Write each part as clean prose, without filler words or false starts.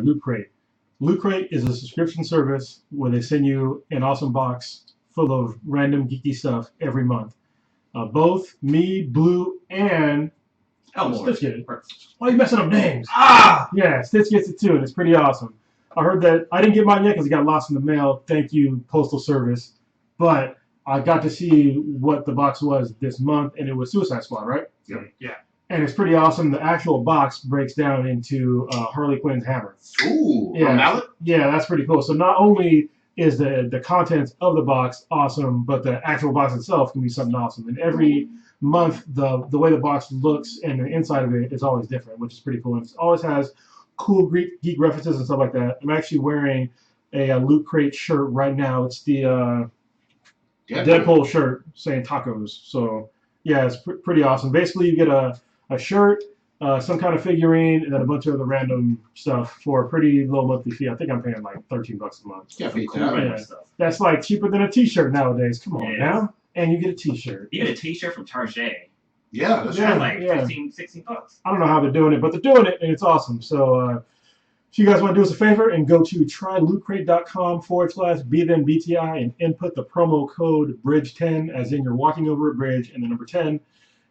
Loot Crate. Loot Crate is a subscription service where they send you an awesome box full of random geeky stuff every month. Both me, Blue, and Stitch get it. Why are you messing up names? Yeah, Stitch gets it too, and it's pretty awesome. I heard that I didn't get mine yet because it got lost in the mail. Thank you, Postal Service. But I got to see what the box was this month, and it was Suicide Squad, right? Yeah. And it's pretty awesome. The actual box breaks down into Harley Quinn's hammer. Ooh, a mallet? Yeah, that's pretty cool. So not only is the contents of the box awesome, but the actual box itself can be something awesome. And every month, the way the box looks and the inside of it is always different, which is pretty cool. And it always has cool geek references and stuff like that. I'm actually wearing a Loot Crate shirt right now. It's the Deadpool shirt saying tacos. So yeah, it's pretty awesome. Basically, you get a shirt, some kind of figurine, and then a bunch of other random stuff for a pretty low monthly fee. I think I'm paying like $13 a month. Yeah, Stuff. That's like cheaper than a T-shirt nowadays. Come on now, and you get a T-shirt. You get a T-shirt from Target. Yeah, that's like 15, $16. I don't know how they're doing it, but they're doing it, and it's awesome. So if you guys want to do us a favor and go to trylootcrate.com/BTI and input the promo code BRIDGE10, as in you're walking over a bridge and the number 10,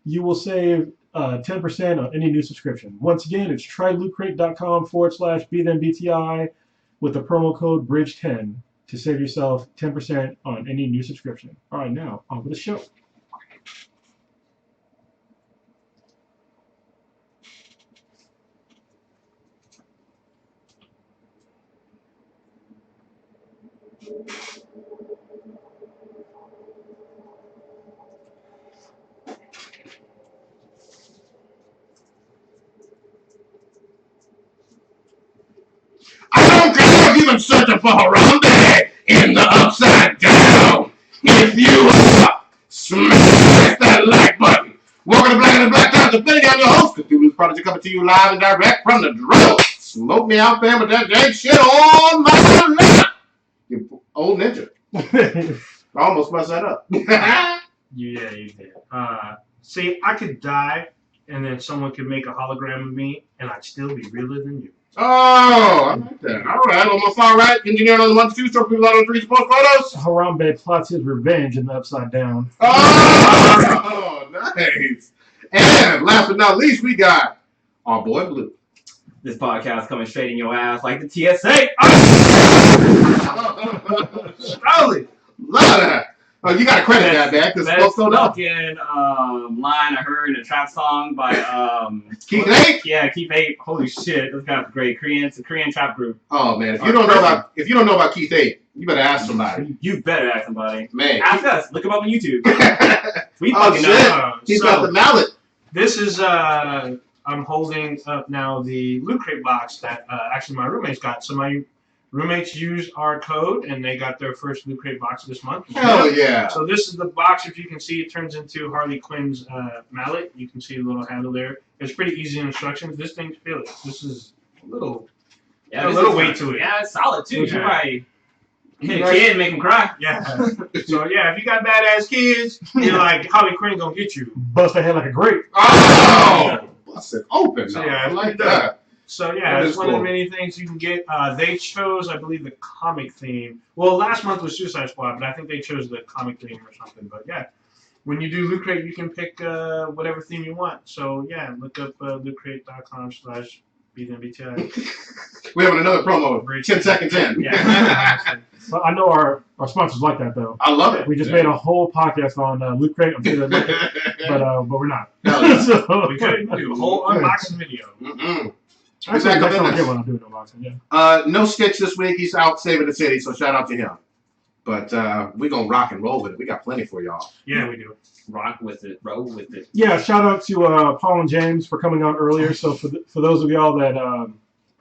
you will save 10% on any new subscription. Once again, it's trylootcrate.com/BTI with the promo code BRIDGE10 to save yourself 10% on any new subscription. All right, now on with the show. I don't care if you've been searching for Harambe in the upside down. If you smash that like button. Welcome to Black and the Black Times. I'm your host. The Dude Prodigy coming to you live and direct from the drill. Smoke me out, fam, with that dang shit on my lap. You old ninja. I almost messed that up. Yeah, you did. See, I could die, and then someone could make a hologram of me, and I'd still be realer than you. Oh, I like that. All right, on my far right, engineering on the 1 2, stroke people out on the 3 post photos. Harambe plots his revenge in the upside down. Oh, nice. And last but not least, we got our boy Blue. This podcast coming straight in your ass like the TSA. Surely. Love that. Oh, you got to credit that, man, because folks don't know. Fucking line I heard in a trap song by Keith Ape? Yeah, Keith Ape. Holy shit, this guy's great. It's a Korean trap group. Oh man, if you don't know about Keith Ape, you better ask somebody. You better ask somebody. Man, ask us. Look him up on YouTube. We fucking know. He's got the mallet. This is I'm holding up now the Loot Crate box that actually my roommates got. So my roommates used our code, and they got their first Loot Crate box this month. Hell yeah! So this is the box. If you can see, it turns into Harley Quinn's mallet. You can see the little handle there. It's pretty easy instructions. This thing's fearless. This is a little weight to it. Yeah, it's solid too. Yeah. You probably hit a kid and make him cry. Yeah. So yeah, if you got badass kids, you're like Harley Quinn gonna get you. Bust their head like a grape. Oh! Bust it open. So yeah, I like that. So yeah, it's one of the many things you can get. They chose, I believe, the comic theme. Well, last month was Suicide Squad, but I think they chose the comic theme or something. But yeah, when you do Loot Crate, you can pick whatever theme you want. So yeah, look up lootcrate.com/BTI. We have another promo. 10 seconds in. Yeah. Well, I know our sponsors like that though. I love it. We just made a whole podcast on Loot Crate. I'm sure they like it, but we're not. So, we could do a whole unboxing video. Actually, next time I get one, I'll do an unboxing. Yeah. No Sketch this week. He's out saving the city, so shout out to him. But we're gonna rock and roll with it. We got plenty for y'all. Yeah, we do. Rock with it, roll with it. Yeah, shout out to Paul and James for coming on earlier. So for those of y'all that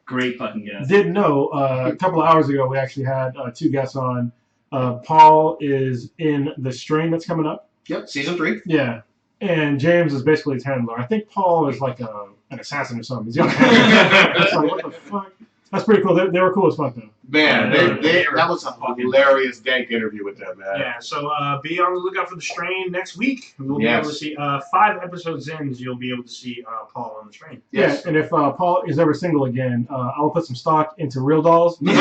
great fucking guest. didn't know, a couple of hours ago we actually had 2 guests on. Paul is in the strain that's coming up. Yep, season 3. Yeah, and James is basically his handler. I think Paul is like an assassin or something. He's got a handler. It's like, what the fuck? That's pretty cool. They were cool as fuck though. Man, that was a hilarious dank interview with them, man. Yeah, so be on the lookout for the strain next week. We'll be able to see 5 episodes in. You'll be able to see Paul on the strain. Yes. Yeah, and if Paul is ever single again, I will put some stock into real dolls. You will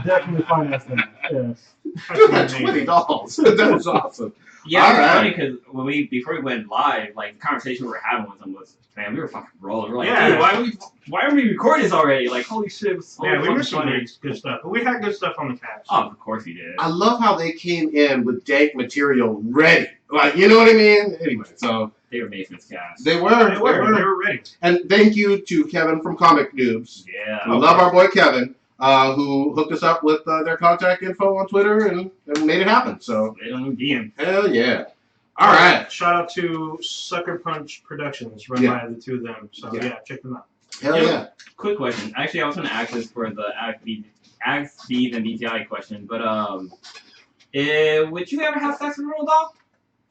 definitely finance them. Yes. You had 20 dolls. That was awesome. Yeah, it was funny because before we went live, like the conversation we were having with them was, man, we were fucking rolling. We're like, dude, why are we recording this already? Like, holy shit, we missed some good stuff, but we had good stuff on the tabs. Oh, of course we did. I love how they came in with dank material ready. Like, you know what I mean? Anyway, so they were Mason's cast. They were ready. And thank you to Kevin from Comic Noobs. Yeah, we love our boy Kevin. Who hooked us up with their contact info on Twitter and made it happen. So they don't DM. Hell yeah! All right. Shout out to Sucker Punch Productions, run by the two of them. So check them out. Hell yeah! Quick question. Actually, I was going to ask this for the Ask Steve and BTI question, but would you ever have sex with a real dog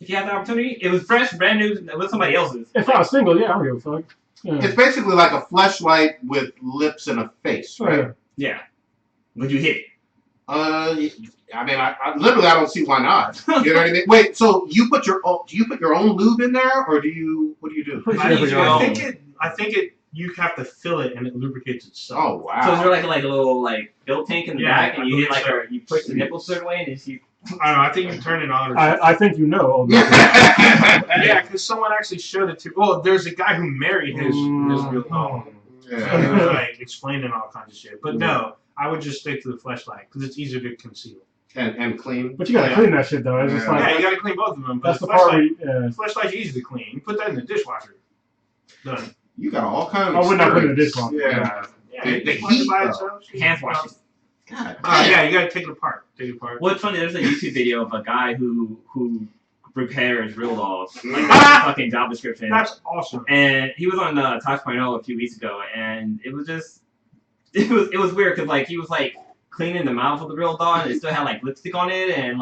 if you had the opportunity? It was fresh, brand new, with somebody else's. If I was single, I don't give a fuck. Yeah. It's basically like a fleshlight with lips and a face, right? Yeah. Would you hit it? I mean, I literally, I don't see why not. You know what I mean? Wait, so do you put your own lube in there, or what do you do? I think you have to fill it and it lubricates itself. Oh wow! So is there like a little fill tank in the back, and you hit you push the nipple a certain way, and it's you. I don't know. I think you turn it on. I think you know. Yeah, because someone actually showed it to. Oh, there's a guy who married his real dog. Yeah. He was like explaining all kinds of shit. But no, I would just stick to the fleshlight because it's easier to conceal. And clean. But you gotta clean that shit though. It's just like, you gotta clean both of them. But that's the part fleshlight's easy to clean. You put that in the dishwasher. Done. You got all kinds of I would not put it in the dishwasher. Yeah. The heat by itself. Hand wash. God. Yeah, you gotta take it apart. Well, it's funny. There's a YouTube video of a guy who repairs real dolls. Like that's a fucking job description. That's awesome. And he was on Touch.0 a few weeks ago, and it was just it was weird because he was cleaning the mouth of the real doll, and it still had lipstick on it, and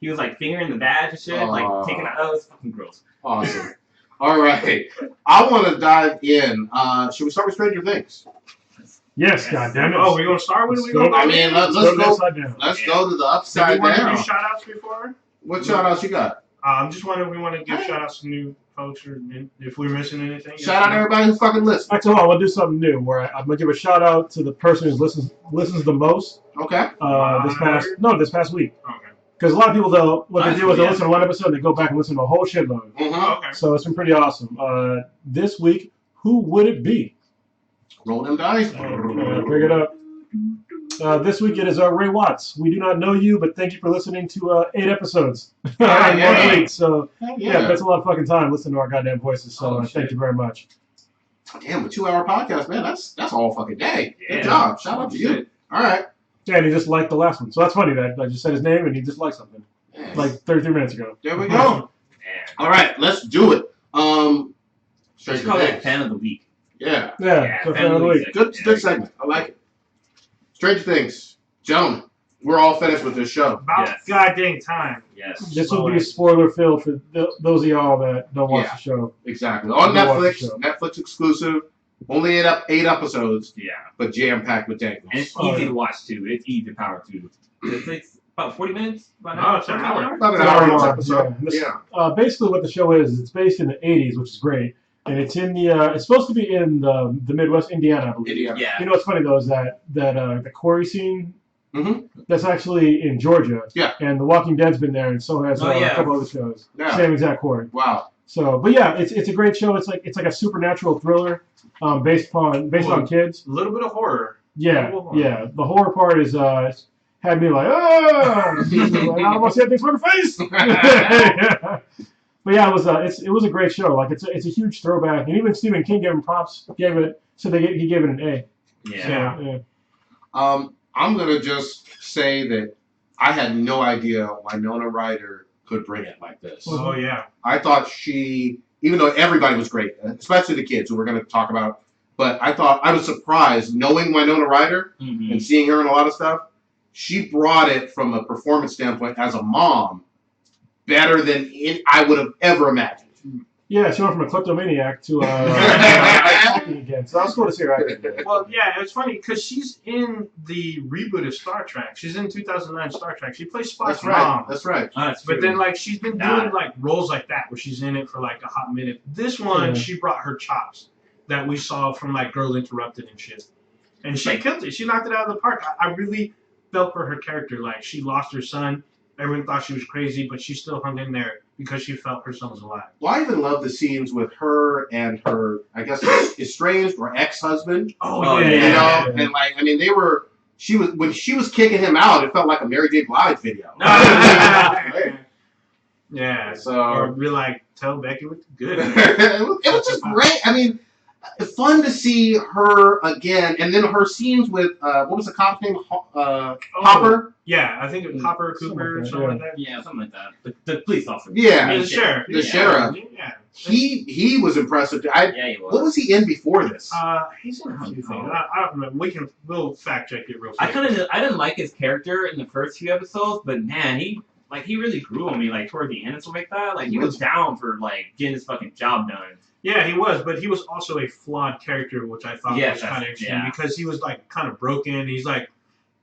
he was fingering the badge and shit, taking out. Oh, it's fucking gross. Awesome. All right, I want to dive in. Should we start with Stranger Things? Yes, goddammit. Oh, we're gonna start with it. I mean, let's go. Let's go to the upside down. Do you want to do shout outs before? What shout outs you got? I'm just wondering if we want to give shout outs to new folks or if we're missing anything. Shout out everybody who's fucking listening. Actually, I want to do something new where I'm gonna give a shout out to the person who listens the most. Okay. This past week. Okay. Because a lot of people though, what they do is they listen to one episode and they go back and listen to a whole shitload. Mm-hmm. Okay. So it's been pretty awesome. This week, who would it be? Roll them dice. Bring it up. This week it is Ray Watts. We do not know you, but thank you for listening to 8 episodes in 1 week. So that's a lot of fucking time listening to our goddamn voices. So thank you very much. Damn, a 2-hour podcast, man. That's all fucking day. Good job. Shout out to you. All right. Yeah, and he just liked the last one. So that's funny that I just said his name and he just liked something. Like 33 minutes ago. There we go. All right, let's do it. Let's call it Fan of the Week. Yeah. So Fan of the Week. Good segment. I like it. Stranger Things. Gentlemen, we're all finished with this show. About goddamn time. Yes. This will be a spoiler filled for those of y'all that don't watch the show. Exactly. On Netflix. Netflix exclusive. Only 8 episodes. Yeah. But jam-packed with dangles. And it's easy to watch, too. It's easy to power through. It takes about 40 minutes? About an hour. About an hour each episode. Basically what the show is, it's based in the 80s, which is great. And it's in it's supposed to be in the Midwest, Indiana, I believe. Yeah. You know what's funny, though, is that the quarry scene, that's actually in Georgia. Yeah. And The Walking Dead's been there, and so has a couple other shows. Yeah. Same exact quarry. Wow. So, but yeah, it's a great show. It's like a supernatural thriller, based on kids. A little bit of horror. Yeah, yeah. The horror part is had me like, I don't want to see that thing's fucking face. But yeah, it was a great show. Like it's a huge throwback, and even Stephen King gave him props. He gave it an A. Yeah. So, I'm gonna just say that I had no idea Winona Ryder could bring it like this. Oh yeah. I thought she, even though everybody was great, especially the kids who we're gonna talk about, but I was surprised knowing Winona Ryder and seeing her in a lot of stuff. She brought it from a performance standpoint as a mom better than I would have ever imagined. Yeah, she went from a kleptomaniac to acting again. So that was cool to see her acting again. Well, yeah, it's funny because she's in the reboot of Star Trek. She's in 2009 Star Trek. She plays Spock's That's right. mom. That's right. Oh, that's But true. then, like, she's been doing like roles like that where she's in it for like a hot minute. This one, Yeah. she brought her chops that we saw from like Girl Interrupted and shit, and she killed it. She knocked it out of the park. I really felt for her character. Like, she lost her son. Everyone thought she was crazy, but she still hung in there because she felt her son was alive. Well, I even love the scenes with her and her, I guess, estranged or ex-husband. Oh, You yeah. know, and like, I mean, when she was kicking him out, it felt like a Mary J. Blige video. Yeah. So Or be like, tell Becky what's good. it was just great. I mean, fun to see her again, and then her scenes with what was the cop's name? Hopper. Yeah, I think it was Hopper Cooper or something like that. Yeah, something like that. The police officer. Yeah. I mean, The sheriff. The sheriff. Yeah. He was impressive. Yeah, he was. What was he in before this? He's in a few things. I don't remember. We'll fact check it real quick. I didn't like his character in the first few episodes, but man, he really grew on me like toward the end and stuff like that. Like he was down for like getting his fucking job done. Yeah, he was, but he was also a flawed character, which I thought was kind of interesting because he was like kind of broken. He's like,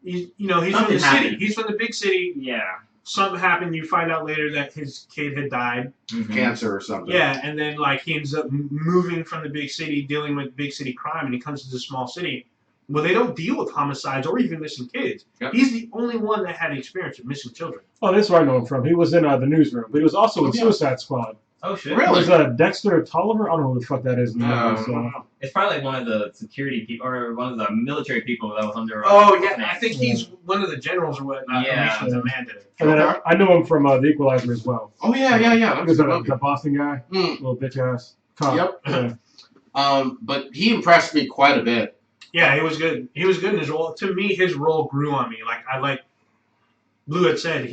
he's from the city. He's from the big city. Yeah. Something happened. You find out later that his kid had died. Cancer or something. Yeah, and then like he ends up moving from the big city, dealing with big city crime, and he comes to the small city. Well, they don't deal with homicides or even missing kids. Yep. He's the only one that had experience with missing children. Oh, that's where I know him from. He was in the newsroom, but he was also in Suicide Squad. Oh shit! Really? It was Dexter Tolliver. I don't know who the fuck that is. It's probably like one of the security people or one of the military people that was under. Oh yeah, I think he's one of the generals or whatnot. Yeah. He's Amanda. And then I know him from The Equalizer as well. Oh yeah. He was the Boston guy, little bitch ass cop. Yep. Yeah. But he impressed me quite a bit. Yeah, he was good. He was good in his role. To me, his role grew on me. Like Blue had said,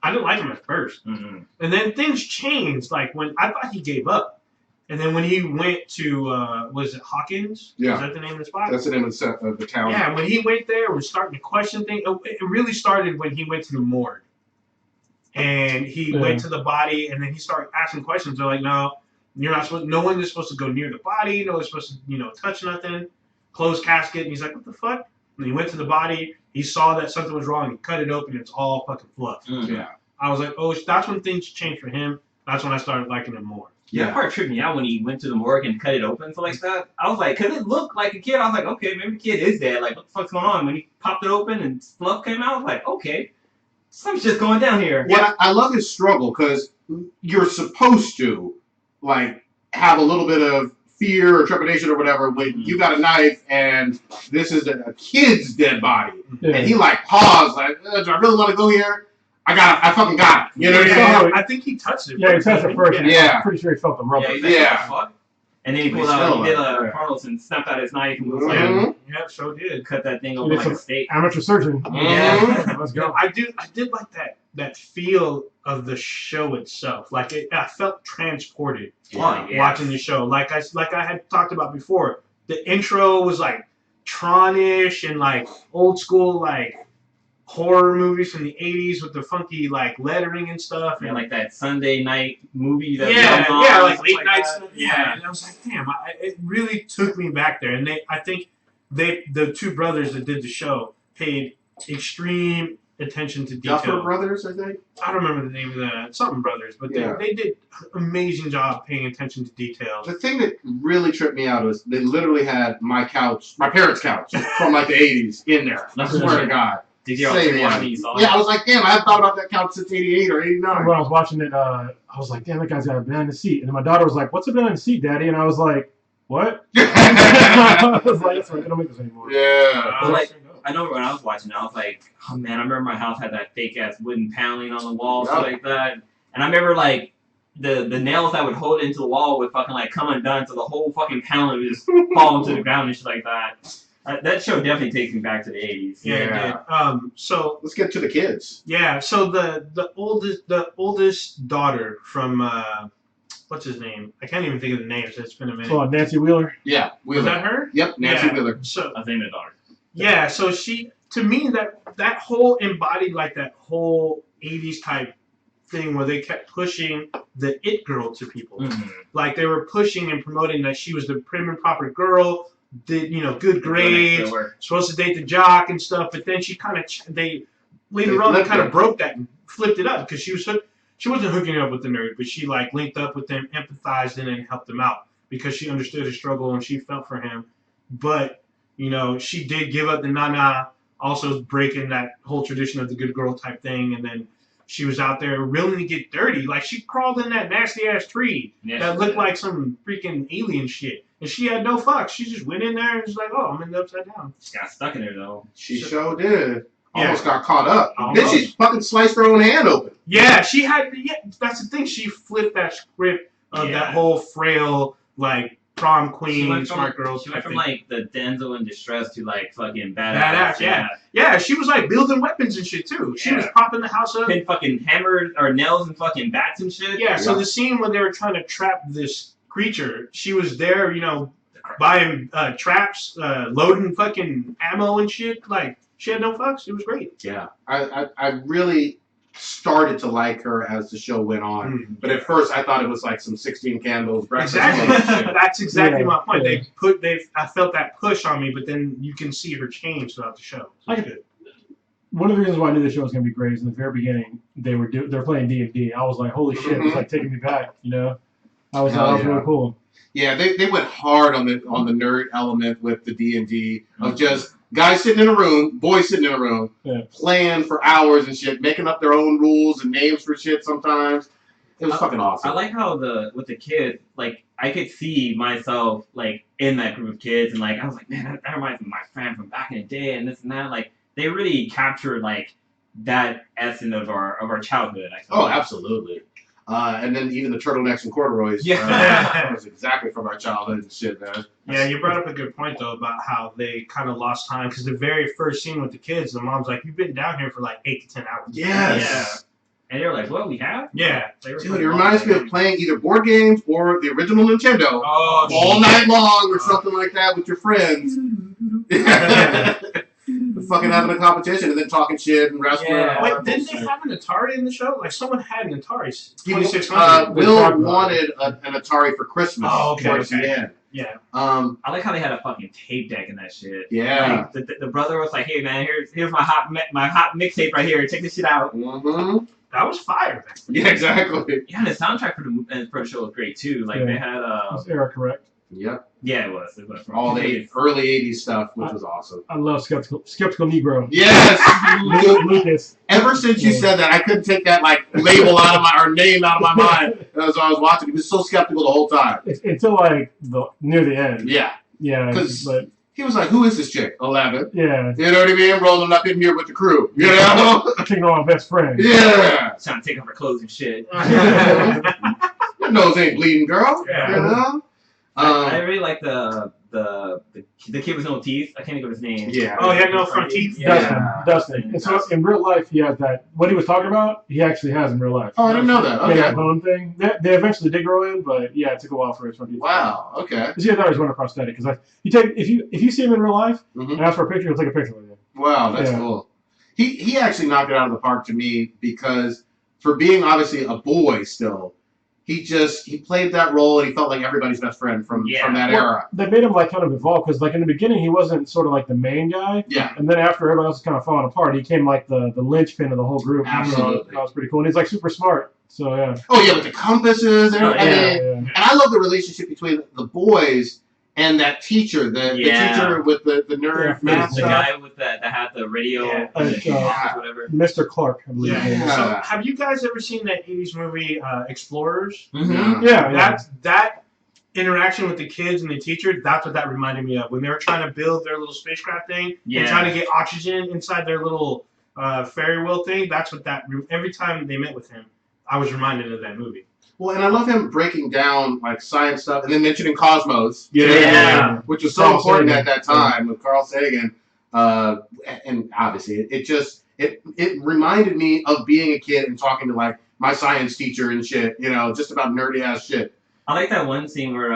I didn't like him at first. Mm-hmm. And then things changed. Like when I thought he gave up. And then when he went to, was it Hawkins? Yeah. Is that the name of the spot? That's the name of the town. Yeah, when he went there, was starting to question things. It really started when he went to the morgue. And he went to the body, and then he started asking questions. They're like, no, you're not supposed. No one is supposed to go near the body. No one's supposed to, touch nothing. Closed casket. And he's like, what the fuck? And he went to the body. He saw that something was wrong. He cut it open. It's all fucking fluff. Mm-hmm. Yeah. I was like, oh, that's when things changed for him. That's when I started liking him more. Yeah, that part tripped me out when he went to the morgue and cut it open like that. I was like, cause it looked like a kid. I was like, okay, maybe the kid is dead. Like, what the fuck's going on? When he popped it open and fluff came out, I was like, okay, something's just going down here. Yeah, I love his struggle because you're supposed to like have a little bit of fear or trepidation or whatever when you got a knife and this is a kid's dead body, and he like paused, like, do I really want to go here? I fucking got it. You know what I mean? I think he touched it. Yeah, he touched it first. Yeah. I'm pretty sure he felt the rubber. Yeah, he's like, what the fuck? And then he pulled out, he did Carlos and snapped out his knife and was like, yeah, so did. Cut that thing open like a steak. Amateur surgeon. Yeah. Let's go. I did like that feel of the show itself. Like I felt transported watching the show. Like I had talked about before. The intro was like Tron-ish and like old school like horror movies from the 80s with the funky like lettering and stuff. Yeah, And like that Sunday night movie that like late night stuff. Yeah, and I was like, damn, it really took me back there. And I think the two brothers that did the show paid extreme attention to detail. Duffer Brothers, I think. I don't remember the name of the something brothers, but they did an amazing job paying attention to details. The thing that really tripped me out was they literally had my parents' couch from like the 80s in there. I swear to God. Did you also watch it? Yeah, I was like, damn, I haven't thought about that couch since 88 or 89. When I was watching it, I was like, damn, that guy's got a banana seat. And then my daughter was like, what's a banana seat, Daddy? And I was like, what? I was like, that's right, they don't make this anymore. Yeah. I know when I was watching it, I was like, oh man, I remember my house had that fake ass wooden paneling on the wall, stuff like that. And I remember like the nails that would hold it into the wall would fucking like come undone, so the whole fucking paneling would just fall into the ground and shit like that. That show definitely takes me back to the 80s. Yeah, it did. So let's get to the kids. Yeah, so the oldest daughter from what's his name? I can't even think of the names. It's been a minute. Oh, Nancy Wheeler. Yeah, Wheeler. Was that her? Yep, Nancy Wheeler. So I think the daughter. Yeah, so she, to me, that whole embodied like that whole 80s type thing where they kept pushing the it girl to people. Mhm. Like they were pushing and promoting that she was the prim and proper girl, did good grades, supposed to date the jock and stuff. But then she kind of later on kind of broke that and flipped it up because she wasn't hooking up with the nerd, but she like linked up with them, empathized in and helped them out because she understood his struggle and she felt for him. But she did give up the nana, also breaking that whole tradition of the good girl type thing, and then she was out there willing to get dirty. Like she crawled in that nasty ass tree that looked like some freaking alien shit, and she had no fucks. She just went in there and was like, "Oh, I'm in the upside down." She got stuck in there though. She sure did. Yeah. Almost got caught up. Almost. Then she fucking sliced her own hand open. Yeah, she had. Yeah, that's the thing. She flipped that script of that whole frail like prom queen, smart girl. She went from like the Denzel in distress to like fucking badass. Yeah, she was like building weapons and shit too. She was propping the house up. Pin fucking hammers or nails and fucking bats and shit. Yeah, so the scene when they were trying to trap this creature, she was there, buying traps, loading fucking ammo and shit. Like she had no fucks. It was great. Yeah, I really started to like her as the show went on, but at first I thought it was like some 16 Candles breakfast. Exactly. That's exactly my point. Yeah. I felt that push on me, but then you can see her change throughout the show. So good. One of the reasons why I knew the show was going to be great is in the very beginning they were playing D&D. I was like, holy shit, it's like taking me back. That was really cool. Yeah, they went hard on the nerd element with the D&D of just guys sitting in a room, boys sitting in a room, playing for hours and shit, making up their own rules and names for shit sometimes. It was fucking awesome. I like how with the kids, like I could see myself like in that group of kids, and like I was like, man, that reminds me of my friend from back in the day, and this and that. Like they really captured like that essence of our childhood. I feel like. Absolutely. And then even the turtlenecks and corduroys. Yeah. That was exactly from our childhood and shit, man. Yeah, you brought up a good point, though, about how they kind of lost time. Because the very first scene with the kids, the mom's like, you've been down here for like 8 to 10 hours. Yes. Yeah. And they were like, what, we have? Yeah. Dude, it reminds me of playing either board games or the original Nintendo all night long or something like that with your friends. Fucking having a competition and then talking shit and wrestling. Yeah. Wait, didn't they have an Atari in the show? Like someone had an Atari. 2600. Will wanted an Atari for Christmas. Oh, okay. Towards the end. Yeah. I like how they had a fucking tape deck in that shit. Yeah. Like, the brother was like, hey man, here's my hot mixtape right here. Check this shit out. Mm-hmm. That was fire. Yeah, exactly. Yeah, and the soundtrack for the show was great too. Like they had Was Era correct? Yep. Yeah, it was. All the early 80s stuff, which was awesome. I love Skeptical Negro. Yes! Lucas. Ever since you said that, I couldn't take that label out of name out of my mind as I was watching. He was so skeptical the whole time. Until like near the end. Yeah. Yeah. Because he was like, who is this chick? 11. Yeah. You know what I mean? Rolling up in here with the crew. You know? Taking on my best friend. Yeah. Trying to take off her clothes and shit. Your nose ain't bleeding, girl. Yeah. You know? I really like the kid with no teeth. I can't think of his name. Yeah. Oh, he had no front teeth? Yeah. Dustin. And so in real life, he has that. What he was talking about, he actually has in real life. Oh, I didn't know that. Okay. That bone thing. They eventually did grow in, but yeah, it took a while for his front teeth. Wow. Okay. Because he had always wanted a prosthetic. Because if you see him in real life and ask for a picture, he'll take a picture with you. Wow, that's cool. He actually knocked it out of the park to me because for being obviously a boy still, he played that role and he felt like everybody's best friend from that era. They made him like kind of evolve because like in the beginning he wasn't sort of like the main guy. Yeah. And then after everybody else was kind of falling apart, he came like the linchpin of the whole group. Absolutely. So that was pretty cool. And he's like super smart. So yeah. Oh yeah, with the compasses and and I love the relationship between the boys and that teacher, the teacher with the nerd math the stuff. guy with that had the radio, whatever. Mr. Clark, I believe. Yeah. So, have you guys ever seen that 80s movie, Explorers? Mm-hmm. Yeah. That interaction with the kids and the teacher, that's what that reminded me of. When they were trying to build their little spacecraft thing and trying to get oxygen inside their little ferry wheel thing, that's what every time they met with him, I was reminded of that movie. Well, and I love him breaking down like science stuff and then mentioning Cosmos. Which was so important at that time with Carl Sagan. And obviously it reminded me of being a kid and talking to like my science teacher and shit, just about nerdy ass shit. I like that one scene where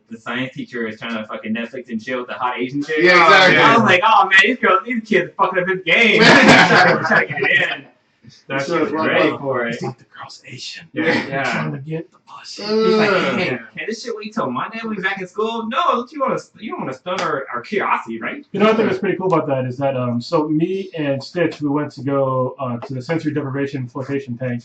the science teacher is trying to fucking Netflix and chill with the hot Asian chick. Yeah, exactly. I was like, oh man, these kids are fucking up his game. Trying to get it in. That's Sure, it. ready for it. It's like the girl's Asian. Yeah. Trying to get the pussy. He's like, hey, Yeah. can this shit wait till Monday when we back in school? No, you don't want to stun our curiosity, right? You know what I think is pretty cool about that is that so me and Stitch we went to go to the sensory deprivation flotation tank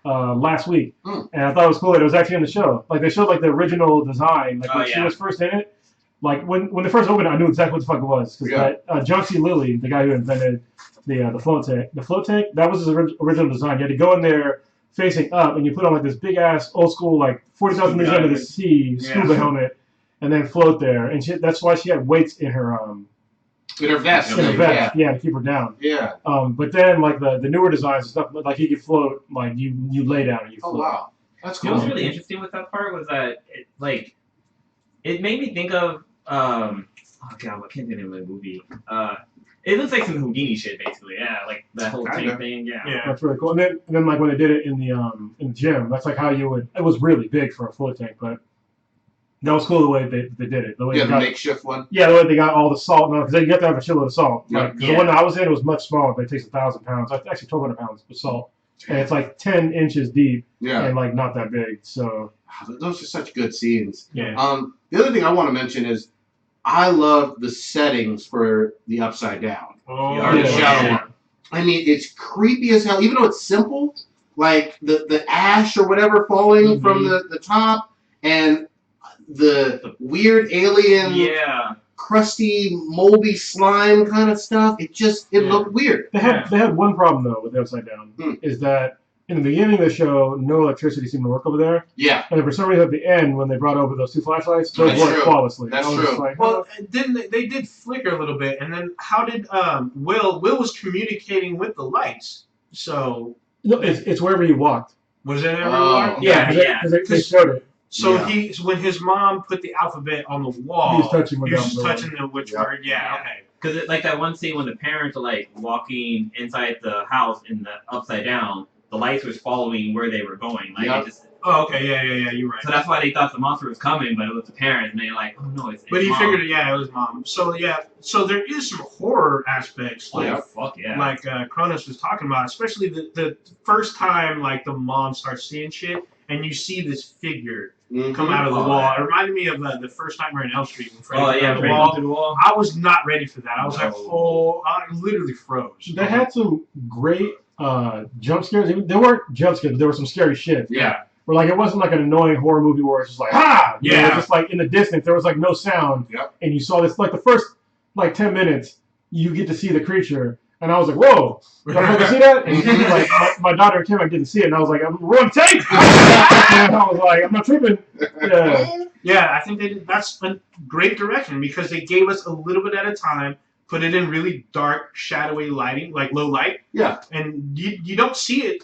last week, and I thought it was cool that it was actually in the show. Like they showed like the original design, like when she was first in it. Like when they first opened, I knew exactly what the fuck it was because that John C. Lilly, the guy who invented the float tank, that was his original design. You had to go in there facing up, and you put on like this big ass old school like 40,000 meters under the sea scuba helmet, and then float there. And that's why she had weights in her vest. Yeah, to keep her down. Yeah. But then like the newer designs and stuff, like he could float, like you lay down and you float. Oh wow, that's cool. What was really interesting with that part was that it made me think of oh god, what can't think of the movie? It looks like some Houdini shit, basically. Yeah, like that whole tank thing. Yeah. That's really cool. And then like when they did it in the gym, that's like how you would. It was really big for a float tank, but that was cool the way they did it. The way the makeshift one. Yeah, the way they got all the salt. No, because you have to have a shitload of salt. Yeah. Like, the one that I was in was much smaller, but it takes 1,000 pounds. Actually, 1,200 pounds of salt, and it's like 10 inches deep. Yeah. And like not that big. So those are such good scenes. Yeah. The other thing I want to mention is I love the settings for the Upside Down. Oh, yeah. I mean, it's creepy as hell. Even though it's simple, like the ash or whatever falling from the top, and the weird alien, crusty, moldy slime kind of stuff. It looked weird. They had one problem though with the Upside Down is that in the beginning of the show, no electricity seemed to work over there. Yeah. And then for some reason at the end, when they brought over those 2 flashlights, those worked flawlessly. That's true. Like, well, they did flicker a little bit, and then how did Will was communicating with the lights? So no, it's wherever you walked. Was it everywhere? Because they showed it. So when his mom put the alphabet on the wall, he was touching which word. Yeah, okay. Because like that one scene when the parents are like walking inside the house in the Upside Down, the lights was following where they were going. Like it just. Oh, okay, yeah, you're right. So that's why they thought the monster was coming, but it was the parents, and they're like, oh no, it's But he mom. figured, it was mom. So so there is some horror aspects, like Cronus was talking about, especially the first time like the mom starts seeing shit, and you see this figure come out of the wall. It reminded me of the first Nightmare on Elm Street. When Freddy the wall. I was not ready for that. I was like, I literally froze. They had some great jump scares. They weren't jump scares, but there was some scary shit. Yeah. Where like it wasn't like an annoying horror movie where it's just like You know, just like in the distance there was like no sound. Yep. And you saw this like the first like 10 minutes you get to see the creature. And I was like, whoa, did I fucking see that? And like my daughter Kim, I didn't see it, and I was like, we're on tape. And I was like, I'm not tripping. Yeah, I think that's a great direction because they gave us a little bit at a time, put it in really dark, shadowy lighting, like low light. Yeah. And you don't see it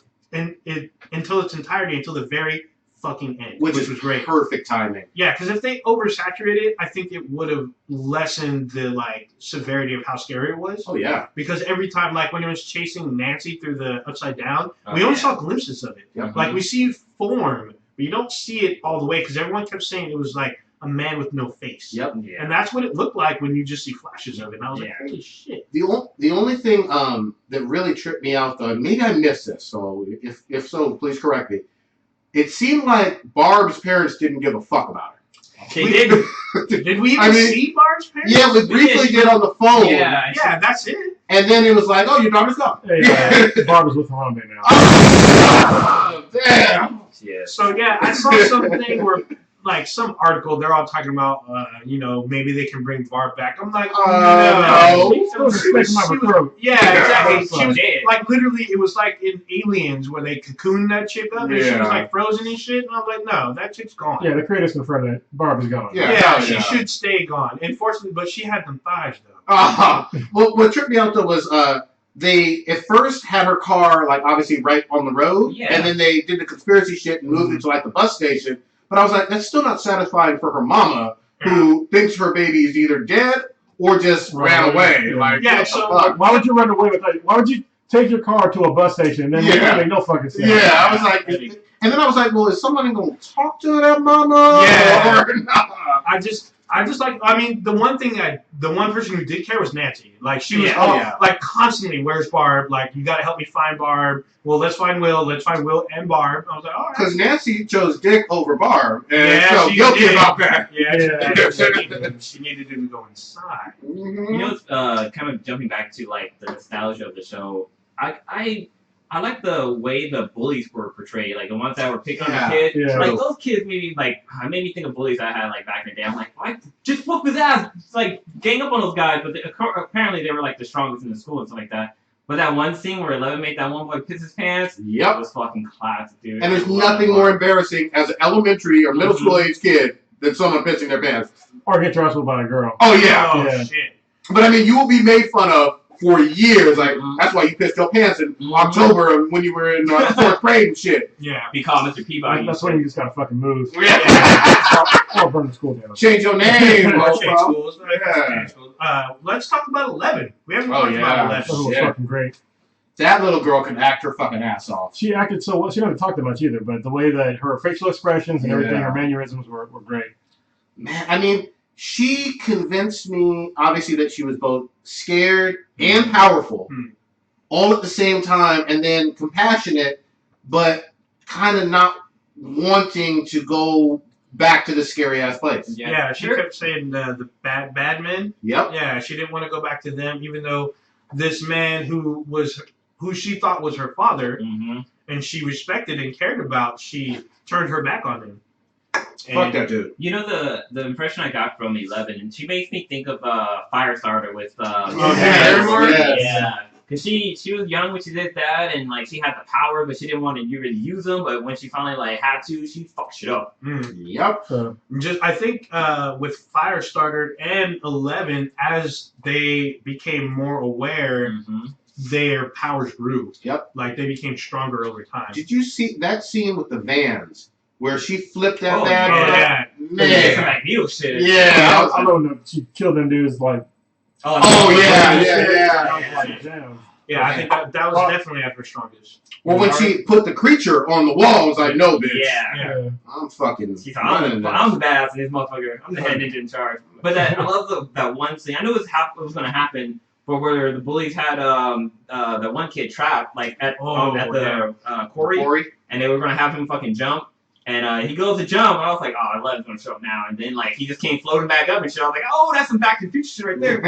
until its entirety, until the very fucking end, which was great. Perfect timing. Yeah, because if they oversaturated it, I think it would have lessened the like severity of how scary it was. Oh yeah. Because every time, like when it was chasing Nancy through the Upside Down, we only saw glimpses of it. Yep. Like we see form, but you don't see it all the way because everyone kept saying it was like a man with no face. Yep. Yeah. And that's what it looked like when you just see flashes of it. And I was like, holy shit. The only thing that really tripped me out though, maybe I missed this, so if so, please correct me. It seemed like Barb's parents didn't give a fuck about her. They did. Did we even see Barb's parents? Yeah, we briefly did on the phone. Yeah, that's it. And then it was like, oh, your daughter's gone. Barb is with Harambe now. Oh, damn. Yeah. So yeah, I saw something where like some article they're all talking about maybe they can bring Barb back. I'm like, no. Yeah, exactly. She was like literally it was like in Aliens where they cocooned that chick up and she was like frozen and shit, and I was like, no, that chick's gone. Yeah, the creators confirmed that Barb is gone. Yeah, she should stay gone. Unfortunately, but she had them thighs though. Well, what tripped me out though was they at first had her car like obviously right on the road, and then they did the conspiracy shit and moved it to like the bus station. But I was like, that's still not satisfying for her mama, who thinks her baby is either dead or just ran away. Like, so why would you run away with that? Why would you take your car to a bus station and then make no fucking sense? Yeah, I was like, And then I was like, well, is someone going to talk to that mama? Yeah. Or not? I just like, I mean, the one person who did care was Nancy. Like, she was like constantly, where's Barb? Like, you got to help me find Barb. Well, let's find Will and Barb. I was like, all right. Because Nancy chose Dick over Barb and felt she guilty did. about that. She needed to go inside. Mm-hmm. You know, kind of jumping back to like the nostalgia of the show. I like the way the bullies were portrayed, like the ones that were picking on the kids. Yeah. Like those kids made me think of bullies I had like back in the day. I'm like, why just whoop his ass? It's like gang up on those guys, but apparently they were like the strongest in the school and stuff like that. But that one scene where 11 made that one boy piss his pants, Yep. it was fucking classic, dude. And there's nothing more embarrassing as an elementary or middle school age kid than someone pissing their pants. Or get wrestled by a girl. Oh yeah. Oh Yeah. shit. But I mean, you will be made fun of for years. Like, that's why you pissed your pants in October when you were in 4th grade and shit. Yeah. Be called Mr. Peabody. That's when you just gotta fucking move. Or burn the school down. Change your name, bro. Change schools. Yeah. Let's talk about 11. We haven't Oh, talked yeah. about That 11. was Shit. fucking great. That little girl can act her fucking ass off. She acted so well. She didn't talk that much either, but the way that her facial expressions and everything, Yeah. her mannerisms were great. Man, I mean, she convinced me, obviously, that she was both scared and powerful, all at the same time, and then compassionate, but kind of not wanting to go back to the scary ass place. Yeah, she kept saying the bad men. Yep. Yeah, she didn't want to go back to them, even though this man who she thought was her father and she respected and cared about, she turned her back on him. Fuck that dude. You know the impression I got from 11, and she makes me think of Firestarter with Yes. because she was young when she did that, and like she had the power, but she didn't want to really use them. But when she finally like had to, she fucked shit up. Yep. I think with Firestarter and 11, as they became more aware, their powers grew. Yep. Like they became stronger over time. Did you see that scene with the vans where she flipped that Oh, van? yeah. Some Man. Magneto shit. Yeah. I don't know. She killed them dudes like. Oh, yeah. I was like, damn. Yeah, I think that was definitely at her strongest. Well, when she put the creature on the wall, I was like, no, bitch. Yeah. I'm fucking. She's like, I'm the badass in this motherfucker. I'm the head ninja in charge. But I love that one scene. I knew it was going to happen, but where the bullies had that one kid trapped, like at the quarry, and they were going to have him fucking jump. And he goes to jump, and I was like, oh, 11's going to show up now. And then, like, he just came floating back up and shit. I was like, oh, that's some Back to the Future shit right there.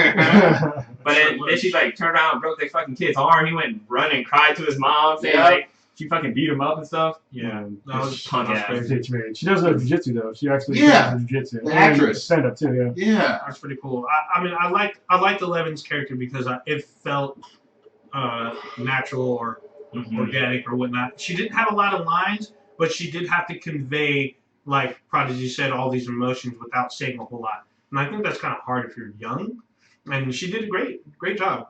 But then she, like, turned around and broke their fucking kid's arm. He went running and cried to his mom, saying, like, she fucking beat him up and stuff. Yeah. That was punk ass. crazy. She does know jiu-jitsu, though. She actually Yeah. does jiu-jitsu. The actress. Stand-up, too, yeah. Yeah. That's pretty cool. I mean, I liked 11's character because it felt natural or organic or whatnot. She didn't have a lot of lines, but she did have to convey, like Prodigy said, all these emotions without saying a whole lot. And I think that's kind of hard if you're young. And she did a great job.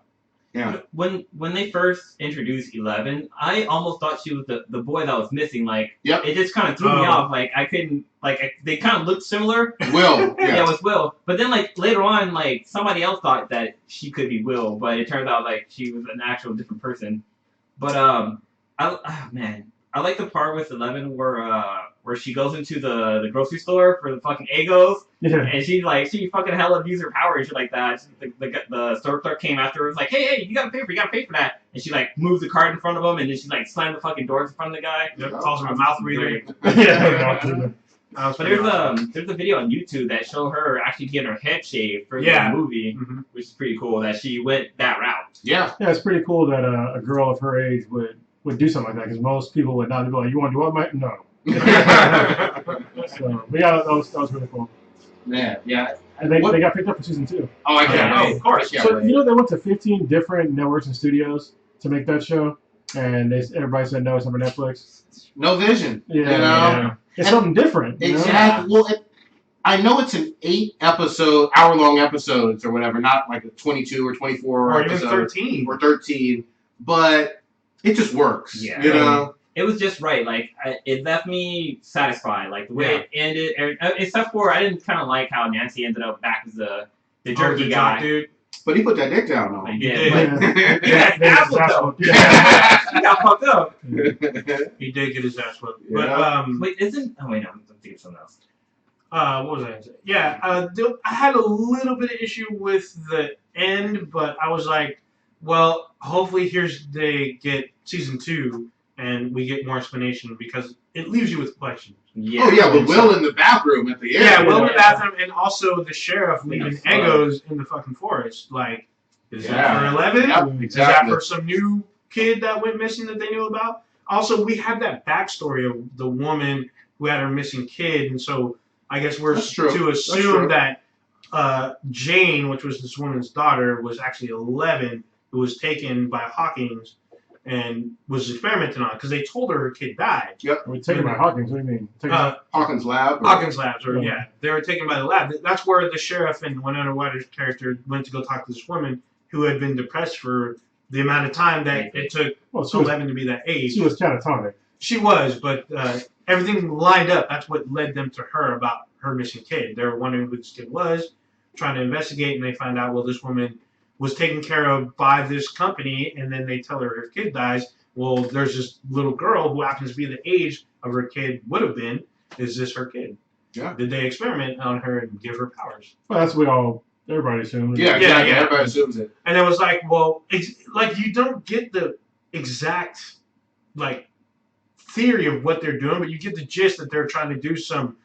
Yeah. When they first introduced 11, I almost thought she was the boy that was missing. Like, it just kind of threw me off. Like, I couldn't, like, they kind of looked similar. Will. Yeah, it was Will. But then, like, later on, like, somebody else thought that she could be Will, but it turns out, like, she was an actual different person. But, I like the part with 11 where she goes into the grocery store for the fucking Egos, and she fucking hella abused her power and shit like that. The store clerk came after her, was like, hey, you gotta pay for that, and she like moves the cart in front of him, and then she like slammed the fucking doors in front of the guy. Yep, calls him a mouth breather. But there's a video on YouTube that show her actually getting her head shaved for the movie, which is pretty cool that she went that route. Yeah, it's pretty cool that a girl of her age would do something like that, because most people would not be like, you want to do what, Mike? No. So, but yeah, that was really cool. Man, yeah. And they got picked up for season 2. Oh, I can't wait. Of course. So, you know, they went to 15 different networks and studios to make that show, and everybody said no, it's not for Netflix. No vision. Yeah, you know? Yeah. It's something different. Exactly. Well, I know it's an 8-episode, hour-long episodes or whatever, not like a 22 or 24 or even episode, 13 or 13, but it just works. Yeah. You know. It was just right. Like, it left me satisfied. Like, the way it ended. Except for, I didn't kind of like how Nancy ended up back as the jerky guy. Dude. But he put that dick down, though. Yeah, Yeah. yeah, Yeah, apple though. yeah. He got fucked up. He did get his ass whooped. Yeah. But Wait, isn't? Oh wait, no, I'm thinking of something else. what was I gonna say? Yeah, I had a little bit of issue with the end, but I was like, well, hopefully they get season 2 and we get more explanation because it leaves you with questions. Yeah. Oh, yeah, with Will in the bathroom at the end. Yeah, Will in the Yeah. bathroom and also the sheriff leaving Yeah. Eggos in the fucking forest. Like, is Yeah. that for 11? Yep, Is that exactly. for some new kid that went missing that they knew about? Also, we have that backstory of the woman who had her missing kid, and so I guess we're That's true. to That's assume true. that Jane, which was this woman's daughter, was actually 11, who was taken by Hawkins and was experimented on because they told her kid died. We're taken by Hawkins. What do you mean? Hawkins' lab. Hawkins Labs, or Yeah. yeah, they were taken by the lab. That's where the sheriff and Winona Ryder's character went to go talk to this woman who had been depressed for the amount of time that it took Well, she was 11 to be that age. she was catatonic. She was, but everything lined up. That's what led them to her about her missing kid. They were wondering who this kid was, trying to investigate, and they find out, well, this woman was taken care of by this company, and then they tell her her kid dies. Well, there's this little girl who happens to be the age of her kid would have been. Is this her kid? Yeah. Did they experiment on her and give her powers? Well, that's what everybody assumed. Yeah, exactly. Yeah. Everybody assumes it. And it was like, well, like you don't get the exact like theory of what they're doing, but you get the gist that they're trying to do some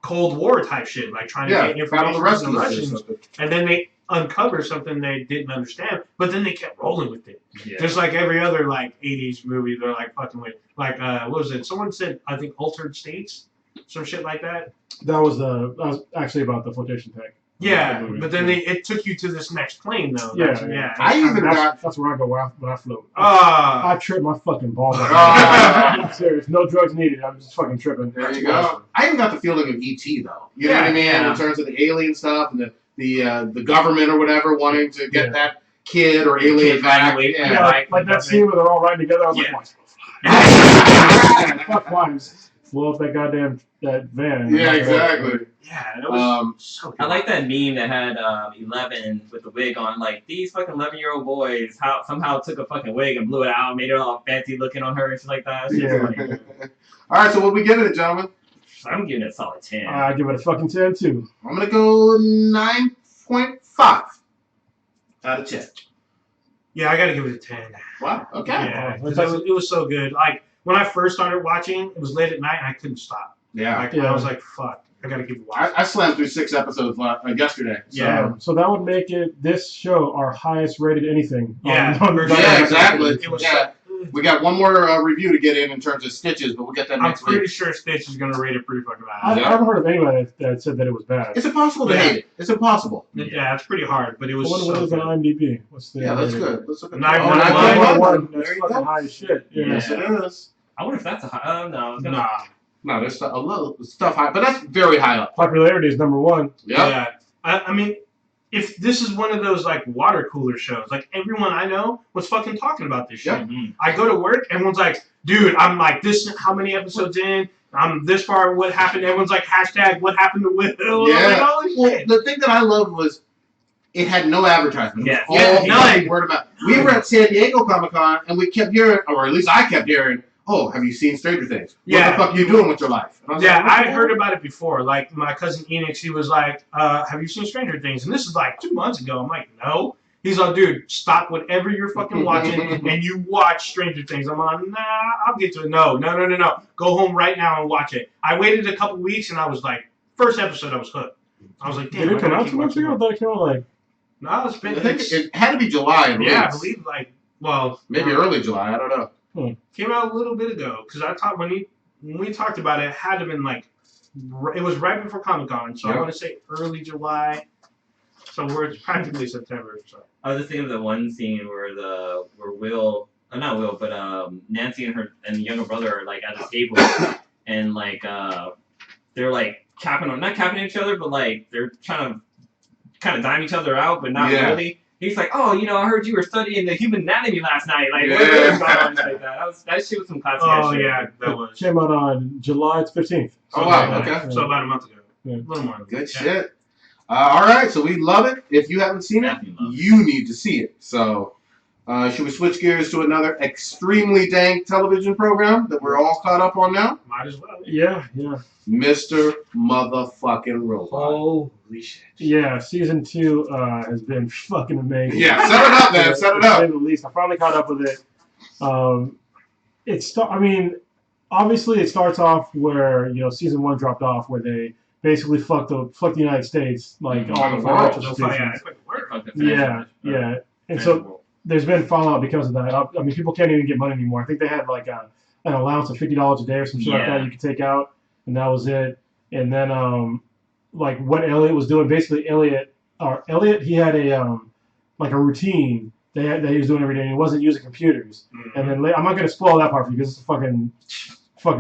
Cold War type shit, like trying to Yeah, get Battle of the information from the Rescuers or Russians, something. and then they uncover something they didn't understand, but then they kept rolling with it. Yeah. Just like every other like 80s movie, they're like fucking with. Like what was it? Someone said I think Altered States, some shit like that. That was actually about the flotation tank. Yeah, The movie. but then it took you to this next plane though. Yeah, That's- yeah. I even got. That's where I go when I float. Ah. I trip my fucking balls out. Ah. I'm serious. No drugs needed. I'm just fucking tripping. There you go. I even got the feeling of E.T. though. You know Yeah, what I mean? yeah. In terms of the alien stuff and the government or whatever wanting to get Yeah. that kid or alien Kid back. running away from Yeah, Yeah. like that scene where they're all riding together. I was Yeah. like, fuck wives. Blow up that goddamn van. Yeah, exactly. Yeah, it was so good. I like that meme that had 11 with the wig on. Like, these fucking 11-year-old boys somehow took a fucking wig and blew it out, made it all fancy looking on her and shit like that. It's Yeah. funny. All right, so what we giving it, gentlemen? I'm giving it a solid 10. I give it a fucking 10 too. I'm gonna go 9.5 out of 10. Yeah, I gotta give it a 10. Wow. Okay. Yeah, 'cause it was so good. Like when I first started watching, it was late at night and I couldn't stop. Yeah. Like Yeah. I was like, fuck, I gotta keep watching. I slammed through 6 episodes yesterday. So. Yeah. So that would make this show our highest rated anything. Yeah, on Yeah, exactly. It was Yeah. We got one more review to get in terms of Stitches, but we'll get that I'm next pretty week. sure Stitch is gonna rate it pretty fucking I bad. haven't heard of anybody that said that it was bad. It's impossible to Yeah. hate it. It's impossible. Yeah, it's pretty hard, but it was What so is an good. IMDb? What's the Yeah, that's rating? good. Let's look at 9.1. 9.1. That's There you fucking go. high as shit. Yeah. Yes, it is. I wonder if that's a high. No, it's gonna. Nah. No, there's a little stuff high, but that's very high up. Popularity is number one. Yep. Yeah. I mean, if this is one of those like water cooler shows, like everyone I know was fucking talking about this shit. Yep. Mhm. I go to work, everyone's like, dude, I'm like this, how many episodes in? I'm this far, what happened? Everyone's like, hashtag, what happened to Will? I'm Yeah. like, holy Well, shit. the thing that I loved was it had no advertisement. Yeah. It was all Yeah, fucking word of mouth. We were at San Diego Comic Con and we kept hearing, or at least I kept hearing, "Oh, have you seen Stranger Things? Yeah. What the fuck are you doing with your life?" And I was Yeah, like, "What I the heard hell?" about it before. Like my cousin Enix, he was like, have you seen Stranger Things? And this is like 2 months ago. I'm like, no. He's like, dude, stop whatever you're fucking watching and you watch Stranger Things. I'm like, nah, I'll get to it. No. Go home right now and watch it. I waited a couple weeks and I was like, first episode, I was hooked. I was like, damn. Did it I come gotta out keep 2 months watching ago? I more. thought it came out like. No, it's been. I think it had to be July at Yeah, I least. believe like, well, Maybe early July. I don't know. came out a little bit ago because I talked when we talked about it. It had to been like it was right before Comic Con, so I Yeah. want to say early July. So it's practically September. So I was just thinking of the one scene where Will, not Will, but Nancy and the younger brother are like at a skateboard and like they're like not capping each other, but like they're trying to kind of dime each other out, but not Yeah. really. He's like, oh, I heard you were studying the human anatomy last night. Like, Yeah. what is going on? Like that shit was some classic ass shit. yeah, that was Came out on July 15th. Oh, wow, yeah, okay. So about a month ago, Yeah. a little more. Good Yeah. shit. All right, so we love it. If you haven't seen it, Definitely love it. you need to see it. So, should we switch gears to another extremely dank television program that we're all caught up on now? Might as well. Yeah. Mr. Motherfucking Robot. Holy shit. Yeah, season 2 has been fucking amazing. Yeah, set it up, man. Set it To say up. the least, I finally caught up with it. Obviously it starts off where season 1 dropped off, where they basically fucked the United States, like all the financial institutions. Yeah. And so there's been fallout because of that. I mean, people can't even get money anymore. I think they had like an allowance of $50 a day or some shit like that you could take out, and that was it. And then like what Elliot was doing, basically Elliot, he had a like a routine that he was doing every day, and he wasn't using computers. Mm-hmm. And then I'm not gonna spoil that part for you because it's fucking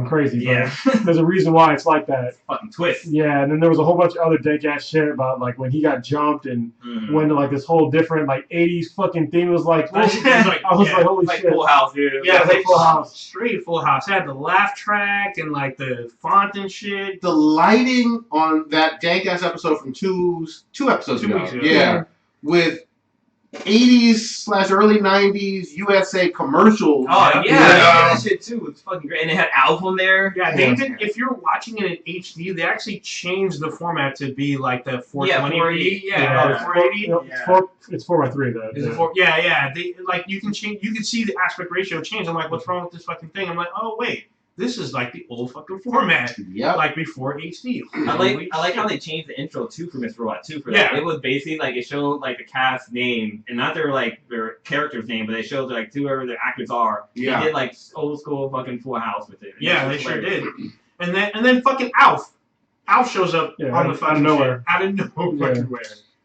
crazy. Yeah. But there's a reason why it's like that. Fucking twist. Yeah, and then there was a whole bunch of other dank ass shit about like when he got jumped and went to like this whole different like 80s fucking theme. It was like, I was like, holy Like shit. Full House, dude. Yeah, it's like Full House. Straight Full House. It had the laugh track and like the font and shit. The lighting on that dank ass episode from two episodes 2 ago. weeks ago. Yeah. With 80s/early 90s USA commercials. Oh yeah, that shit too was fucking great, and it had Alf on there. Yeah, they even if you're watching it in HD, they actually changed the format to be like the 420p. Yeah, 480. It's 4:3 though. Is it 4? Yeah. They like you can see the aspect ratio change. I'm like, what's wrong with this fucking thing? I'm like, oh wait, this is like the old fucking format. Yep. Like before HD. I like how they changed the intro too for Mr. Robot too. For that, it was basically like it showed like the cast name and not their character's name, but they showed like whoever their actors are. Yeah. They did like old school fucking Full House with it. Yeah, they sure did. And then fucking Alf shows up on the fucking nowhere. Out of nowhere.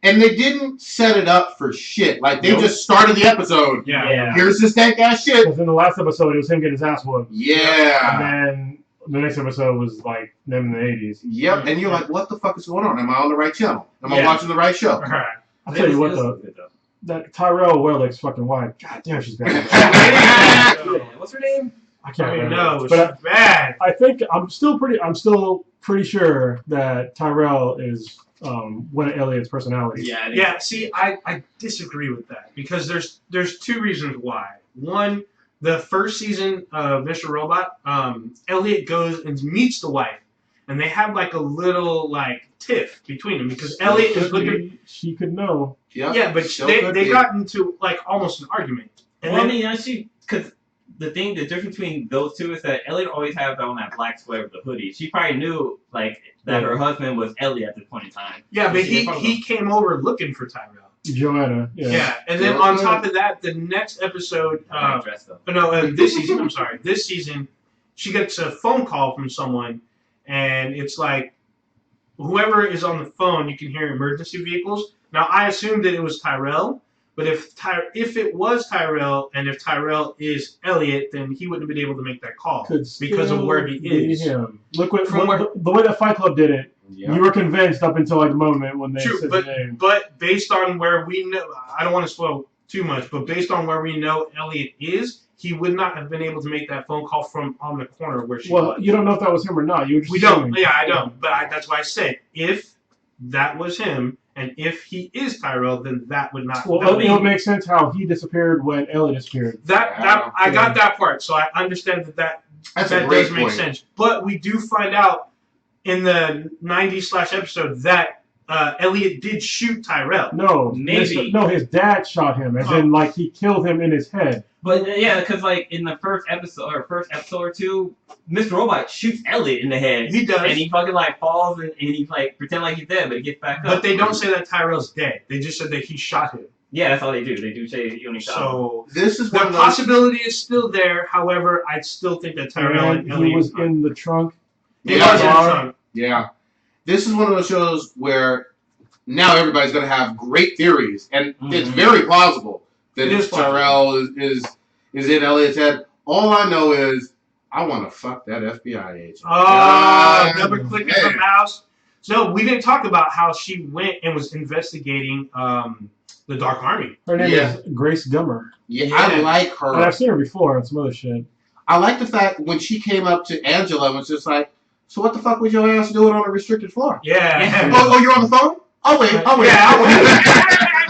And they didn't set it up for shit. Like, they just started the episode. Yeah. Here's this dank ass shit. Because in the last episode, it was him getting his ass whooped. Yeah. And then the next episode was like them in the 80s. Yep. And you're like, what the fuck is going on? Am I on the right channel? Am I watching the right show? Alright. I'll tell you what, though. That Tyrell Werlick's fucking wife. God damn, she's bad. What's her name? I can't remember. No, but she's bad. I think I'm still pretty sure that Tyrell is one of Elliot's personalities. Yeah, see, I disagree with that because there's 2 reasons why. One, the first season of Mr. Robot, Elliot goes and meets the wife, and they have like a little like tiff between them because Elliot is looking. She could know. Yep. Yeah, but they got into like almost an argument. And Well, I mean, actually, because the difference between those two is that Elliot always had on that black sweater with the hoodie. She probably knew like that her husband was Elliot at this point in time. Yeah, but he came over looking for Tyrell. Joanna. Yeah, and then on top of that, the next episode, this season. I'm sorry, this season, she gets a phone call from someone, and it's like whoever is on the phone, you can hear emergency vehicles. Now I assumed that it was Tyrell. But if it was Tyrell, and if Tyrell is Elliot, then he wouldn't have been able to make that call because of where he is. Look the way that Fight Club did it. Yeah. You were convinced up until like the moment when they said the name. But based on where we know, I don't want to spoil too much, but based on where we know Elliot is, he would not have been able to make that phone call from on the corner where she was. Well, you don't know if that was him or not. We don't. Yeah, I don't. But that's why I said if that was him. And if he is Tyrell, then that would not. Well, it would make sense how he disappeared when Elliot disappeared. I got that part, so I understand that does make sense. But we do find out in the 90s / episode that Elliot did shoot Tyrell. No, maybe. His dad shot him, as in like he killed him in his head. But yeah, because like in the first episode or two, Mr. Robot shoots Elliot in the head. He does, and he fucking like falls and he like pretend like he's dead, but he gets back up. But they don't say that Tyrell's dead. They just said that he shot him. Yeah, that's all they do. They do say he only shot him. So this is the possibility is still there. However, I still think that Tyrell and Elliot was in the trunk. He was in the trunk. Yeah, this is one of those shows where now everybody's going to have great theories, and it's very plausible that Tyrell is in Elliot's head. All I know is I want to fuck that FBI agent. Double clicking the mouse. So we didn't talk about how she went and was investigating the Dark Army. Her name is Grace Gummer. Yeah, I like her. And I've seen her before on some other shit. I like the fact when she came up to Angela and was just like, so what the fuck was your ass doing on a restricted floor? Yeah. Oh, you're on the phone? Oh wait. Yeah,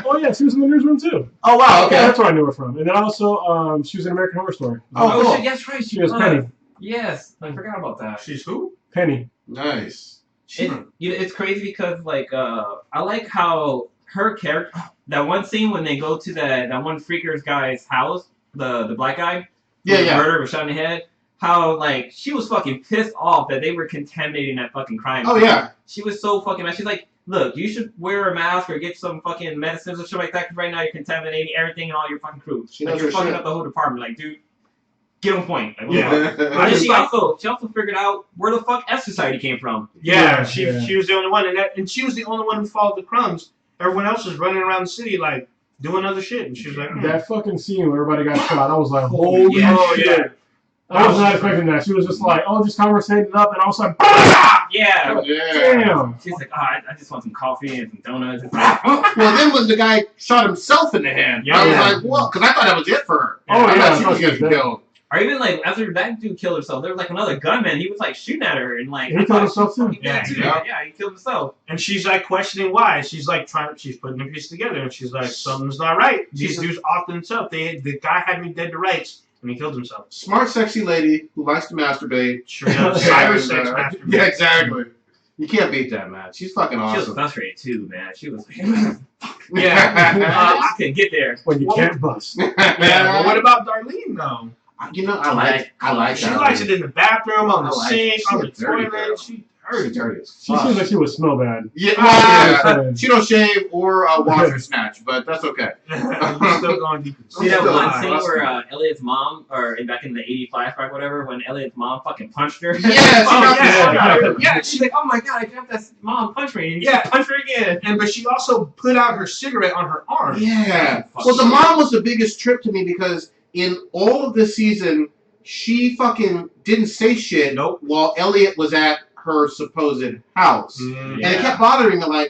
Oh yeah, she was in the newsroom too. Oh wow. Okay. Yeah, that's where I knew her from. And then also, she was in American Horror Story. Oh, cool. shit, yes, right. She was Penny. Yes, I forgot about that. She's who? Penny. Nice. It's crazy because I like how her character, that one scene when they go to that one freaker's guy's house, the black guy, murder was shot in the head. How she was fucking pissed off that they were contaminating that fucking crime. Oh yeah. She was so fucking mad. She's like, look, you should wear a mask or get some fucking medicines or shit like that because right now you're contaminating everything and all your fucking crew. She knows you're her fucking shit. up the whole department. Like, dude, get on point. Like, Yeah. But then she also figured out where the fuck F Society came from. Yeah, she was the only one, and she was the only one who followed the crumbs. Everyone else was running around the city doing other shit, and she was like, That fucking scene where everybody got shot, I was like, holy shit. I was not expecting that. She was just like, just conversating up, and I was like, yeah. Damn. She's like, I just want some coffee and some donuts. Well, then when the guy shot himself in the hand, I was like, well, because I thought that was it for her. I thought she was getting killed. Or even after that dude killed herself, there was another gunman. He was shooting at her and he killed himself too. Yeah, he killed himself. And she's questioning why. She's she's putting the piece together, and she's like, something's not right. These dudes off themselves. The guy had me dead to rights, and he killed himself. Smart, sexy lady who likes to masturbate. Sure does. Cyber sex masturbate. Yeah, exactly. You can't beat that, man. She's fucking awesome. She was frustrated too, man. She was Yeah. I can get there. When you can't bust. Yeah, but what about Darlene, though? You know, I like She that. likes it in the bathroom, on the sink, on the dirty, toilet. girl. She dirty as She seems like she would smell bad. Yeah, she don't shave or wash or snatch, but that's okay. You're still going deep. See that one scene where Elliot's mom, or back in the 80 flashback, whatever, when Elliot's mom fucking punched her? Yeah, she's like, oh my god, I dreamt that mom punched me, and punch her again. But she also put out her cigarette on her arm. Yeah. Well, the mom was the biggest trip to me because in all of this season, she fucking didn't say shit while Elliot was at her supposed house. And it kept bothering me,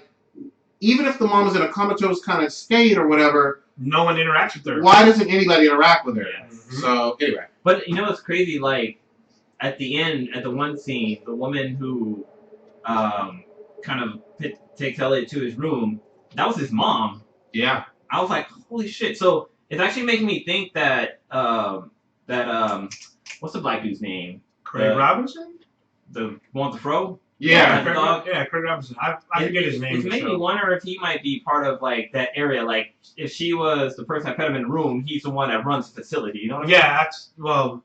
even if the mom was in a comatose kind of state or whatever, no one interacts with her. Why doesn't anybody interact with her? So, anyway. But you know what's crazy? At the end, at the one scene, the woman who kind of takes Elliot to his room, that was his mom. Yeah. I was like, holy shit. So it's actually making me think that what's the black dude's name? Craig Robinson? The one with the fro? Yeah, Craig Robinson. I forget his name. It's made me wonder if he might be part of that area. If she was the person that put him in the room, he's the one that runs the facility. You know what I mean? Yeah, that's I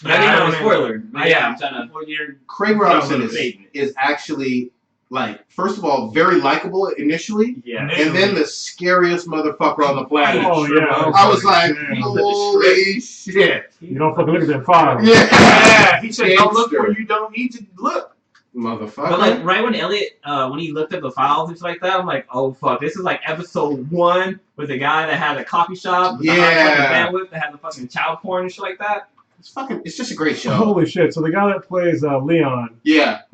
didn't know a spoiler. I'm trying to. Craig Robinson is actually first of all, very likable initially. Yeah. And then the scariest motherfucker on the planet. Oh yeah. I was like, holy shit. You don't fucking look at that file. Yeah. He said, don't look where you don't need to look. Motherfucker. But right when Elliot, when he looked at the files and shit like that, I'm like, oh fuck, this is episode 1 with the guy that had a coffee shop, with the bandwidth that had the fucking child porn and shit like that. It's just a great show. Holy shit. So the guy that plays Leon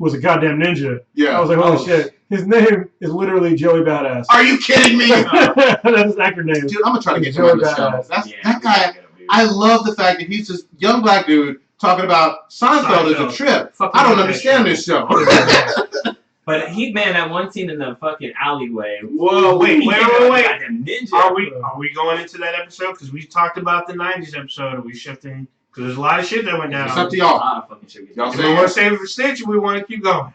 was a goddamn ninja. Yeah. I was like, holy shit. His name is literally Joey Badass. Are you kidding me? That's his actor name. Dude, I'm going to try to get him on the show. That guy, I love the fact that he's this young black dude talking about Seinfeld as a trip. I don't understand this show. But that one scene in the fucking alleyway. Whoa, wait. Ninja. Are we going into that episode? Because we talked about the 90s episode. Are we shifting? Because there's a lot of shit that went down. It's up to y'all. Y'all say we want to save it for Stitch, or we want to keep going?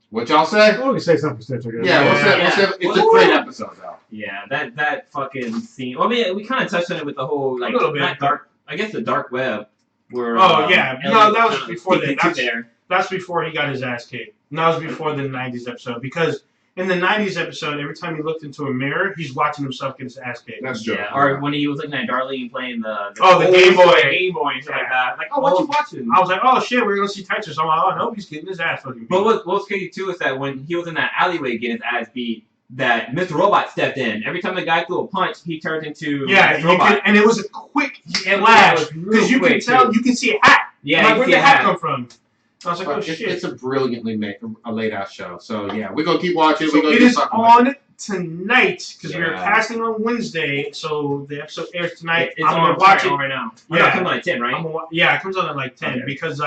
What y'all say? Oh, we say something for Stitch, I guess. Yeah, we'll say it's a great episode, though. Yeah, that fucking scene. Well, I mean, we kind of touched on it with the whole, a little bit. not dark, I guess the dark web. Where, no, that was before that. That's before he got his ass kicked. And that was before the 90s episode. Because in the 90s episode, every time he looked into a mirror, he's watching himself get his ass kicked. That's true. Yeah, or when he was looking at Darlene playing the Game Boy. Game Boy and shit like that. Like, what you watching? I was like, oh shit, we're going to see Tetris. So I'm like, oh no, he's getting his ass fucking beat. But what's crazy too is that when he was in that alleyway getting his ass beat, that Mr. Robot stepped in. Every time the guy threw a punch, he turned into Mr. Robot. And it was a quick flash. Because you can tell, you can see a hat. Yeah, where'd the hat come from? I was like, oh shit. It's a brilliantly laid out show. So yeah, we're going to keep watching. So it is on tonight, because we are casting on Wednesday, so the episode airs tonight. I'm going to watch it right now. Yeah, it comes on at 10, right? It comes on at 10, because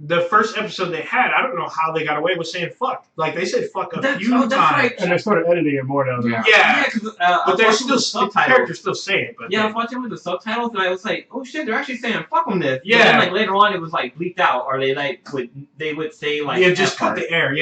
the first episode they had, I don't know how they got away with saying fuck. Like they said fuck a few that's times. right. And they started editing it more now. Yeah. Yeah, but there's still the characters still say it. But I was watching with the subtitles, and I was like, "Oh shit, they're actually saying fuck on this." Yeah. But then, like later on, it was like bleeped out, or they would say like just cut F-part. the air.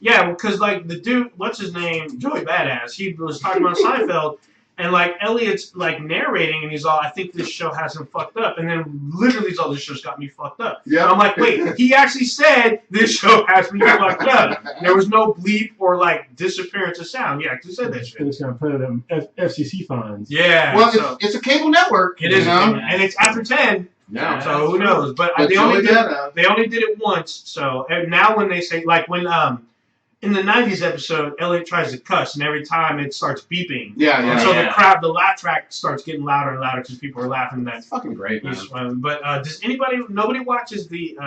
Yeah, because like the dude, what's his name, Joey Badass, he was talking about Seinfeld, and like Elliot's like narrating, and he's all, I think this show has him fucked up, and then literally he's all, this show's got me fucked up. Yeah. And I'm like, wait, he actually said this show has me fucked up. There was no bleep or like disappearance of sound. He actually said that shit. It's gonna put them FCC fines. Yeah. Well, so it's a cable network. it is, you know? and it's after 10. Yeah. So who knows? But But they only Joey did Badass. they only did it once. So and now when they say like when in the 90s episode, Elliot tries to cuss, and every time it starts beeping. Yeah, yeah. And so Yeah. the laugh track starts getting louder and louder because people are laughing. That's fucking great, man. But does nobody watches the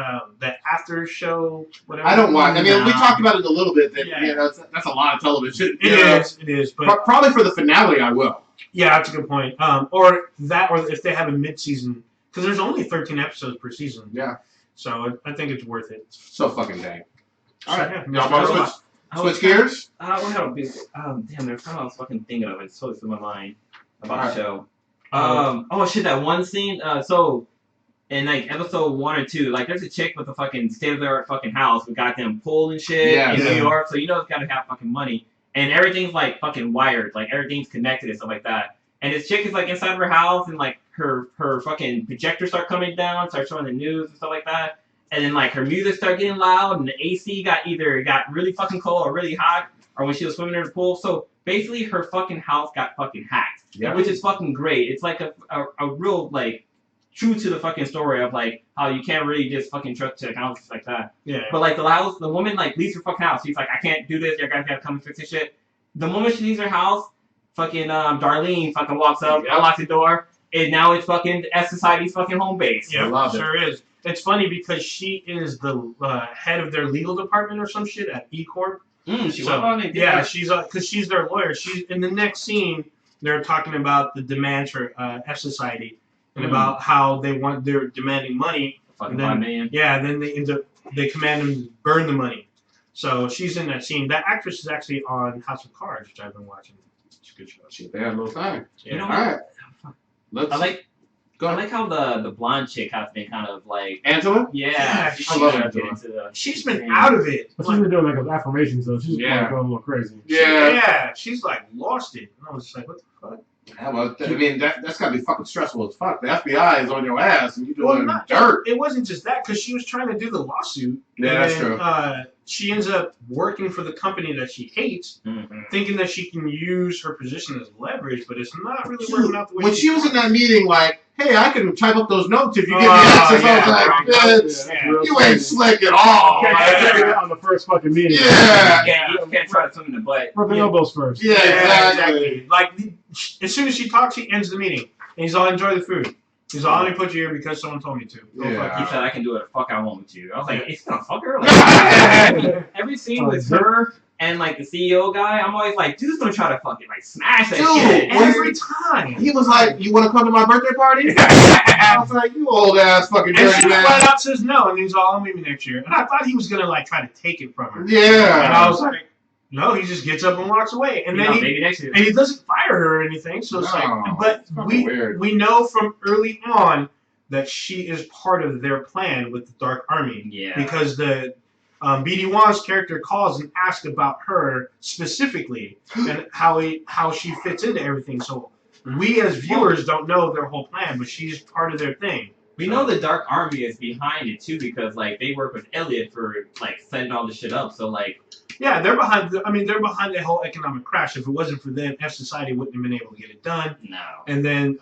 after show? Whatever. I don't watch. I mean, we No. talked about it a little bit. That Yeah. that's a lot of television. It is. But Probably for the finale, I will. yeah, that's a good point. Or if they have a mid-season, because there's only 13 episodes per season. Yeah. So I think it's worth it. So fucking dang. All So, right. yeah. Y'all want to switch gears? Damn, there's something I was fucking thinking of. It's totally slipped my mind about Alright. the show. Oh shit, that one scene. So in like episode 1 or 2, like there's a chick with a fucking state-of-the-art fucking house with goddamn pool and shit Yeah, in yeah. New York. So you know it's gotta have fucking money, and everything's like fucking wired, like everything's connected and stuff like that. And this chick is like inside of her house, and like her fucking projectors start coming down, start showing the news and stuff like that. And then like her music started getting loud, and the AC got really fucking cold or really hot, or when she was swimming in the pool. So basically, her fucking house got fucking hacked, Yeah. which is fucking great. It's like a real like true to the fucking story of like how you can't really just fucking trust check houses like that. Yeah. But like the woman like leaves her fucking house. She's like, I can't do this. You guys gotta come and fix this shit. The moment she leaves her house, fucking Darlene fucking walks up, unlocks the door, and now it's fucking S Society's fucking home base. Yeah, love it. sure is. It's funny because she is the head of their legal department or some shit at E Corp. She went So, on and did yeah, that. she's because she's their lawyer. She's in the next scene. They're talking about the demands for F Society and about how they're demanding money. Fucking and then, $5 million. Yeah, and then they command them to burn the money. So she's in that scene. That actress is actually on House of Cards, which I've been watching. It's a good show. Shit, they had a little time. You know All what? right. Let's I like how the blonde chick has been kind of like Angela. Yeah, she I love got Angela. into the she's been out of it. But she's been doing like those affirmations though. She's Yeah. like going a little crazy. Yeah, she's like lost it. And I was just like, what the fuck? Yeah, well, I mean, that's got to be fucking stressful as fuck. The FBI is on your ass and you're Well, doing not, dirt. it wasn't just that, because she was trying to do the lawsuit. Yeah, and that's then, true. She ends up working for the company that she hates, thinking that she can use her position as leverage, but it's not really working out the way When she was in that meeting, like, hey, I can type up those notes if you give me Oh, access. yeah, I was like, right. bitch, that's real you crazy. ain't slick at all. You can't man. do that on the first fucking meeting. Yeah. You can't try to swim in the butt. Rub the elbows first. Yeah, exactly. Like, as soon as she talks, she ends the meeting. And he's all, enjoy the food. He's all, let me put you here because someone told me to. Go Yeah. fuck He you. said I can do what the fuck I want with you. I was like, it's gonna fuck her. Like, every scene with her and like the CEO guy, I'm always like, dude's gonna try to fucking like smash that Dude, shit. Every time. He was like, you want to come to my birthday party? I was like, you old ass fucking And she dirty man. flat out says no, and he's all, I'll meet me next year. And I thought he was gonna like try to take it from her. Yeah. And I was like, no, he just gets up and walks away. And then maybe next year. and he doesn't fire her or anything. So it's No, like, but it's fucking weird. we know from early on that she is part of their plan with the Dark Army. Yeah. Because the BD Wan's character calls and asks about her specifically and how she fits into everything. So we as viewers don't know their whole plan, but she's part of their thing. We know the Dark Army is behind it too because like they work with Elliot for like setting all this shit up. So like Yeah, they're behind. They're behind the whole economic crash. If it wasn't for them, F Society wouldn't have been able to get it done. no. And then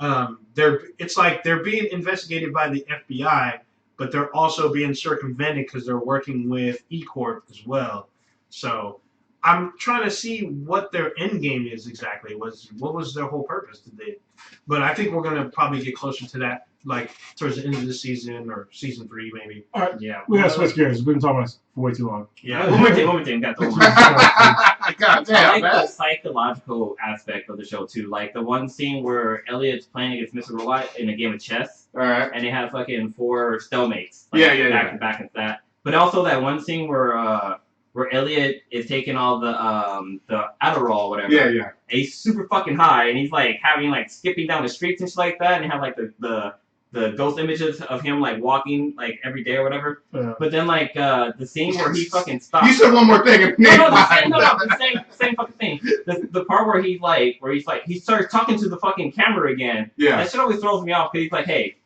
it's like they're being investigated by the FBI, but they're also being circumvented because they're working with E Corp as well. So I'm trying to see what their end game is exactly. What was their whole purpose? But I think we're gonna probably get closer to that, like towards the end of the season or season 3 maybe. All right, Yeah. we gotta switch gears. We've been talking about this for way too long. Yeah. One more thing. Got the one. God I damn, like man. the psychological aspect of the show too. Like the one scene where Elliot's playing against Mr. Robot in a game of chess, All right. and they have fucking 4 stalemates. Yeah. Back into that. But also that one scene where Elliot is taking all the Adderall or whatever. Yeah. And he's super fucking high, and he's like having like skipping down the streets and shit like that, and they have like the ghost images of him like walking like every day or whatever. Yeah. But then like the scene where he fucking stops. You said one more thing. And the same fucking thing. The part where he starts talking to the fucking camera again. Yeah. That shit always throws me off because he's like, hey,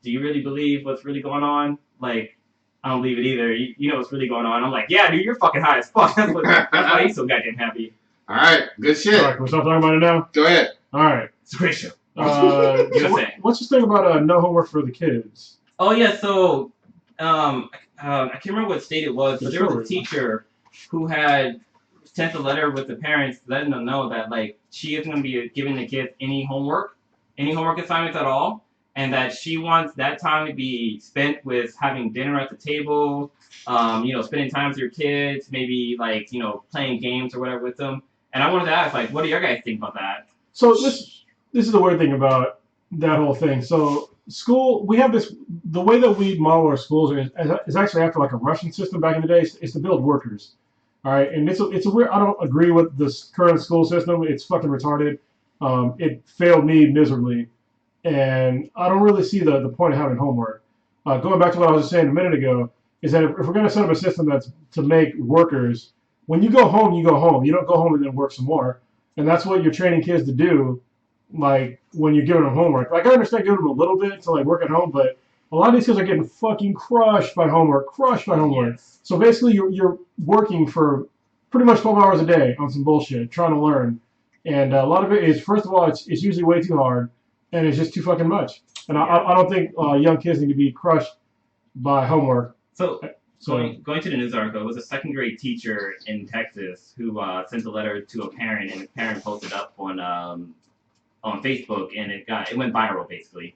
do you really believe what's really going on? Like, I don't believe it either. You know what's really going on. I'm like, yeah, dude, you're fucking high as fuck. That's why he's so goddamn happy. All right. Good shit. All right, can we stop talking about it now? Go ahead. All right. It's a great show. What's this thing about no homework for the kids? Oh yeah, so I can't remember what state it was, but there was a teacher who had sent a letter with the parents letting them know that like she isn't going to be giving the kids any homework assignments at all, and that she wants that time to be spent with having dinner at the table, spending time with your kids, maybe like playing games or whatever with them. And I wanted to ask, like, what do your guys think about that? So this is the weird thing about that whole thing. So school, we have this, the way that we model our schools is actually after like a Russian system back in the day. Is to build workers. All right, and it's a weird. I don't agree with this current school system. It's fucking retarded. It failed me miserably, and I don't really see the point of having homework. Going back to what I was saying a minute ago, is that if we're going to set up a system that's to make workers, when you go home, you go home. You don't go home and then work some more, and that's what you're training kids to do. Like when you're giving them homework, like I understand giving them a little bit to like work at home, but a lot of these kids are getting fucking crushed by homework. Yes. So basically, you're working for pretty much 12 hours a day on some bullshit, trying to learn, and a lot of it is, first of all, it's usually way too hard, and it's just too fucking much. And I don't think young kids need to be crushed by homework. So going to the news article, it was a second grade teacher in Texas who sent a letter to a parent, and the parent posted up on Facebook, and it went viral basically.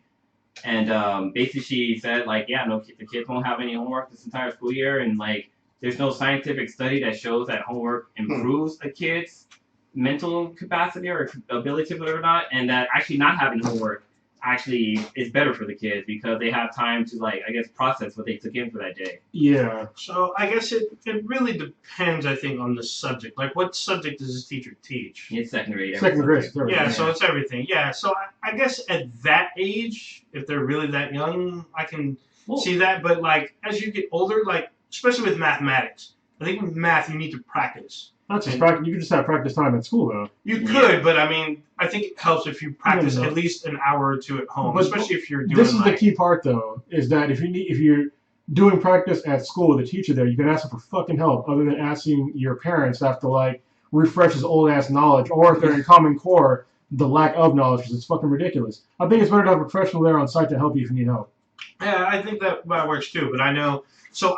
And basically she said like, yeah, no, the kids won't have any homework this entire school year, and like there's no scientific study that shows that homework improves a kid's mental capacity or ability, whatever not, and that actually not having homework actually is better for the kids because they have time to like, I guess, process what they took in for that day. Yeah. So I guess it really depends, I think, on the subject. Like, what subject does this teacher teach? It's second grade. Second grade. Yeah, so it's everything. Yeah, so I guess at that age, if they're really that young, I can see that. But like as you get older, like especially with mathematics, I think with math you need to practice. Not just practice. You could just have practice time at school, though. You could, but I mean, I think it helps if you practice at least an hour or two at home, especially if you're doing. This is the key part, though, is that if you're doing practice at school with a teacher there, you can ask them for fucking help, other than asking your parents to have to like refresh his old ass knowledge, or if they're in Common Core, the lack of knowledge, because it's fucking ridiculous. I think it's better to have a professional there on site to help you if you need help. Yeah, I think that works too. But I know, so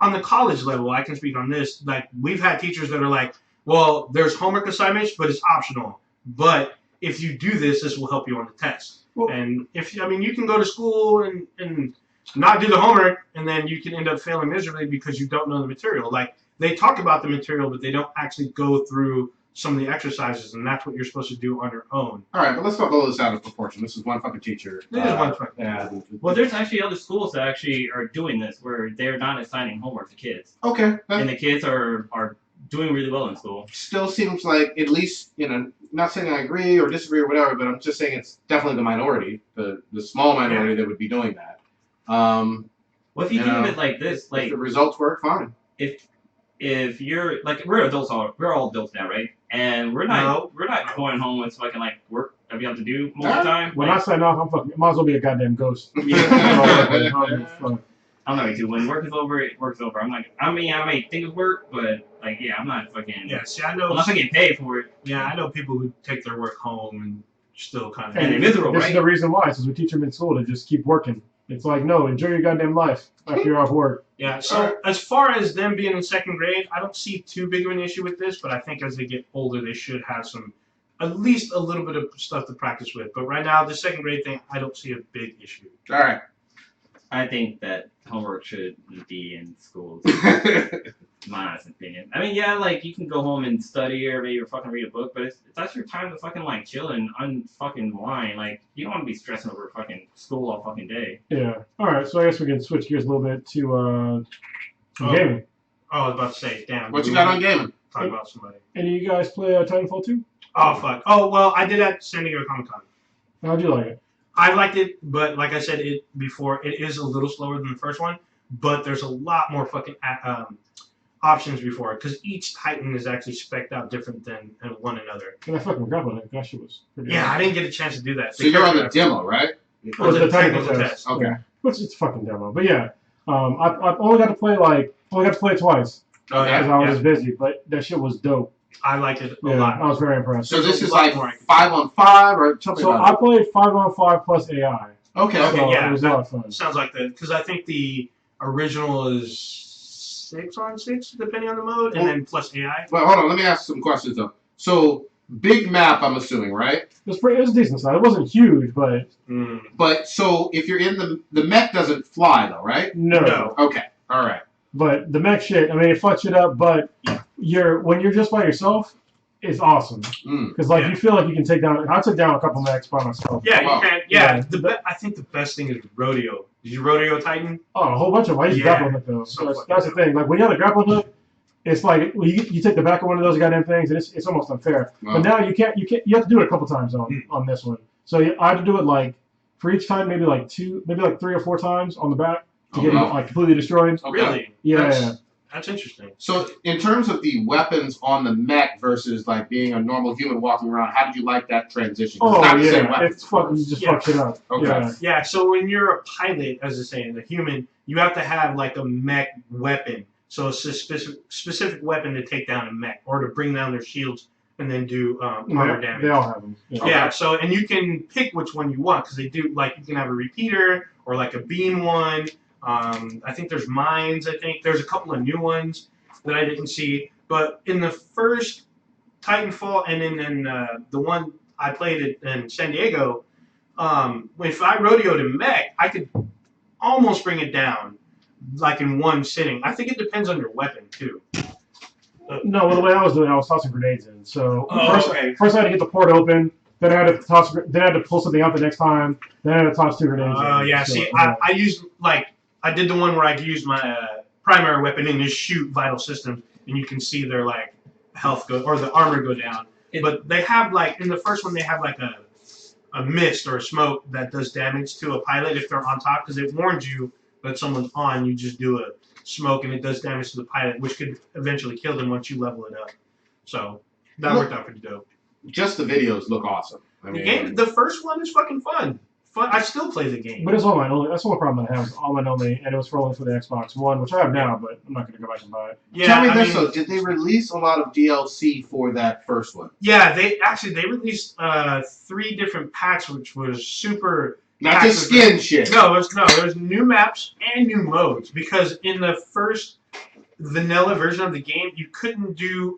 on the college level, I can speak on this. Like we've had teachers that are like, well, there's homework assignments, but it's optional. But if you do this, this will help you on the test. Well, and you can go to school and not do the homework, and then you can end up failing miserably because you don't know the material. Like they talk about the material, but they don't actually go through some of the exercises, and that's what you're supposed to do on your own. All right, but let's not blow this out of proportion. This is one fucking teacher. This is one fucking. Yeah. Well, there's actually other schools that actually are doing this, where they're not assigning homework to kids. Okay. And the kids are doing really well in school. Still seems like, at least, not saying I agree or disagree or whatever, but I'm just saying it's definitely the minority, the small minority that would be doing that. Well, if you think of it like this, like if the results work, fine. If you're like, we're all adults now, right? And we're not going home with fucking like work that we have to do most of the time. When I sign off, I'm fucking might as well be a goddamn ghost. I'm not too. When work is over, work's over. I'm like, I may think of work, but like, yeah, I'm not fucking. Yeah, see, I know. Unless I get paid for it. Yeah, I know people who take their work home and still kind of. And they're miserable, This right? is the reason why. Since we teach them in school to just keep working. It's like, no, enjoy your goddamn life after you're off work. Yeah, so as far as them being in second grade, I don't see too big of an issue with this, but I think as they get older, they should have at least a little bit of stuff to practice with. But right now, the second grade thing, I don't see a big issue. All right. I think that homework should be in schools. My honest opinion. I mean, yeah, like you can go home and study or maybe fucking read a book, but that's your time to fucking like chill and unfucking whine. Like you don't want to be stressing over fucking school all fucking day. Yeah. All right. So I guess we can switch gears a little bit to gaming. Oh, I was about to say, damn. What you got on gaming? Talk about somebody. Any of you guys play Titanfall 2? Oh, fuck. Oh, well, I did at San Diego Comic-Con. How'd you like it? I liked it, but like I said it before, it is a little slower than the first one, but there's a lot more fucking options before it, because each Titan is actually spec'd out different than one another. And I fucking grappling hook. That shit was pretty Yeah, awesome. I didn't get a chance to do that. So you're on the demo, right? It was the technical test. Okay. Yeah. Which it's fucking demo. But yeah, I've only got to play it twice. Oh, yeah. Because I was just busy, but that shit was dope. I liked it a Yeah, lot. I was very impressed. So this is like 5-on-5 or something. So I played 5-on-5 plus AI. Okay. Okay, So yeah, it was a lot of fun. Sounds like because I think the original is 6-on-6, depending on the mode, and then plus AI. Well, hold on. Let me ask some questions though. So big map, I'm assuming, right? It was decent size. It wasn't huge, but But so if you're in the mech doesn't fly though, right? no. Okay. All right. But the mech shit, I mean, it fucks it up. But when you're just by yourself, it's awesome because Yeah. you feel like you can take down. I took down a couple mechs by myself. Yeah, Wow. you can. Yeah, I think the best thing is rodeo. Did you rodeo Titan? Oh, a whole bunch of them. I use Yeah. grappling hook though. So So that's the thing. Like when you have the grappling hook, it's like you take the back of one of those goddamn things, and it's almost unfair. Wow. But now you have to do it a couple times on this one. So I had to do it like for each time, maybe like 3 or 4 times on the back to get it like completely destroyed. Okay. Really? Yeah. That's interesting. So in terms of the weapons on the mech versus like being a normal human walking around, how did you like that transition? 'Cause Oh it's not the same yeah, weapons, it's of course. fucking just Yeah. fucks it up. Okay. Yeah. Yeah, so when you're a pilot, as I say, the human, you have to have like a mech weapon. So it's a specific weapon to take down a mech or to bring down their shields and then do armor damage. They all have them. Yeah. Yeah, so and you can pick which one you want because they do like you can have a repeater or like a beam one. I think there's mines. I think there's a couple of new ones that I didn't see. But in the first Titanfall and then the one I played in San Diego, if I rodeoed a mech, I could almost bring it down like in one sitting. I think it depends on your weapon too. No, well, the way I was doing, I was tossing grenades in. So okay. first I had to get the port open. Then I had to then I had to pull something out the next time. Then I had to toss 2 grenades. Yeah. So, See, yeah. I used I did the one where I used my primary weapon and just shoot vital systems, and you can see their like health go or the armor go down. But they have like in the first one they have like a mist or a smoke that does damage to a pilot if they're on top because it warns you that someone's on. You just do a smoke and it does damage to the pilot, which could eventually kill them once you level it up. So that worked out pretty dope. Just the videos look awesome. I mean, The first one is fucking fun. I still play the game. But it's online only. That's the only problem that I have. It's online only, and it was only for the Xbox One, which I have now, but I'm not going to go back and buy it. Yeah, tell me I this mean, though, did they release a lot of DLC for that first one? Yeah, they released 3 different packs, which was super. Not just skin shit. No, there's new maps and new modes because in the first vanilla version of the game, you couldn't do.